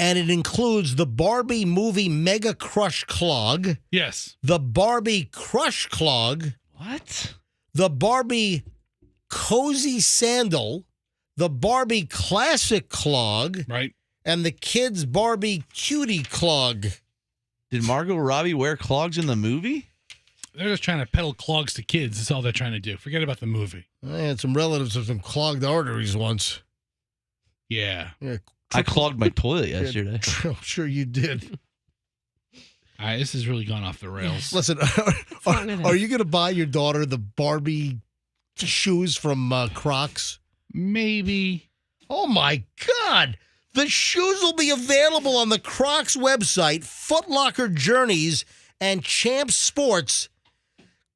and it includes the Barbie movie Mega Crush Clog, Yes. the Barbie Crush Clog, What? the Barbie Cozy Sandal, the Barbie Classic Clog, Right. and the Kids Barbie Cutie Clog. Did Margot Robbie wear clogs in the movie? They're just trying to peddle clogs to kids. That's all they're trying to do. Forget about the movie. I had some relatives with some clogged arteries once. Yeah. Yeah, I clogged my toilet yesterday. I'm sure you did. All right, this has really gone off the rails. Listen, are you going to buy your daughter the Barbie shoes from Crocs? Maybe. Oh, my God. The shoes will be available on the Crocs website, Foot Locker Journeys, and Champs Sports.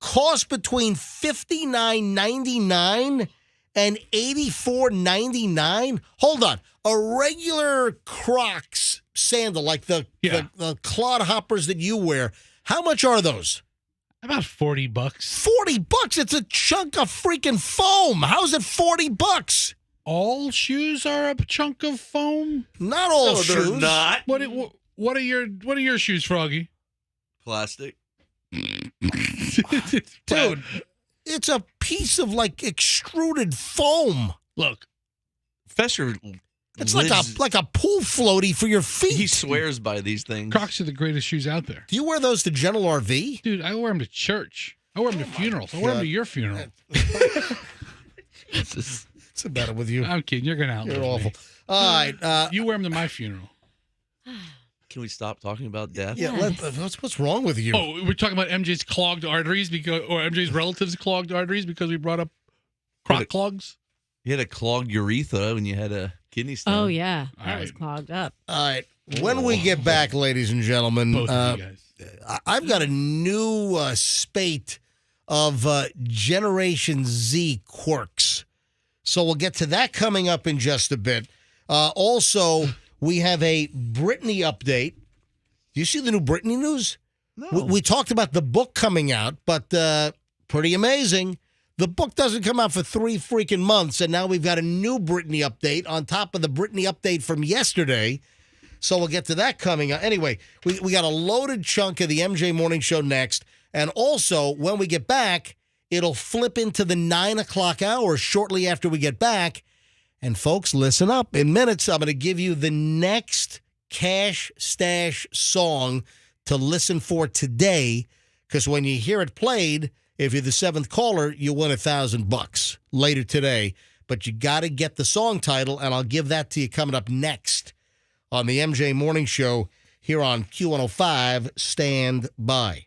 Cost between $59.99 and $84.99. Hold on. A regular Crocs sandal, like the clodhoppers that you wear, how much are those? About $40. $40. It's a chunk of freaking foam. How's it $40? All shoes are a chunk of foam? Not all No, shoes. they're not. What are your shoes, Froggy? Plastic. Dude, it's a piece of like extruded foam. Look, Fesser. It's like a pool floaty for your feet. He swears by these things. Crocs are the greatest shoes out there. Do you wear those to General RV? Dude, I wear them to church. I wear them to funerals. I wear them to your funeral. Jesus. What's the matter with you? I'm kidding. You're going to outlive You're me. awful. All right. You wear them to my funeral. Can we stop talking about death? Yeah. What's wrong with you? Oh, we're talking about MJ's clogged arteries or MJ's relatives' clogged arteries because we brought up Croc clogs. You had a clogged urethra when you had a kidney stone. Oh, yeah. That All was right. clogged up. All right. When we get back, ladies and gentlemen, Both of you guys. I've got a new spate of Generation Z quirks. So we'll get to that coming up in just a bit. Also, we have a Britney update. Do you see the new Britney news? No. We talked about the book coming out, but pretty amazing. The book doesn't come out for 3 freaking months, and now we've got a new Britney update on top of the Britney update from yesterday. So we'll get to that coming up. Anyway, we got a loaded chunk of the MJ Morning Show next. And also, when we get back, it'll flip into the 9 o'clock hour shortly after we get back. And folks, listen up. In minutes, I'm going to give you the next Cash Stash song to listen for today. Because when you hear it played, if you're the 7th caller, you'll win $1,000 later today. But you got to get the song title, and I'll give that to you coming up next on the MJ Morning Show here on Q105. Stand by.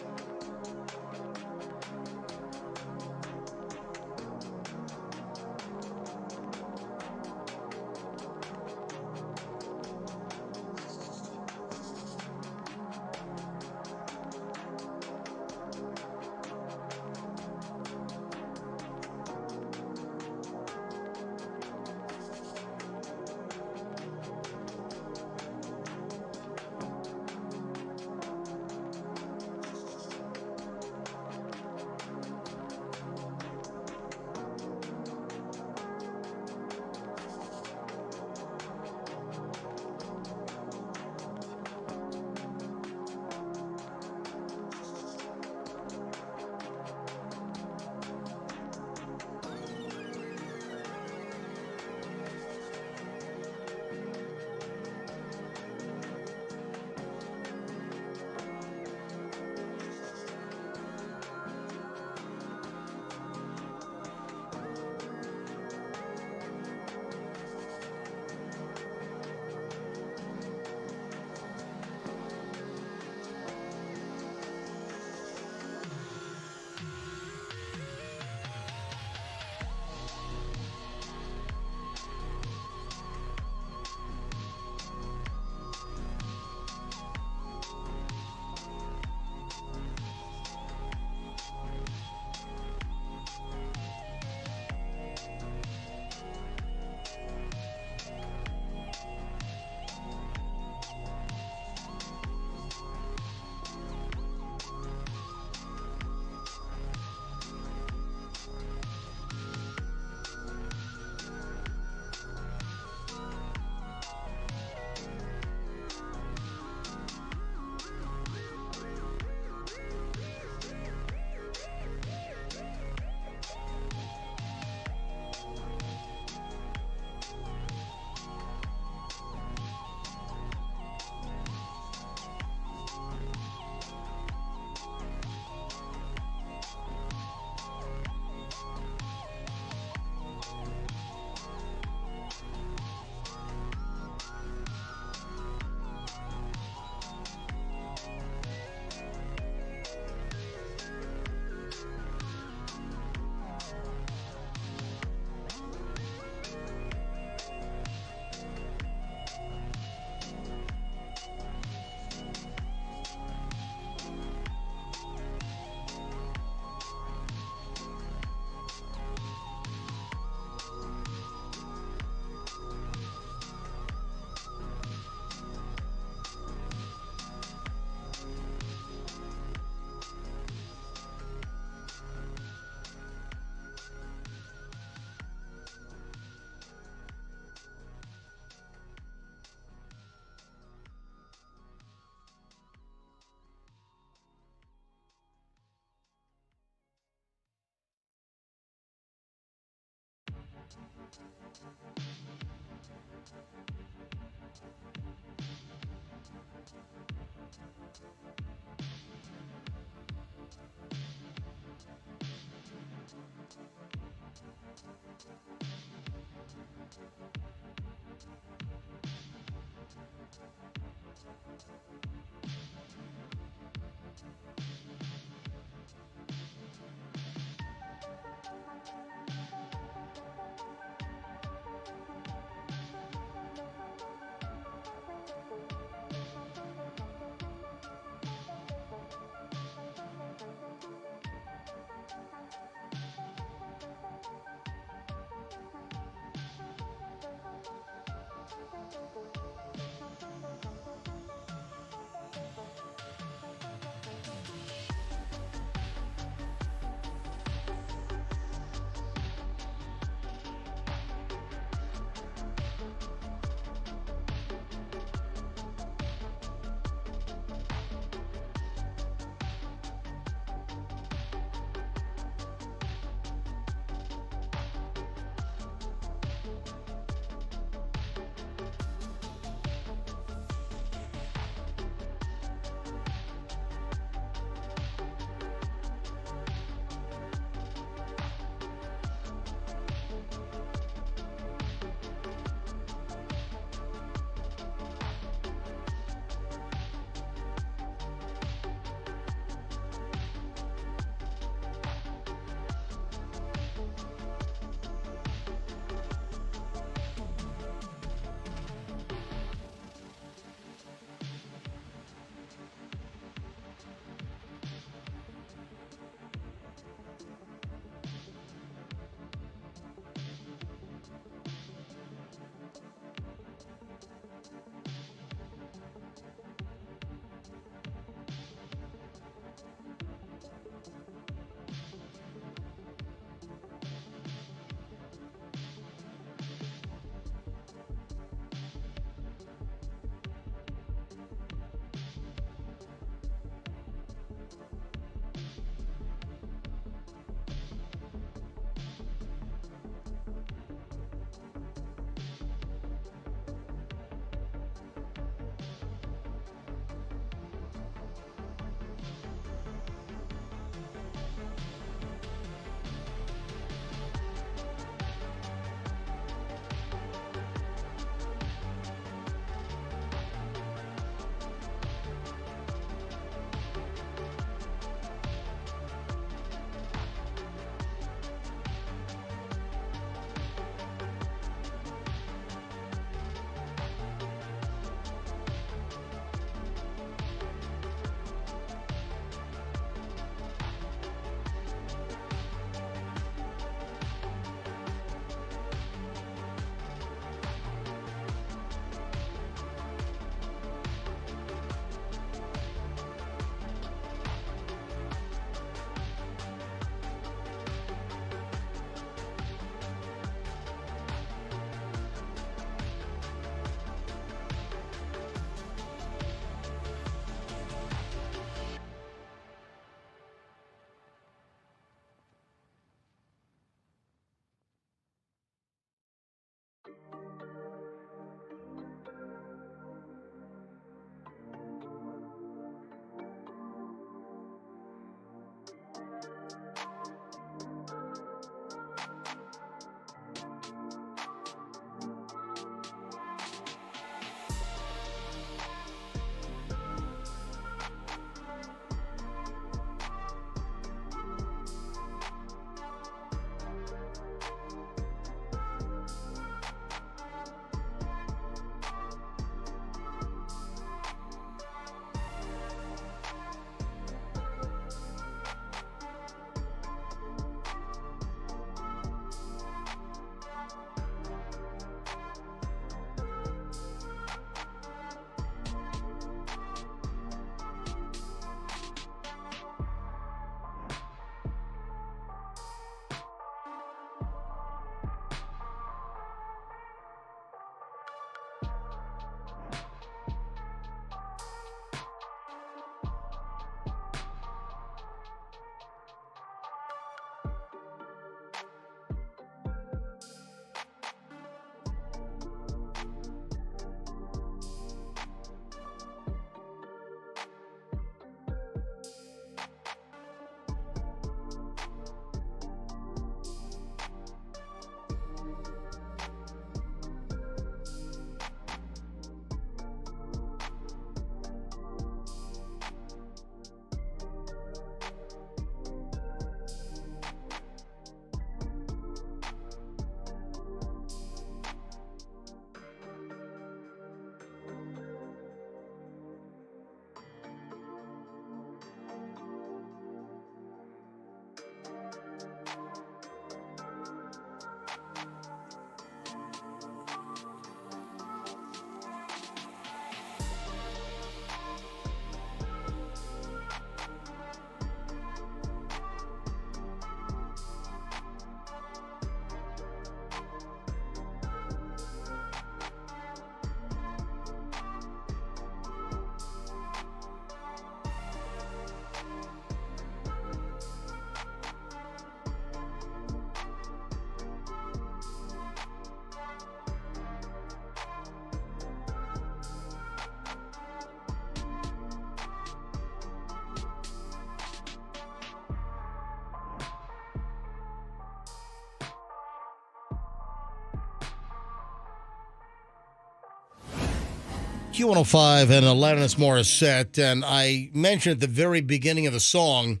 Q105 and Alanis Morissette, and I mentioned at the very beginning of the song,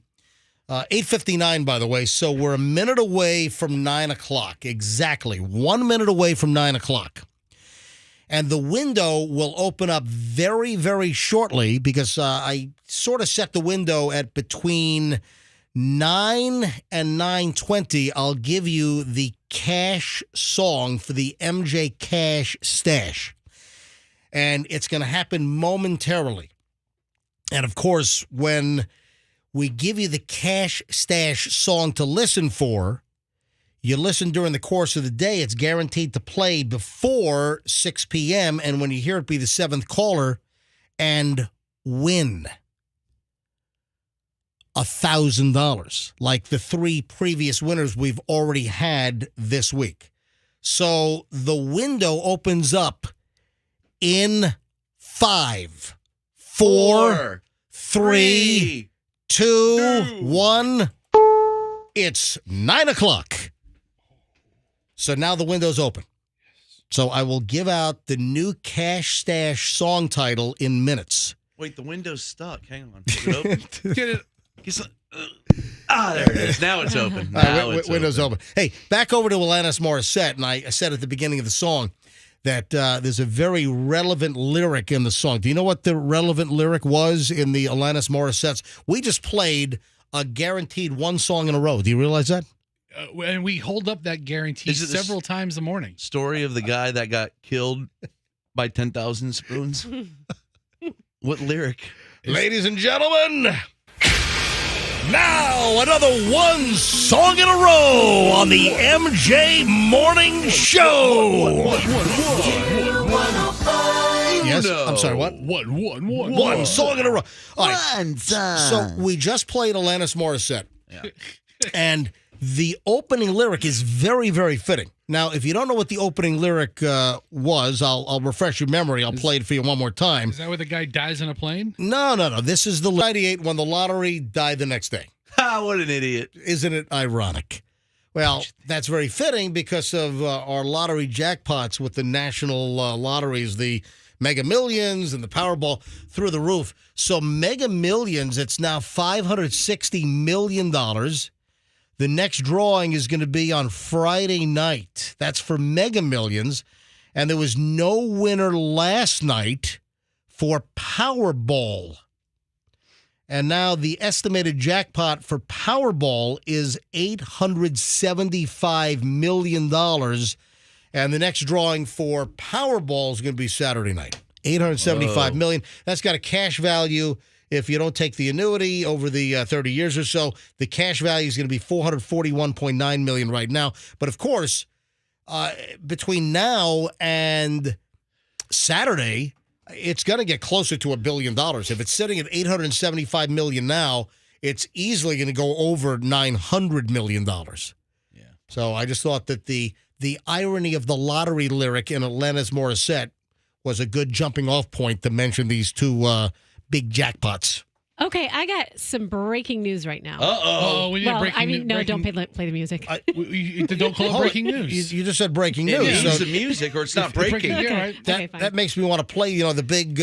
8:59, by the way, so we're a minute away from 9 o'clock. Exactly. 1 minute away from 9 o'clock. And the window will open up very, very shortly because I sort of set the window at between 9 and 9:20. I'll give you the cash song for the MJ Cash Stash. And it's going to happen momentarily. And, of course, when we give you the Cash Stash song to listen for, you listen during the course of the day, it's guaranteed to play before 6 p.m., and when you hear it, be the seventh caller and win $1,000, like the three previous winners we've already had this week. So the window opens up in 5, 4, 3, 2, 1. It's 9 o'clock. So now the window's open. So I will give out the new Cash Stash song title in minutes. Wait, the window's stuck. Hang on. Is it open? Get it. There it is. Now it's open. Window's open. Hey, back over to Alanis Morissette, and I said at the beginning of the song that there's a very relevant lyric in the song. Do you know what the relevant lyric was in the Alanis Morissette's? We just played a guaranteed one song in a row. Do you realize that? And we hold up that guarantee several times a morning. Story of the guy that got killed by 10,000 spoons? What lyric? Ladies and gentlemen, now another one song in a row on the MJ Morning Show. Yes, I'm sorry, what? One song in a row. All right. One song. So we just played Alanis Morissette. Yeah. And the opening lyric is very, very fitting. Now, if you don't know what the opening lyric was, I'll refresh your memory. I'll play it for you one more time. Is that where the guy dies in a plane? No. This is the 98 when the lottery died the next day. Ha, what an idiot. Isn't it ironic? Well, that's very fitting because of our lottery jackpots with the national lotteries, the Mega Millions and the Powerball through the roof. So Mega Millions, it's now $560 million. The next drawing is going to be on Friday night. That's for Mega Millions. And there was no winner last night for Powerball. And now the estimated jackpot for Powerball is $875 million. And the next drawing for Powerball is going to be Saturday night. $875 million. That's got a cash value. If you don't take the annuity over the 30 years or so, the cash value is going to be $441.9 million right now. But of course, between now and Saturday, it's going to get closer to $1 billion. If it's sitting at $875 million now, it's easily going to go over $900 million. Yeah. So I just thought that the irony of the lottery lyric in Alanis Morissette was a good jumping off point to mention these two big jackpots. Okay, I got some breaking news right now. Oh, we need breaking news. No, don't play the music. Don't call it breaking news. You just said breaking It news. needs the music or it's not breaking. Yeah, right. Okay, fine. That makes me want to play, the big...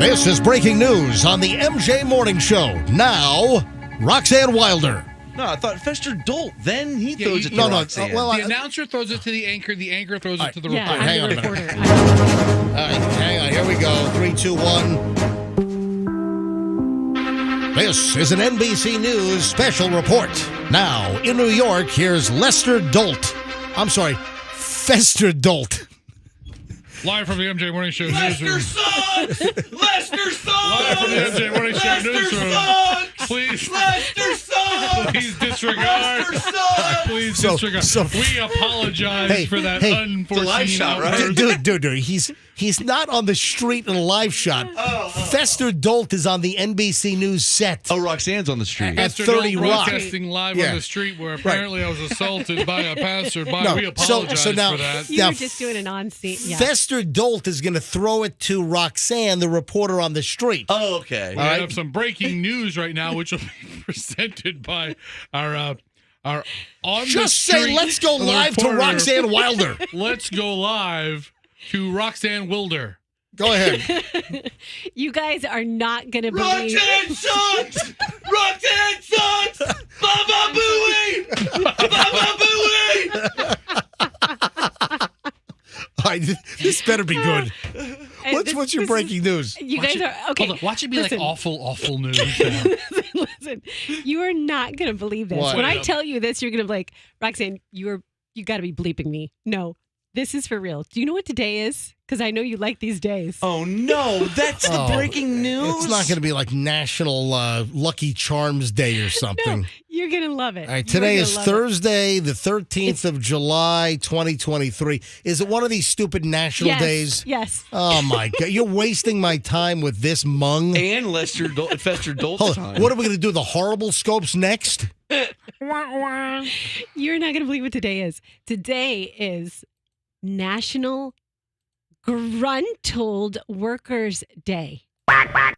This is breaking news on the MJ Morning Show. Now, Roxanne Wilder. No, I thought Fester Dolt. Then he throws it to Roxanne. The announcer throws it to the anchor throws it to the reporter. Yeah, hang I'm on the a reporter. All right, hang on. Here we go. 3, 2, 1. This is an NBC News special report. Now, in New York, here's Fester Dolt. Live from the MJ Morning Show newsroom. sucks! Lester sucks! Live from the MJ Morning Show newsroom. Please. Lester sucks! Please disregard. Please disregard. We apologize for that unforeseen live shot, right? outburst. Dude, he's not on the street in a live shot. Fester Dolt is on the NBC News set. Oh, Roxanne's on the street. At Mr. 30 Dolt Rock. broadcasting live Yeah. on the street where apparently I was assaulted by a passerby. No, We apologize so now- for that. You Now, were just doing an on-scene. Yeah. Fester Dolt is going to throw it to Roxanne, the reporter on the street. Oh, okay. We have some breaking news right now, which will be presented by our on Just the street say, let's go live to reporter. Roxanne Wilder. Let's go live To Roxanne Wilder. Go ahead. You guys are not going to believe. Roxanne sucks! Roxanne sucks! Baba Booey! Baba Booey! This better be good. What's your breaking news? You guys are okay. Hold on, watch it be listen. like awful news. Listen, you are not going to believe this. What? When I tell you this, you're going to be like, Roxanne, you got to be bleeping me. No, this is for real. Do you know what today is? Because I know you like these days. Oh, no. That's the breaking news? It's not going to be like National Lucky Charms Day or something. No, you're going to love it. All right, today is Thursday, the 13th of July, 2023. Is it one of these stupid national days? Yes. Oh, my God. You're wasting my time with this mung. And Fester Dolt's time. What are we going to do, the horrible scopes next? You're not going to believe what today is. Today is National Gruntled Workers Day. Hi.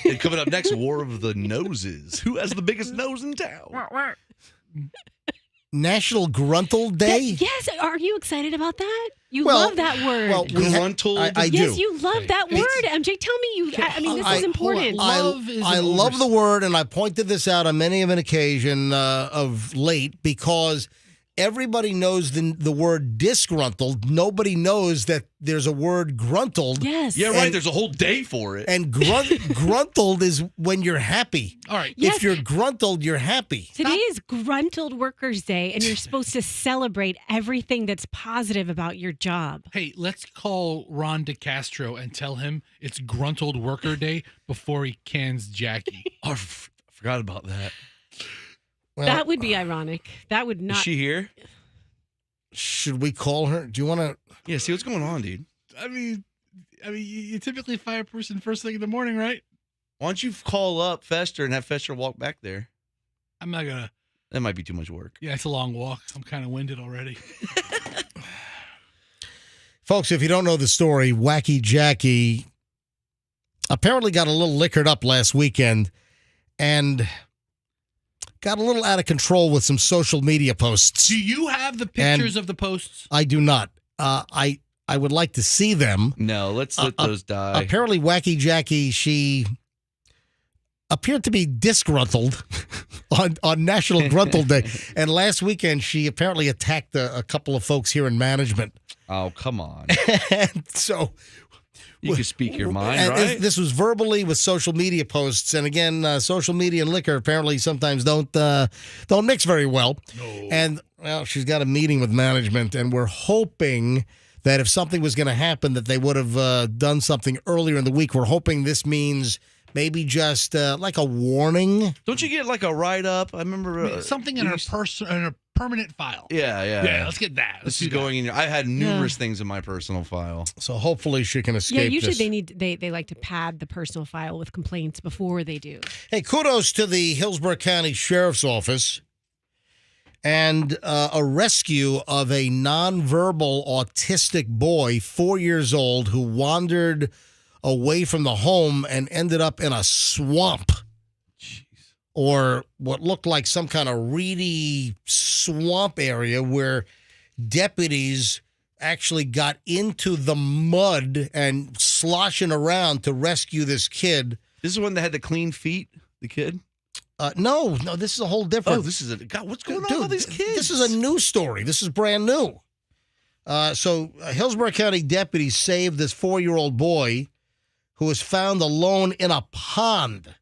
And coming up next, War of the Noses. Who has the biggest nose in town? National Gruntled Day? Yes. Are you excited about that? You love that word. Well, Gruntled? I do. Yes, you love that word. MJ, tell me you. I mean, this is important. I love the word, and I pointed this out on many of an occasion of late because everybody knows the word disgruntled. Nobody knows that there's a word gruntled. Yes. Yeah, right. There's a whole day for it. And gruntled is when you're happy. All right. Yes. If you're gruntled, you're happy. Today is Gruntled Workers Day, and you're supposed to celebrate everything that's positive about your job. Hey, let's call Ron DeCastro and tell him it's Gruntled Worker Day before he cans Jackie. Oh, I forgot about that. Well, That would be ironic. That would not. Is she here? should we call her? Do you want to? Yeah, see what's going on, dude. I mean, you typically fire a person first thing in the morning, right? Why don't you call up Fester and have Fester walk back there? I'm not gonna. That might be too much work. Yeah, it's a long walk. I'm kind of winded already. Folks, if you don't know the story, Wacky Jackie apparently got a little liquored up last weekend and got a little out of control with some social media posts. Do you have the pictures of the posts? I do not. I would like to see them. No, let's let those die. Apparently, Wacky Jackie, she appeared to be disgruntled on National Gruntled Day. And last weekend, she apparently attacked a couple of folks here in management. Oh, come on. And so You can speak your mind, and right? This was verbally with social media posts. And again, social media and liquor apparently sometimes don't mix very well. No. And, well, she's got a meeting with management, and we're hoping that if something was going to happen, that they would have done something earlier in the week. We're hoping this means maybe just like a warning. Don't you get like a write-up? I remember something in her permanent file. Yeah. Yeah, let's get that. This is going in. I had numerous things in my personal file. So hopefully she can escape. Yeah, usually this. they like to pad the personal file with complaints before they do. Hey, kudos to the Hillsborough County Sheriff's Office and a rescue of a nonverbal autistic boy, 4 years old, who wandered away from the home and ended up in a swamp. Or what looked like some kind of reedy swamp area where deputies actually got into the mud and sloshing around to rescue this kid. This is one that had the clean feet, the kid? No, this is a whole different. Oh, this is God, what's going on with all these kids? This is a new story. This is brand new. So Hillsborough County deputies saved this 4-year-old boy who was found alone in a pond.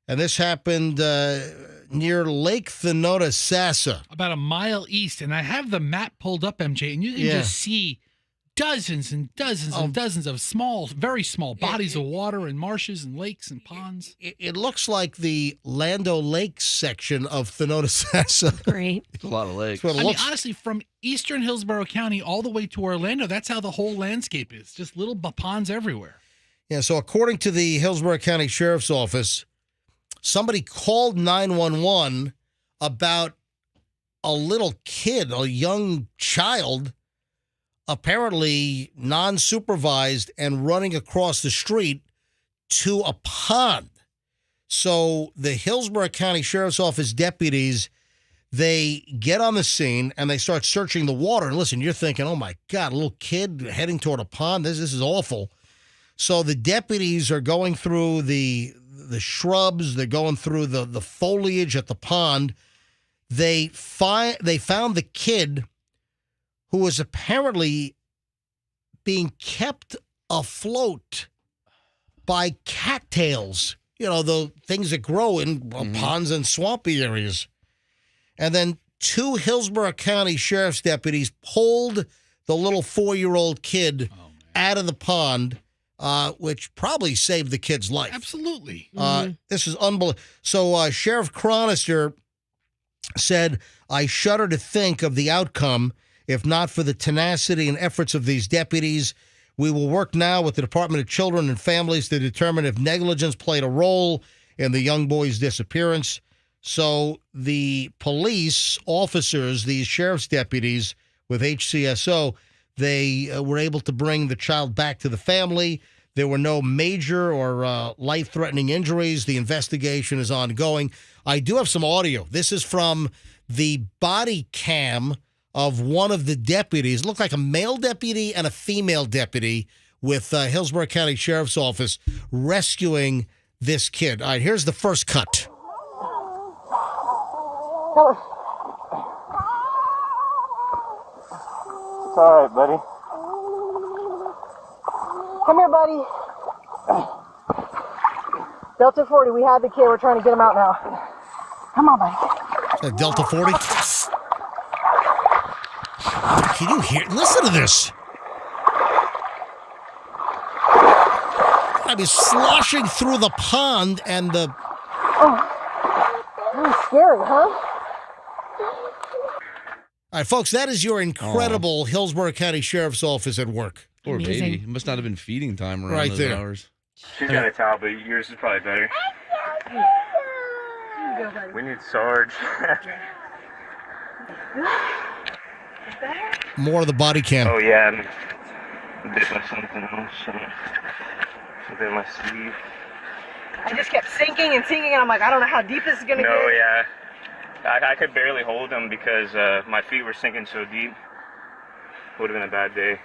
And this happened near Lake Thenodasassa. About a mile east. And I have the map pulled up, MJ, and you can just see dozens and dozens and dozens of small, very small bodies of water and marshes and lakes and ponds. It looks like the Lando Lakes section of Thenodasassa. Great. It's a lot of lakes. I mean, honestly, from eastern Hillsborough County all the way to Orlando, that's how the whole landscape is. Just little ponds everywhere. Yeah, so according to the Hillsborough County Sheriff's Office, somebody called 911 about a little kid, a young child, apparently non-supervised and running across the street to a pond. So the Hillsborough County Sheriff's Office deputies, They get on the scene and they start searching the water. And listen, you're thinking, oh my God, a little kid heading toward a pond. This is awful. So the deputies are going through the shrubs. They're going through the foliage at the pond. They found the kid who was apparently being kept afloat by cattails. You know, the things that grow in ponds and swampy areas. And then 2 Hillsborough County Sheriff's deputies pulled the little 4-year-old kid out of the pond, which probably saved the kid's life. Absolutely. This is unbelievable. So Sheriff Chronister said, I shudder to think of the outcome if not for the tenacity and efforts of these deputies. We will work now with the Department of Children and Families to determine if negligence played a role in the young boy's disappearance. So the police officers, these sheriff's deputies with HCSO, they were able to bring the child back to the family. There were no major or life-threatening injuries. The investigation is ongoing. I do have some audio. This is from the body cam of one of the deputies. It looked like a male deputy and a female deputy with Hillsborough County Sheriff's Office rescuing this kid. All right, here's the first cut. It's all right, buddy. Come here, buddy. Delta 40, we had the kid. We're trying to get him out now. Come on, buddy. Delta 40? Can you hear? Listen to this. I mean, sloshing through the pond and the... Oh, that was scary, huh? All right, folks, that is your incredible Hillsborough County Sheriff's Office at work. Poor baby. It must not have been feeding time around Right those there. hours. She's got a towel, but yours is probably better. We need Sarge. More of the body cam. Oh, yeah. I bit my something else. Something in my sleeve. I just kept sinking and sinking, and I'm like, I don't know how deep this is going to get. No, yeah. I could barely hold them because my feet were sinking so deep. Would have been a bad day.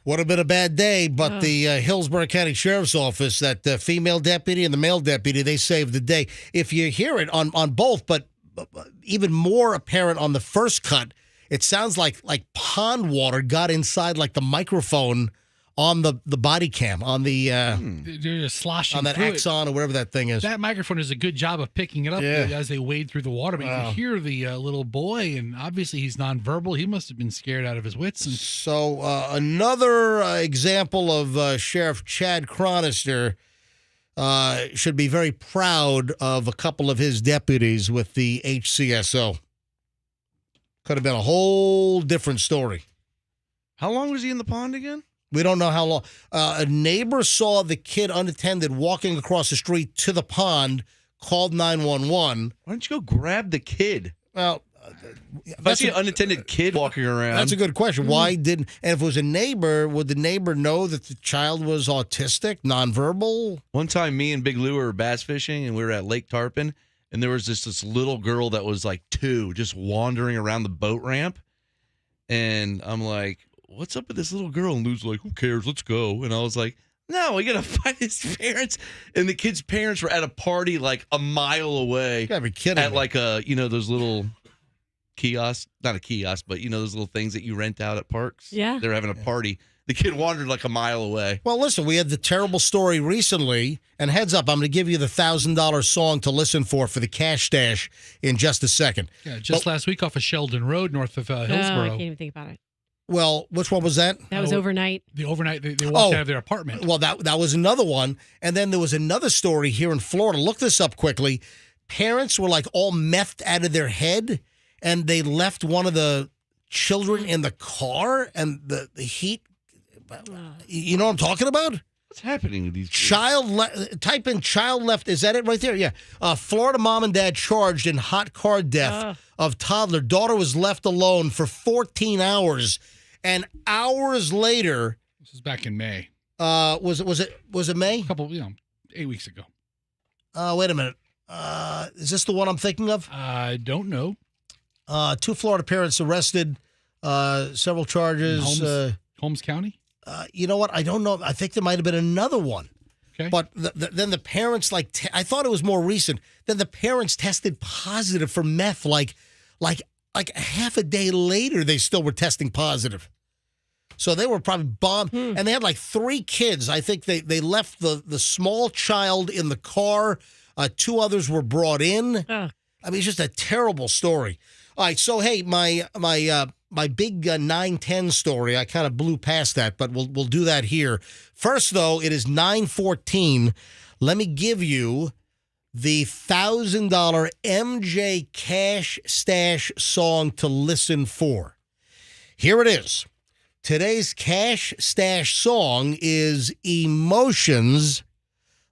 Would have been a bad day, but the Hillsborough County Sheriff's Office, that female deputy and the male deputy, they saved the day. If you hear it on both, but even more apparent on the first cut, it sounds like pond water got inside like the microphone on the body cam, on the They're just sloshing on that through Axon or whatever that thing is. That microphone does a good job of picking it up as they wade through the water. But you can hear the little boy, and obviously he's nonverbal. He must have been scared out of his wits. And So another example of Sheriff Chad Chronister should be very proud of a couple of his deputies with the HCSO. Could have been a whole different story. How long was he in the pond again? We don't know how long. A neighbor saw the kid unattended walking across the street to the pond, called 911. Why don't you go grab the kid? Well, if I see an unattended kid walking around. That's a good question. Why didn't, and if it was a neighbor, would the neighbor know that the child was autistic, nonverbal? One time, me and Big Lou were bass fishing, and we were at Lake Tarpon, and there was this little girl that was like 2, just wandering around the boat ramp. And I'm like, what's up with this little girl? And Lou's like, who cares? Let's go. And I was like, no, we got to find his parents. And the kid's parents were at a party like a mile away. You gotta be kidding At me. like those little kiosks, not a kiosk, but those little things that you rent out at parks. Yeah. They're having a party. The kid wandered like a mile away. Well, listen, we had the terrible story recently, and heads up, I'm going to give you the $1,000 song to listen for the cash stash in just a second. yeah, just last week off of Sheldon Road, north of Oh, I Hillsborough. can't even think about it. Well, which one was that? That was overnight. The overnight, they walked out of their apartment. Well, that was another one. And then there was another story here in Florida. Look this up quickly. Parents were like all methed out of their head, and they left one of the children in the car, and the heat. You know what I'm talking about? What's happening with these Type in child left. Is that it right there? Yeah. Florida mom and dad charged in hot car death of toddler. Daughter was left alone for 14 hours. And hours later. This is back in May. Was it May? A couple, 8 weeks ago. Wait a minute. Is this the one I'm thinking of? I don't know. 2 Florida parents arrested, several charges. Holmes County? You know what? I don't know. I think there might have been another one. Okay. But then the parents, I thought it was more recent. Then the parents tested positive for meth. Like half a day later, they still were testing positive. So they were probably bombed. And they had 3 kids. I think they left the small child in the car. 2 others were brought in. I mean, it's just a terrible story. All right, so hey, my big 9:10 story, I kind of blew past that, but we'll do that here. First, though, it is 9:14. Let me give you the $1,000 MJ Cash Stash song to listen for. Here it is. Today's Cash Stash song is Emotions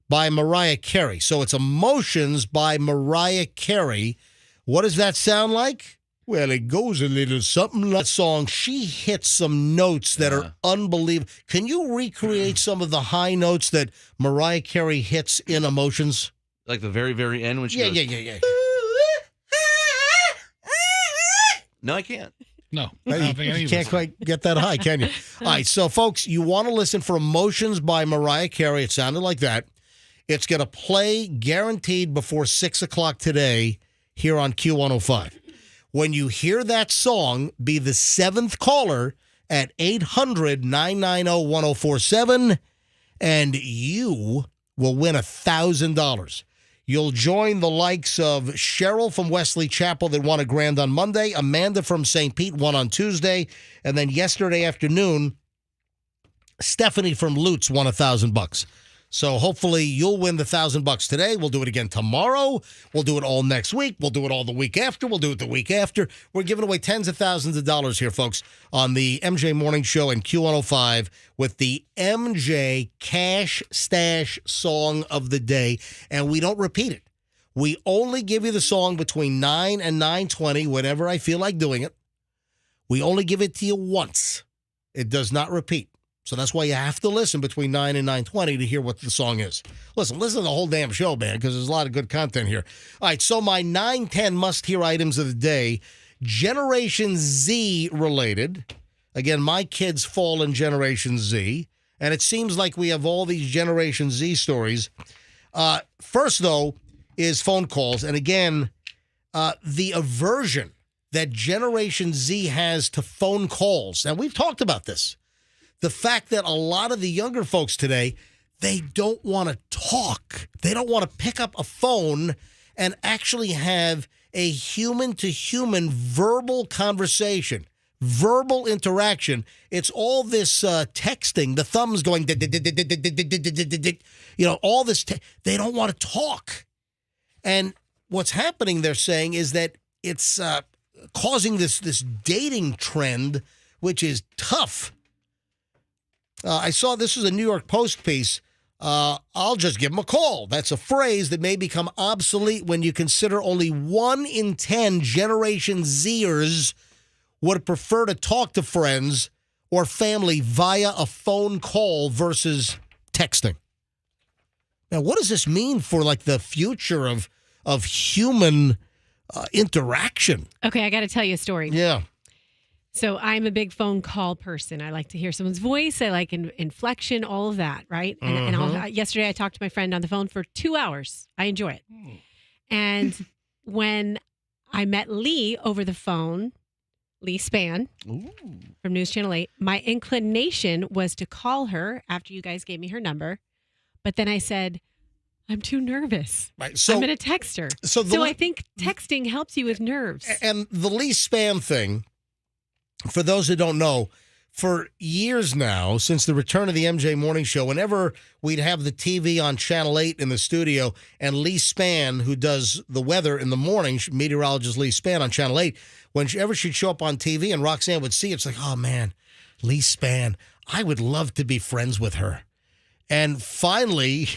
by Mariah Carey. So it's Emotions by Mariah Carey. What does that sound like? Well, it goes a little something like that song. She hits some notes that are unbelievable. Can you recreate some of the high notes that Mariah Carey hits in Emotions? Like the very, very end when she goes, Yeah. No, I can't. No. I don't think any You of can't us- quite get that high, can you? All right, so folks, you want to listen for Emotions by Mariah Carey. It sounded like that. It's going to play guaranteed before 6 o'clock today here on Q105. When you hear that song, be the 7th caller at 800-990-1047, and you will win $1,000. You'll join the likes of Cheryl from Wesley Chapel that won $1,000 on Monday, Amanda from St. Pete won on Tuesday, and then yesterday afternoon, Stephanie from Lutz won $1,000. So hopefully you'll win the $1,000 today. We'll do it again tomorrow. We'll do it all next week. We'll do it all the week after. We'll do it the week after. We're giving away tens of thousands of dollars here, folks, on the MJ Morning Show and Q105 with the MJ Cash Stash song of the day. And we don't repeat it. We only give you the song between 9 and 9:20, whenever I feel like doing it. We only give it to you once. It does not repeat. So that's why you have to listen between 9 and 9:20 to hear what the song is. Listen to the whole damn show, man, because there's a lot of good content here. All right, so my 9:10 must-hear items of the day, Generation Z related. Again, my kids fall in Generation Z, and it seems like we have all these Generation Z stories. First, though, is phone calls. And again, the aversion that Generation Z has to phone calls. Now, we've talked about this. The fact that a lot of the younger folks today, they don't want to talk. They don't want to pick up a phone and actually have a human-to-human verbal conversation, verbal interaction. It's all this texting, the thumbs going, all this. They don't want to talk. And what's happening, they're saying, is that it's causing this dating trend, which is tough. I saw this was a New York Post piece. I'll just give them a call. That's a phrase that may become obsolete when you consider only 1 in 10 Generation Zers would prefer to talk to friends or family via a phone call versus texting. Now, what does this mean for the future of human interaction? Okay, I got to tell you a story. Yeah. So I'm a big phone call person. I like to hear someone's voice. I like inflection, all of that, right? And yesterday I talked to my friend on the phone for 2 hours. I enjoy it. And when I met Lee over the phone, Lee Spann from News Channel 8, my inclination was to call her after you guys gave me her number. But then I said, I'm too nervous. Right, so I'm going to text her. So I think texting helps you with nerves. And the Lee Spann thing, for those who don't know, for years now, since the return of the MJ Morning Show, whenever we'd have the TV on Channel 8 in the studio, and Lee Spann, who does the weather in the morning, meteorologist Lee Spann on Channel 8, whenever she'd show up on TV and Roxanne would see it, it's like, oh man, Lee Spann, I would love to be friends with her. And finally,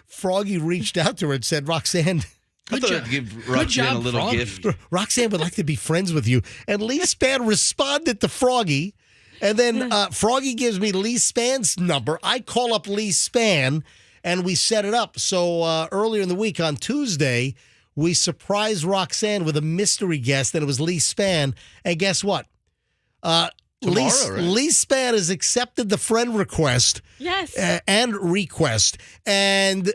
Froggy reached out to her and said, Roxanne, Good job. Give Roxanne a little Froggy. gift. Roxanne would like to be friends with you. And Lee Spann responded to Froggy. And then Froggy gives me Lee Spann's number. I call up Lee Spann, and we set it up. So earlier in the week on Tuesday, we surprised Roxanne with a mystery guest, and it was Lee Spann. And guess what? Lee Spann has accepted the friend request. Yes. And request. And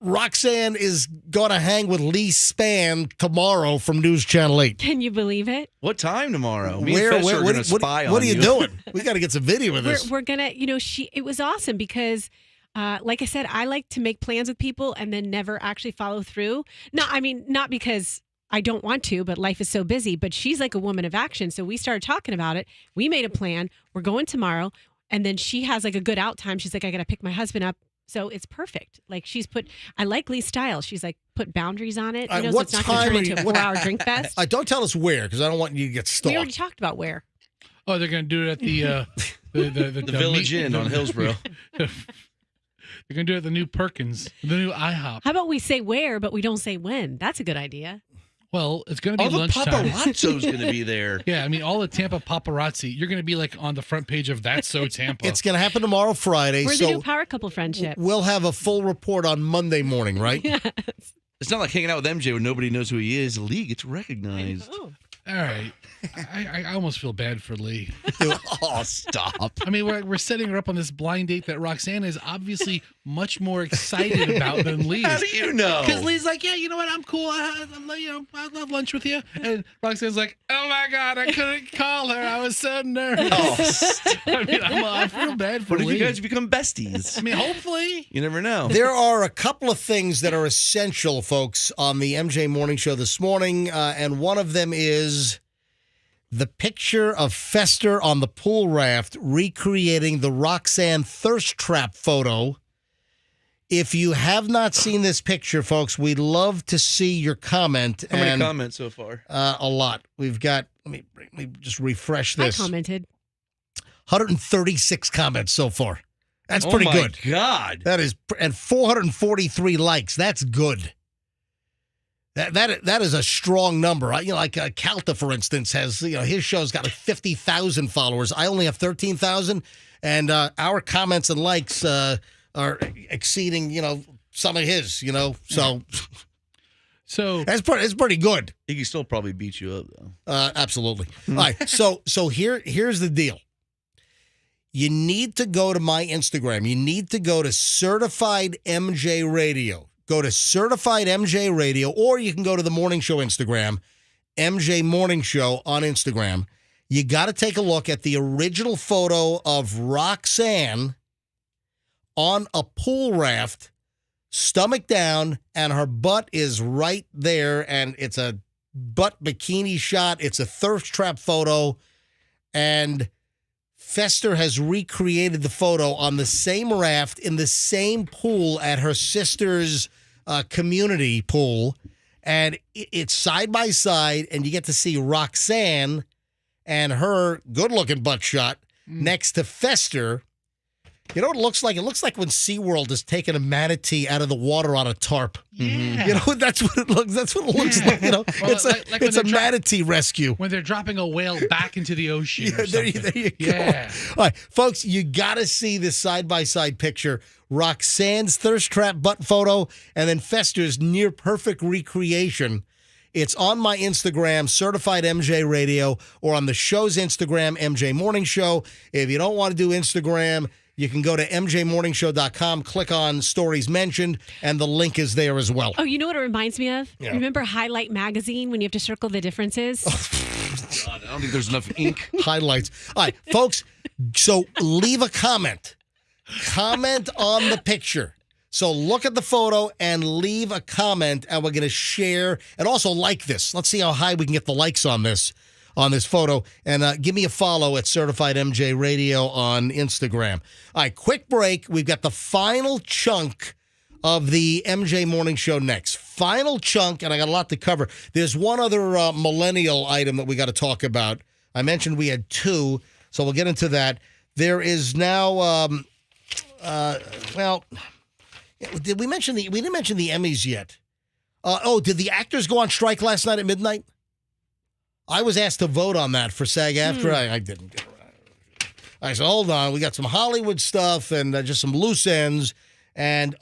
Roxanne is going to hang with Lee Spann tomorrow from News Channel 8. Can you believe it? What time tomorrow? Me and Fester are going to spy on you. What are you doing? We got to get some video of this. We're going to, it was awesome because, like I said, I like to make plans with people and then never actually follow through. Not because I don't want to, but life is so busy. But she's like a woman of action. So we started talking about it. We made a plan. We're going tomorrow. And then she has like a good out time. She's like, I got to pick my husband up. So it's perfect. Like I like Lee's style. She's like put boundaries on it. So it's not going to turn into a 4-hour drink fest. Don't tell us where, because I don't want you to get stalked. We already talked about where. Oh, they're going to do it at the Village Inn on Hillsborough. They're going to do it at the new Perkins, the new IHOP. How about we say where, but we don't say when? That's a good idea. Well, it's going to be lunchtime. All the paparazzo's going to be there. Yeah, I mean, all the Tampa paparazzi. You're going to be like on the front page of That's So Tampa. It's going to happen tomorrow, Friday. We're the new power couple friendship. We'll have a full report on Monday morning, right? Yes. It's not like hanging out with MJ when nobody knows who he is. Lee gets recognized. All right. I almost feel bad for Lee. Oh, stop. I mean, we're setting her up on this blind date that Roxanne is obviously much more excited about than Lee is. How do you know? Because Lee's like, yeah, you know what? I'm cool. I'll have lunch with you. And Roxanne's like, oh, my God, I couldn't call her. I was so nervous. I feel bad for Lee. What if you guys become besties? I mean, hopefully. You never know. There are a couple of things that are essential, folks, on the MJ Morning Show this morning, and one of them is the picture of Fester on the pool raft recreating the Roxanne thirst trap photo. If you have not seen this picture, folks, we'd love to see your comment. How many comments so far? A lot. We've got, let me just refresh this. I commented. 136 comments so far. That's pretty good. Oh, my God. That is, and 443 likes. That's good. That is a strong number. Like Calta, for instance, has, his show's got like 50,000 followers. I only have 13,000, and our comments and likes are exceeding, some of his, So it's pretty good. He can still probably beat you up, though. Absolutely. All right. So here's the deal. You need to go to my Instagram. You need to go to Certified MJ Radio. Go to Certified MJ Radio, or you can go to the Morning Show Instagram, MJ Morning Show on Instagram. You got to take a look at the original photo of Roxanne on a pool raft, stomach down, and her butt is right there, and it's a butt bikini shot. It's a thirst trap photo, and Fester has recreated the photo on the same raft in the same pool at her sister's community pool, and it's side by side, and you get to see Roxanne and her good-looking butt shot next to Fester. You know what it looks like? It looks like when SeaWorld is taking a manatee out of the water on a tarp. Yeah. That's what it looks. That's what it looks like. Well, it's a manatee rescue when they're dropping a whale back into the ocean. Or there something. you go. Yeah. All right, folks, you got to see this side-by-side picture. Roxanne's thirst trap butt photo, and then Fester's near-perfect recreation. It's on my Instagram, Certified MJ Radio, or on the show's Instagram, MJ Morning Show. If you don't want to do Instagram, you can go to mjmorningshow.com, click on Stories Mentioned, and the link is there as well. Oh, you know what it reminds me of? Yeah. Remember Highlight Magazine when you have to circle the differences? God, I don't think there's enough ink. Highlights. All right, folks, so leave a comment. Comment on the picture. So look at the photo and leave a comment, and we're going to share, and also like this. Let's see how high we can get the likes on this photo. And give me a follow at Certified MJ Radio on Instagram. All right, quick break. We've got the final chunk of the MJ Morning Show next. Final chunk, and I got a lot to cover. There's one other millennial item that we got to talk about. I mentioned we had two, so we'll get into that. There is now, did we mention we didn't mention the Emmys yet. Did the actors go on strike last night at midnight? I was asked to vote on that for SAG-AFTRA. I didn't get around. I said, hold on. We got some Hollywood stuff and just some loose ends. And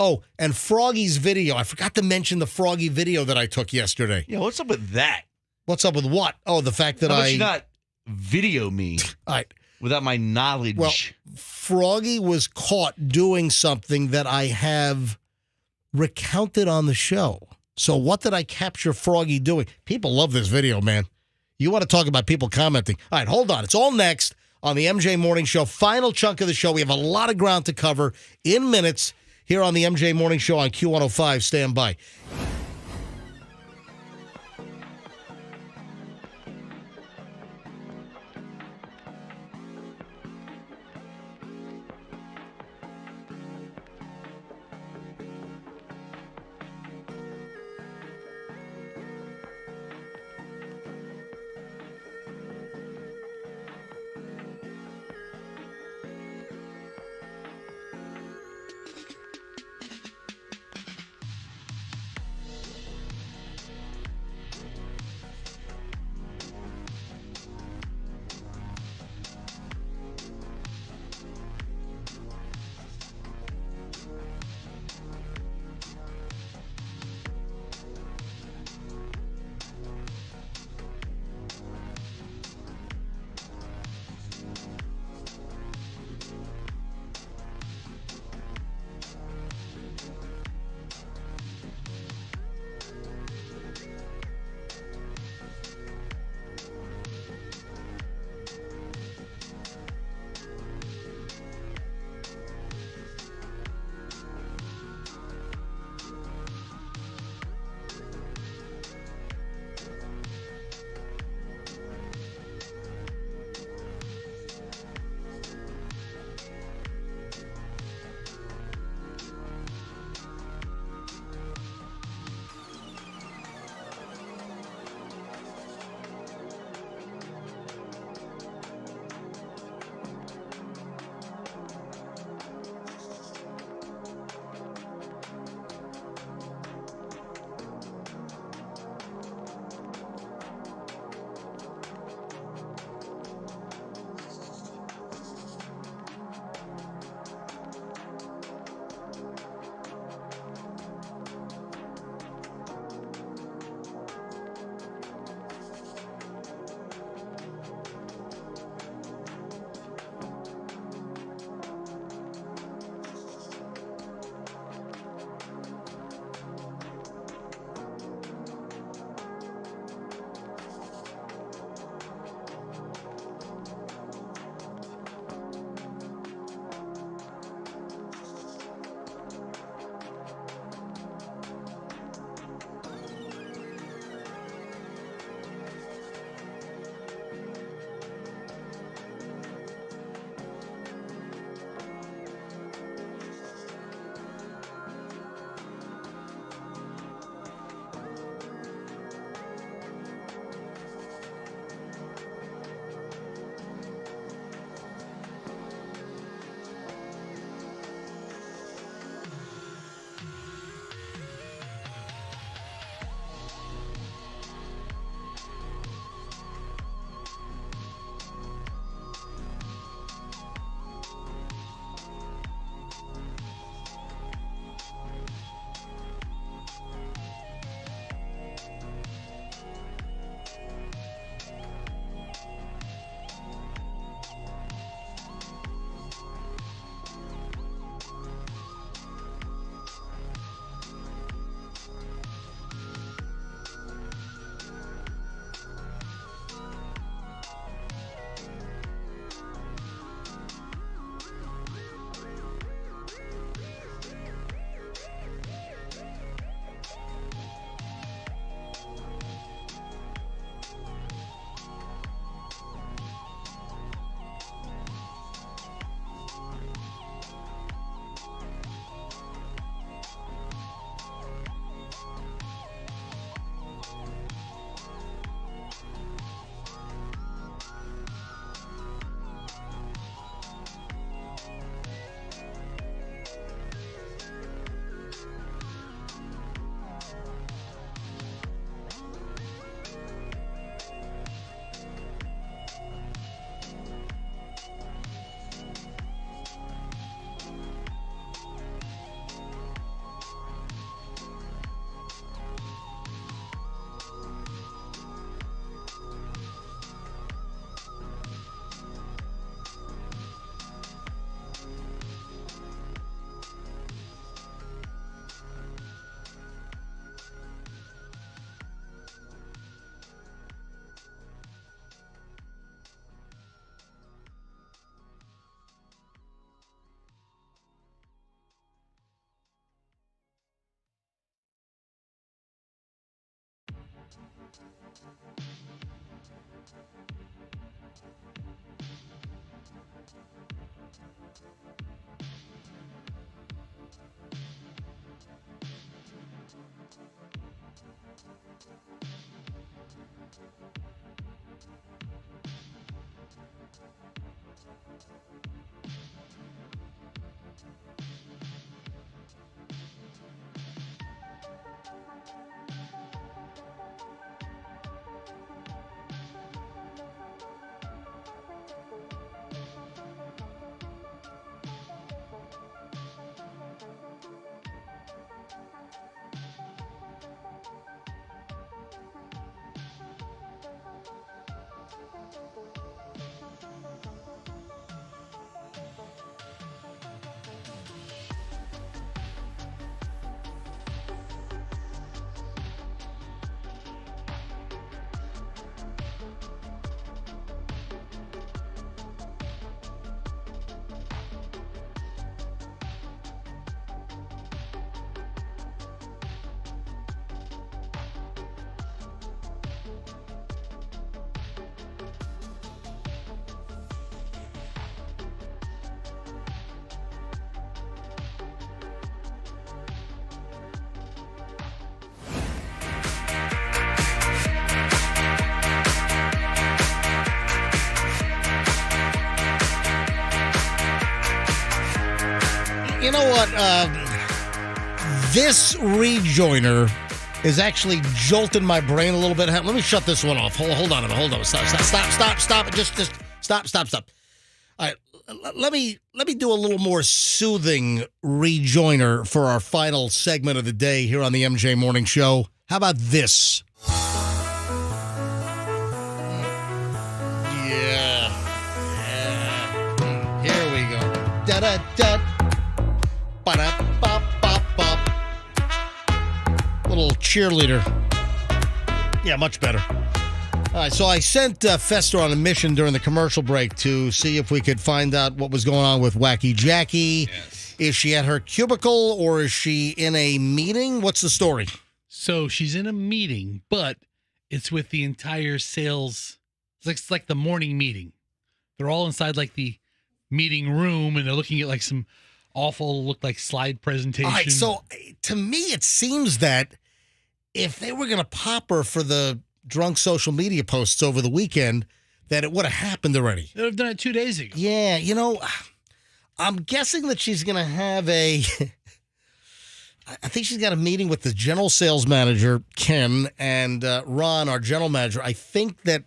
Froggy's video. I forgot to mention the Froggy video that I took yesterday. Yeah, what's up with that? What's up with what? Oh, the fact that How about you not video me All right. without my knowledge? Well, Froggy was caught doing something that I have recounted on the show. So what did I capture Froggy doing? People love this video, man. You want to talk about people commenting. All right, hold on. It's all next on the MJ Morning Show. Final chunk of the show. We have a lot of ground to cover in minutes here on the MJ Morning Show on Q105. Stand by. You know what? This rejoiner is actually jolting my brain a little bit. Let me shut this one off. Hold on a minute. Hold on. Stop. Just stop. All right. Let me do a little more soothing rejoiner for our final segment of the day here on the MJ Morning Show. How about this? Yeah. Here we go. Da-da-da. Ba-da-ba-ba-ba. Little cheerleader. Yeah, much better. All right, so I sent Fester on a mission during the commercial break to see if we could find out what was going on with Wacky Jackie. Yes. Is she at her cubicle or is she in a meeting? What's the story? So she's in a meeting, but it's with the entire sales. It's like the morning meeting. They're all inside like the meeting room, and they're looking at like some awful, look like slide presentation. All right, so to me, it seems that if they were going to pop her for the drunk social media posts over the weekend, that it would have happened already. They'd have done it 2 days ago. Yeah, you know, I'm guessing that she's going to have I think she's got a meeting with the general sales manager, Ken, and Ron, our general manager. I think that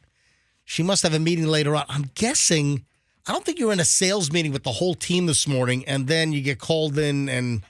she must have a meeting later on. I'm guessing, I don't think you're in a sales meeting with the whole team this morning, and then you get called in and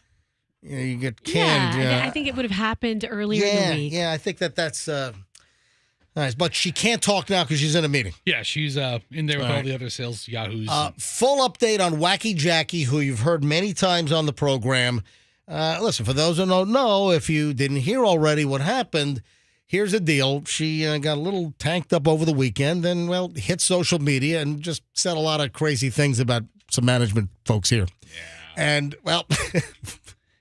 you get canned. Yeah, I think it would have happened earlier in the week. Yeah, I think that's nice. But she can't talk now because she's in a meeting. Yeah, she's in there with all the other sales yahoos. Full update on Wacky Jackie, who you've heard many times on the program. Listen, for those who don't know, if you didn't hear already what happened, here's the deal. She got a little tanked up over the weekend and, well, hit social media and just said a lot of crazy things about some management folks here. Yeah. And, well...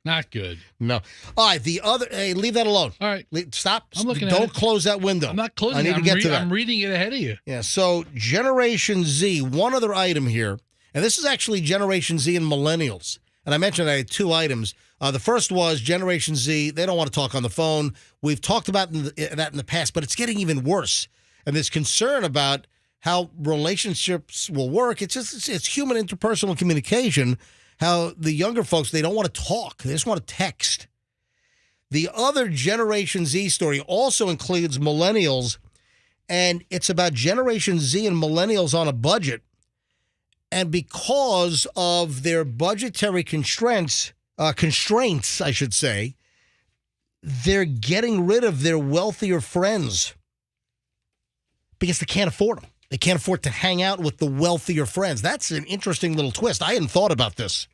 Not good. No. All right, the other... Hey, leave that alone. All right. Stop. I'm looking at Don't it. close that window. I'm not closing I need it. to get to that. I'm reading it ahead of you. Yeah, so Generation Z, one other item here, and this is actually Generation Z and Millennials. And I mentioned I had two items. The first was Generation Z, they don't want to talk on the phone. We've talked about that in the past, but it's getting even worse. And there's concern about how relationships will work. It's human interpersonal communication. How the younger folks, they don't want to talk. They just want to text. The other Generation Z story also includes millennials, and it's about Generation Z and millennials on a budget. And because of their budgetary constraints, I should say, they're getting rid of their wealthier friends because they can't afford them. They can't afford to hang out with the wealthier friends. That's an interesting little twist. I hadn't thought about this.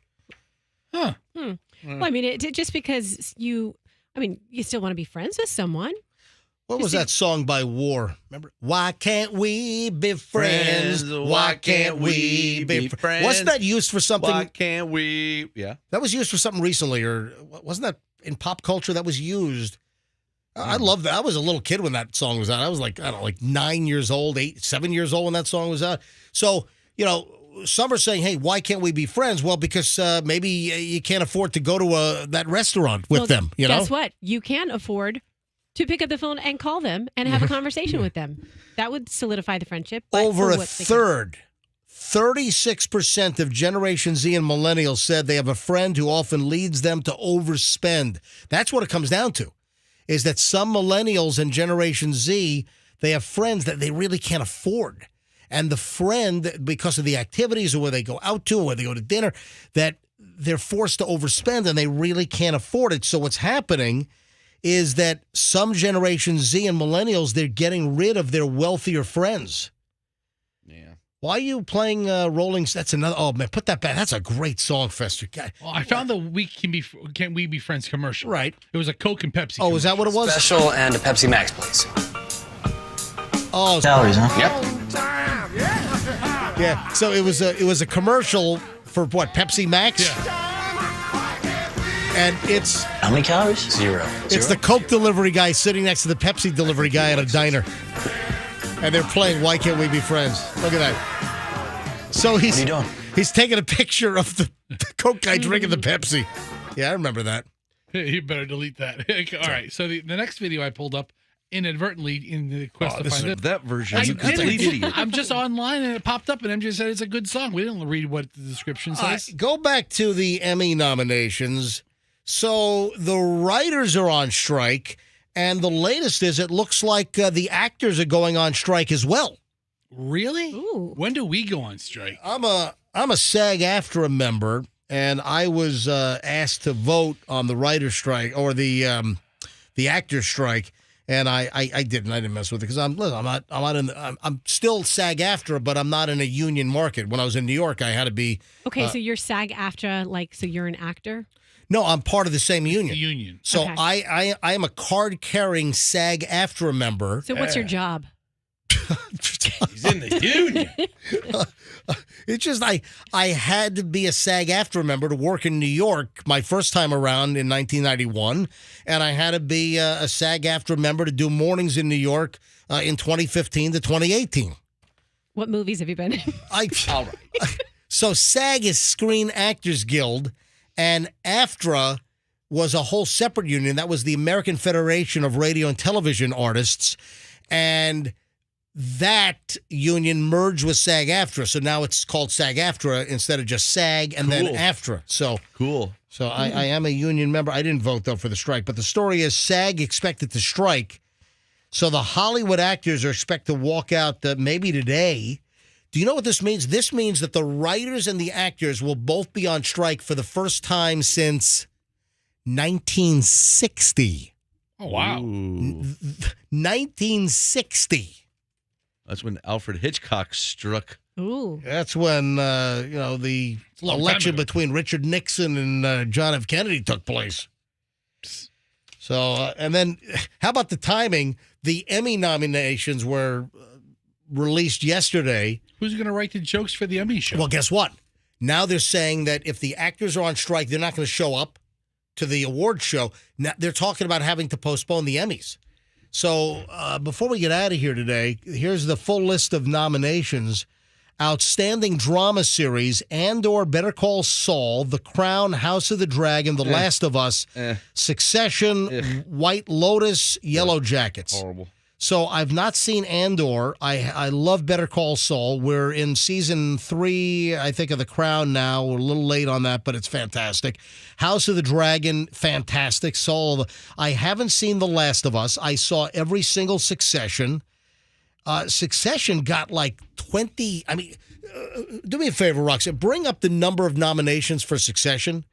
Huh. Well, I mean, just because you still want to be friends with someone. What was that song by War? Remember? Why can't we be friends? Why can't we be friends? Wasn't that used for something? Why can't we? Yeah. That was used for something recently, or wasn't that in pop culture that was used? I love that. I was a little kid when that song was out. I was like, I don't know, like 9 years old, 7 years old when that song was out. So, some are saying, hey, why can't we be friends? Well, because maybe you can't afford to go to that restaurant with them. You know, guess what? You can afford to pick up the phone and call them and have a conversation with them. That would solidify the friendship. Over a third, 36% of Generation Z and millennials said they have a friend who often leads them to overspend. That's what it comes down to, is that some millennials and Generation Z, they have friends that they really can't afford. And the friend, because of the activities or where they go out to or where they go to dinner, that they're forced to overspend and they really can't afford it. So what's happening is that some Generation Z and millennials, they're getting rid of their wealthier friends. Yeah. Why are you playing Rolling? That's another. Oh man, put that back. That's a great song, Fester. God. Well, I found the Can We Be Friends commercial. Right. It was a Coke and Pepsi. Oh, is that what it was? Special and a Pepsi Max, please. Oh, Calories, huh? Yep. Yeah. So it was a commercial for what? Pepsi Max. Yeah. And it's how many calories? Zero. It's the Coke delivery guy sitting next to the Pepsi delivery guy at a diner, and they're playing "Why Can't We Be Friends?" Look at that. So he's what are you doing? He's taking a picture of the Coke guy drinking the Pepsi. Yeah, I remember that. You better delete that. All right. So the next video I pulled up inadvertently in the quest to find it. That version. You That's didn't. idiot. I'm just online and it popped up and MJ said it's a good song. We didn't read what the description says. Go back to the Emmy nominations. So the writers are on strike, and the latest is it looks like the actors are going on strike as well. Really? Ooh. When do we go on strike? I'm a SAG-AFTRA member, and I was asked to vote on the writer's strike or the actor's strike, and I didn't. I didn't mess with it because I'm still SAG-AFTRA, but I'm not in a union market. When I was in New York, I had to be. Okay, so you're SAG-AFTRA, so you're an actor? No, I'm part of the same union. The union. So Okay. I am a card-carrying SAG-AFTRA member. So what's your job? He's in the union. It's just I had to be a SAG-AFTRA member to work in New York my first time around in 1991, and I had to be a SAG-AFTRA member to do mornings in New York in 2015 to 2018. What movies have you been in? All right. So SAG is Screen Actors Guild, and AFTRA was a whole separate union. That was the American Federation of Radio and Television Artists, and that union merged with SAG-AFTRA. So now it's called SAG-AFTRA instead of just SAG and then AFTRA. So cool. So I am a union member. I didn't vote, though, for the strike. But the story is SAG expected to strike. So the Hollywood actors are expected to walk out maybe today. Do you know what this means? This means that the writers and the actors will both be on strike for the first time since 1960. Oh, wow. 1960. That's when Alfred Hitchcock struck. Ooh. That's when, the election between Richard Nixon and John F. Kennedy took place. So, and then how about the timing? The Emmy nominations were released yesterday. Who's going to write the jokes for the Emmy show? Well, guess what? Now they're saying that if the actors are on strike, they're not going to show up to the award show. Now, they're talking about having to postpone the Emmys. So before we get out of here today, here's the full list of nominations. Outstanding Drama Series, Andor, Better Call Saul, The Crown, House of the Dragon, The Last of Us, Succession, White Lotus, Yellow Jackets. Horrible. So I've not seen Andor. I love Better Call Saul. We're in season 3, I think, of The Crown now. We're a little late on that, but it's fantastic. House of the Dragon, fantastic. Saul, I haven't seen The Last of Us. I saw every single Succession. Succession got like 20. I mean, do me a favor, Roxanne. Bring up the number of nominations for Succession.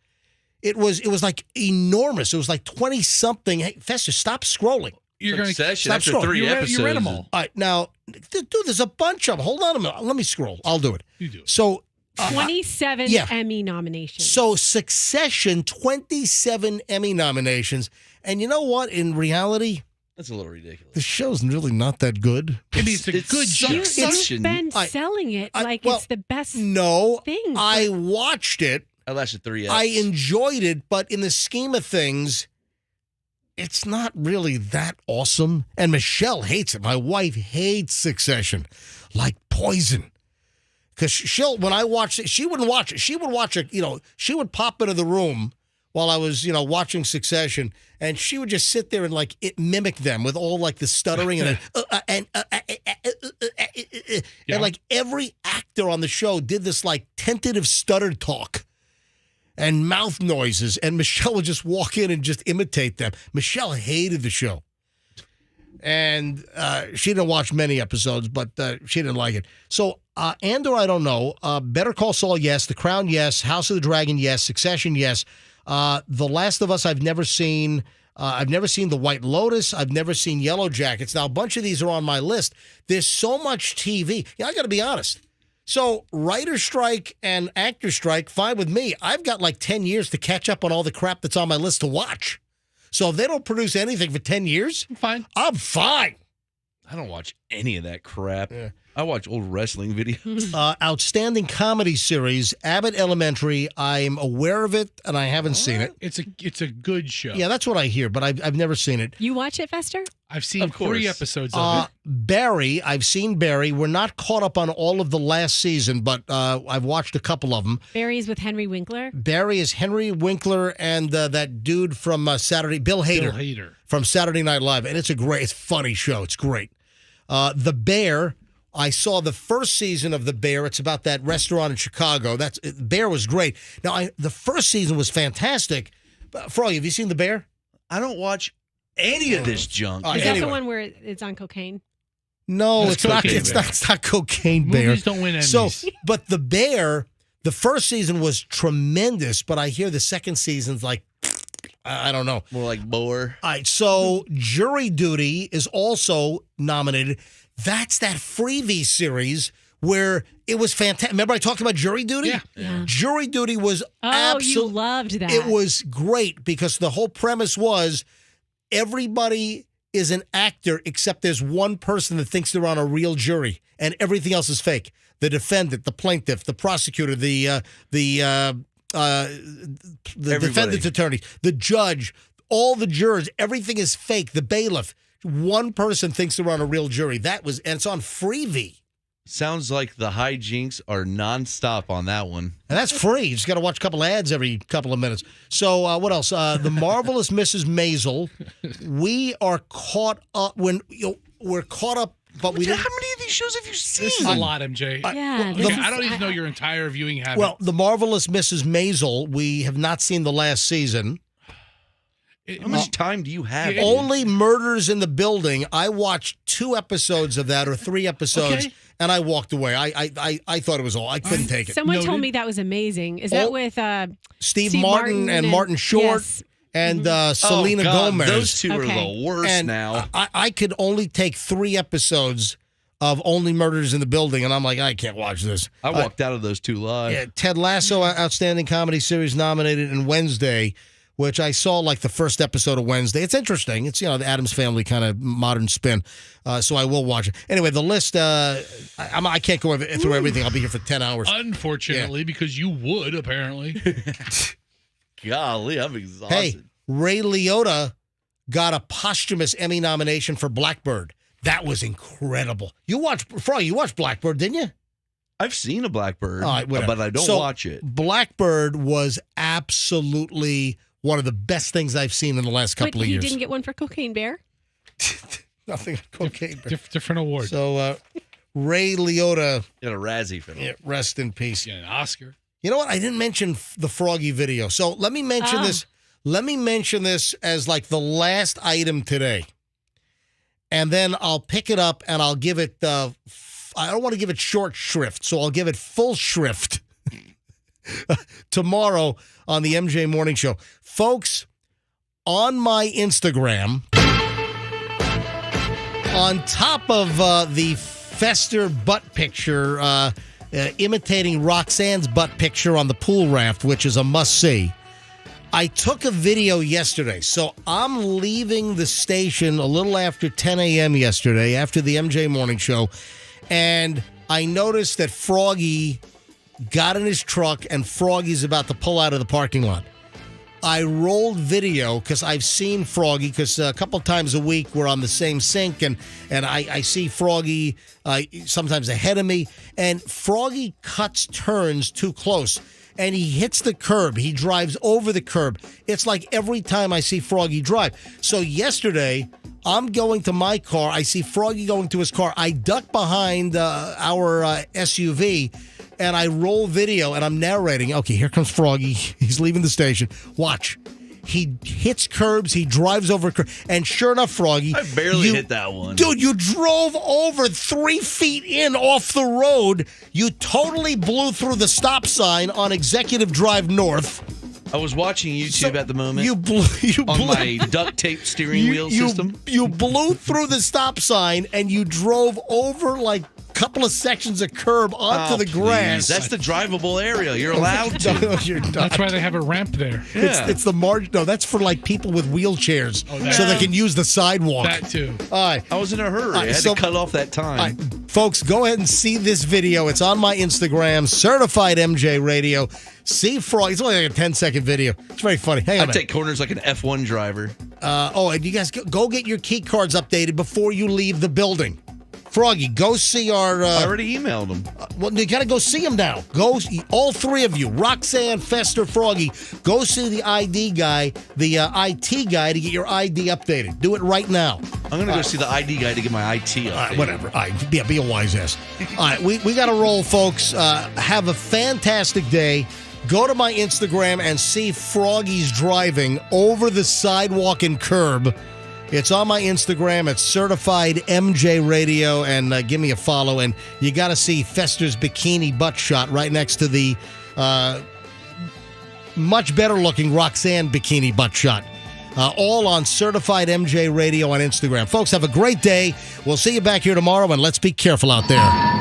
It was like enormous. It was like 20-something. Hey, Fester, stop scrolling. You're going to Succession after 3 episodes. You read them all. All right, now, dude, there's a bunch of them. Hold on a minute. Let me scroll. I'll do it. You do it. So 27 Emmy nominations. So Succession, 27 Emmy nominations. And you know what? In reality, that's a little ridiculous. The show's really not that good. I mean, it's a good show. You've been selling it like it's the best thing. I watched it. I lasted 3 I enjoyed it, but in the scheme of things, it's not really that awesome. And Michelle hates it. My wife hates Succession like poison. Because when I watched it, she wouldn't watch it. She would watch it, she would pop into the room while I was, watching Succession, and she would just sit there and mimic them with all the stuttering and like every actor on the show did this tentative stuttered talk and mouth noises, and Michelle would just walk in and just imitate them. Michelle hated the show. And she didn't watch many episodes, but she didn't like it. So, Andor, I don't know. Better Call Saul, yes. The Crown, yes. House of the Dragon, yes. Succession, yes. The Last of Us, I've never seen. I've never seen The White Lotus. I've never seen Yellow Jackets. Now, a bunch of these are on my list. There's so much TV. I got to be honest. So, writer strike and actor strike, fine with me. I've got 10 years to catch up on all the crap that's on my list to watch. So if they don't produce anything for 10 years, I'm fine. I don't watch any of that crap. Yeah. I watch old wrestling videos. Outstanding comedy series, Abbott Elementary. I'm aware of it, and I haven't seen it. It's a good show. Yeah, that's what I hear, but I've never seen it. You watch it, Fester? I've seen 3 episodes of it. Barry, I've seen Barry. We're not caught up on all of the last season, but I've watched a couple of them. Barry's with Henry Winkler. Barry is Henry Winkler and that dude from Bill Hader. From Saturday Night Live, and it's a funny show. It's great. The Bear. I saw the first season of The Bear. It's about that restaurant in Chicago. Bear was great. Now, the first season was fantastic. Froggy, have you seen The Bear? I don't watch any of this junk. Is that the one where it's on cocaine? No, it's not. It's not Cocaine Bear. Movies don't win Emmys. So, but The Bear, the first season was tremendous, but I hear the second season's I don't know. More like bore. All right, so Jury Duty is also nominated. That's that Freebie series where it was fantastic. Remember I talked about Jury Duty? Yeah. Jury Duty was you loved that. It was great because the whole premise was everybody is an actor except there's one person that thinks they're on a real jury and everything else is fake. The defendant, the plaintiff, the prosecutor, the defendant's attorney, the judge, all the jurors, everything is fake. The bailiff. One person thinks they're on a real jury. And it's on Freebie. Sounds like the hijinks are nonstop on that one. And that's free. You just got to watch a couple ads every couple of minutes. So what else? The Marvelous Mrs. Maisel. We are caught up we're caught up, but we didn't. How many of these shows have you seen? This is a lot, MJ. I don't even know your entire viewing habits. Well, The Marvelous Mrs. Maisel, we have not seen the last season. How much time do you have? Only Murders in the Building. I watched 2 episodes of that or 3 episodes, and I walked away. I thought it was all. I couldn't take it. Someone told me that was amazing. Is that with Steve Martin and Martin Short and Selena Gomez? Those two are the worst now. I could only take 3 episodes of Only Murders in the Building, and I'm like, I can't watch this. I walked out of those 2 live. Yeah, Ted Lasso, Outstanding Comedy Series nominated in Wednesday, which I saw the first episode of Wednesday. It's interesting. It's, the Addams Family kind of modern spin. So I will watch it. Anyway, the list, I can't go through everything. I'll be here for 10 hours. Unfortunately, because you would, apparently. Golly, I'm exhausted. Hey, Ray Liotta got a posthumous Emmy nomination for Blackbird. That was incredible. You watched Blackbird, didn't you? I've seen a Blackbird, right, but I don't watch it. Blackbird was absolutely one of the best things I've seen in the last couple of years. But he didn't get one for Cocaine Bear? Nothing on Cocaine Bear. Different award. So Ray Liotta. Got a Razzie for that. Yeah, rest in peace. Yeah, an Oscar. You know what? I didn't mention the Froggy video. So let me mention this. Let me mention this as the last item today. And then I'll pick it up and I'll give it I don't want to give it short shrift, so I'll give it full shrift tomorrow on the MJ Morning Show. Folks, on my Instagram, on top of the Fester butt picture, imitating Roxanne's butt picture on the pool raft, which is a must-see, I took a video yesterday. So I'm leaving the station a little after 10 a.m. yesterday, after the MJ Morning Show, and I noticed that Froggy got in his truck and Froggy's about to pull out of the parking lot. I rolled video because I've seen Froggy, because a couple times a week we're on the same sink, and I see Froggy sometimes ahead of me, and Froggy cuts turns too close, and he hits the curb. He drives over the curb. It's like every time I see Froggy drive. So yesterday, I'm going to my car. I see Froggy going to his car. I duck behind our SUV, and I roll video, and I'm narrating. Okay, here comes Froggy. He's leaving the station. Watch. He hits curbs. He drives over a curb. And sure enough, Froggy. I barely hit that one. Dude, you drove over 3 feet in off the road. You totally blew through the stop sign on Executive Drive North. I was watching YouTube at the moment. You blew on my duct tape steering wheel system. You blew through the stop sign, and you drove over like couple of sections of curb onto the grass. That's the drivable area. You're allowed to. No, you're not. That's why they have a ramp there. Yeah. It's the margin. No, that's for like people with wheelchairs, so they can use the sidewalk. That too. All right. I was in a hurry. I had to cut off that time. All right, folks, go ahead and see this video. It's on my Instagram, Certified MJ Radio. See Froggy. It's only like a 10-second video. It's very funny. Hang on. I take corners like an F1 driver. And you guys go get your key cards updated before you leave the building. Froggy, go see our... I already emailed him. Well, you got to go see him now. Go, all three of you, Roxanne, Fester, Froggy, go see the ID guy, the IT guy, to get your ID updated. Do it right now. I'm going to go see the ID guy to get my IT updated. Whatever. All right, be a wise ass. All right, we got to roll, folks. Have a fantastic day. Go to my Instagram and see Froggy's driving over the sidewalk and curb. It's on my Instagram. It's Certified MJ Radio, and give me a follow. And you got to see Fester's bikini butt shot right next to the much better-looking Roxanne bikini butt shot. All on Certified MJ Radio on Instagram. Folks, have a great day. We'll see you back here tomorrow, and let's be careful out there.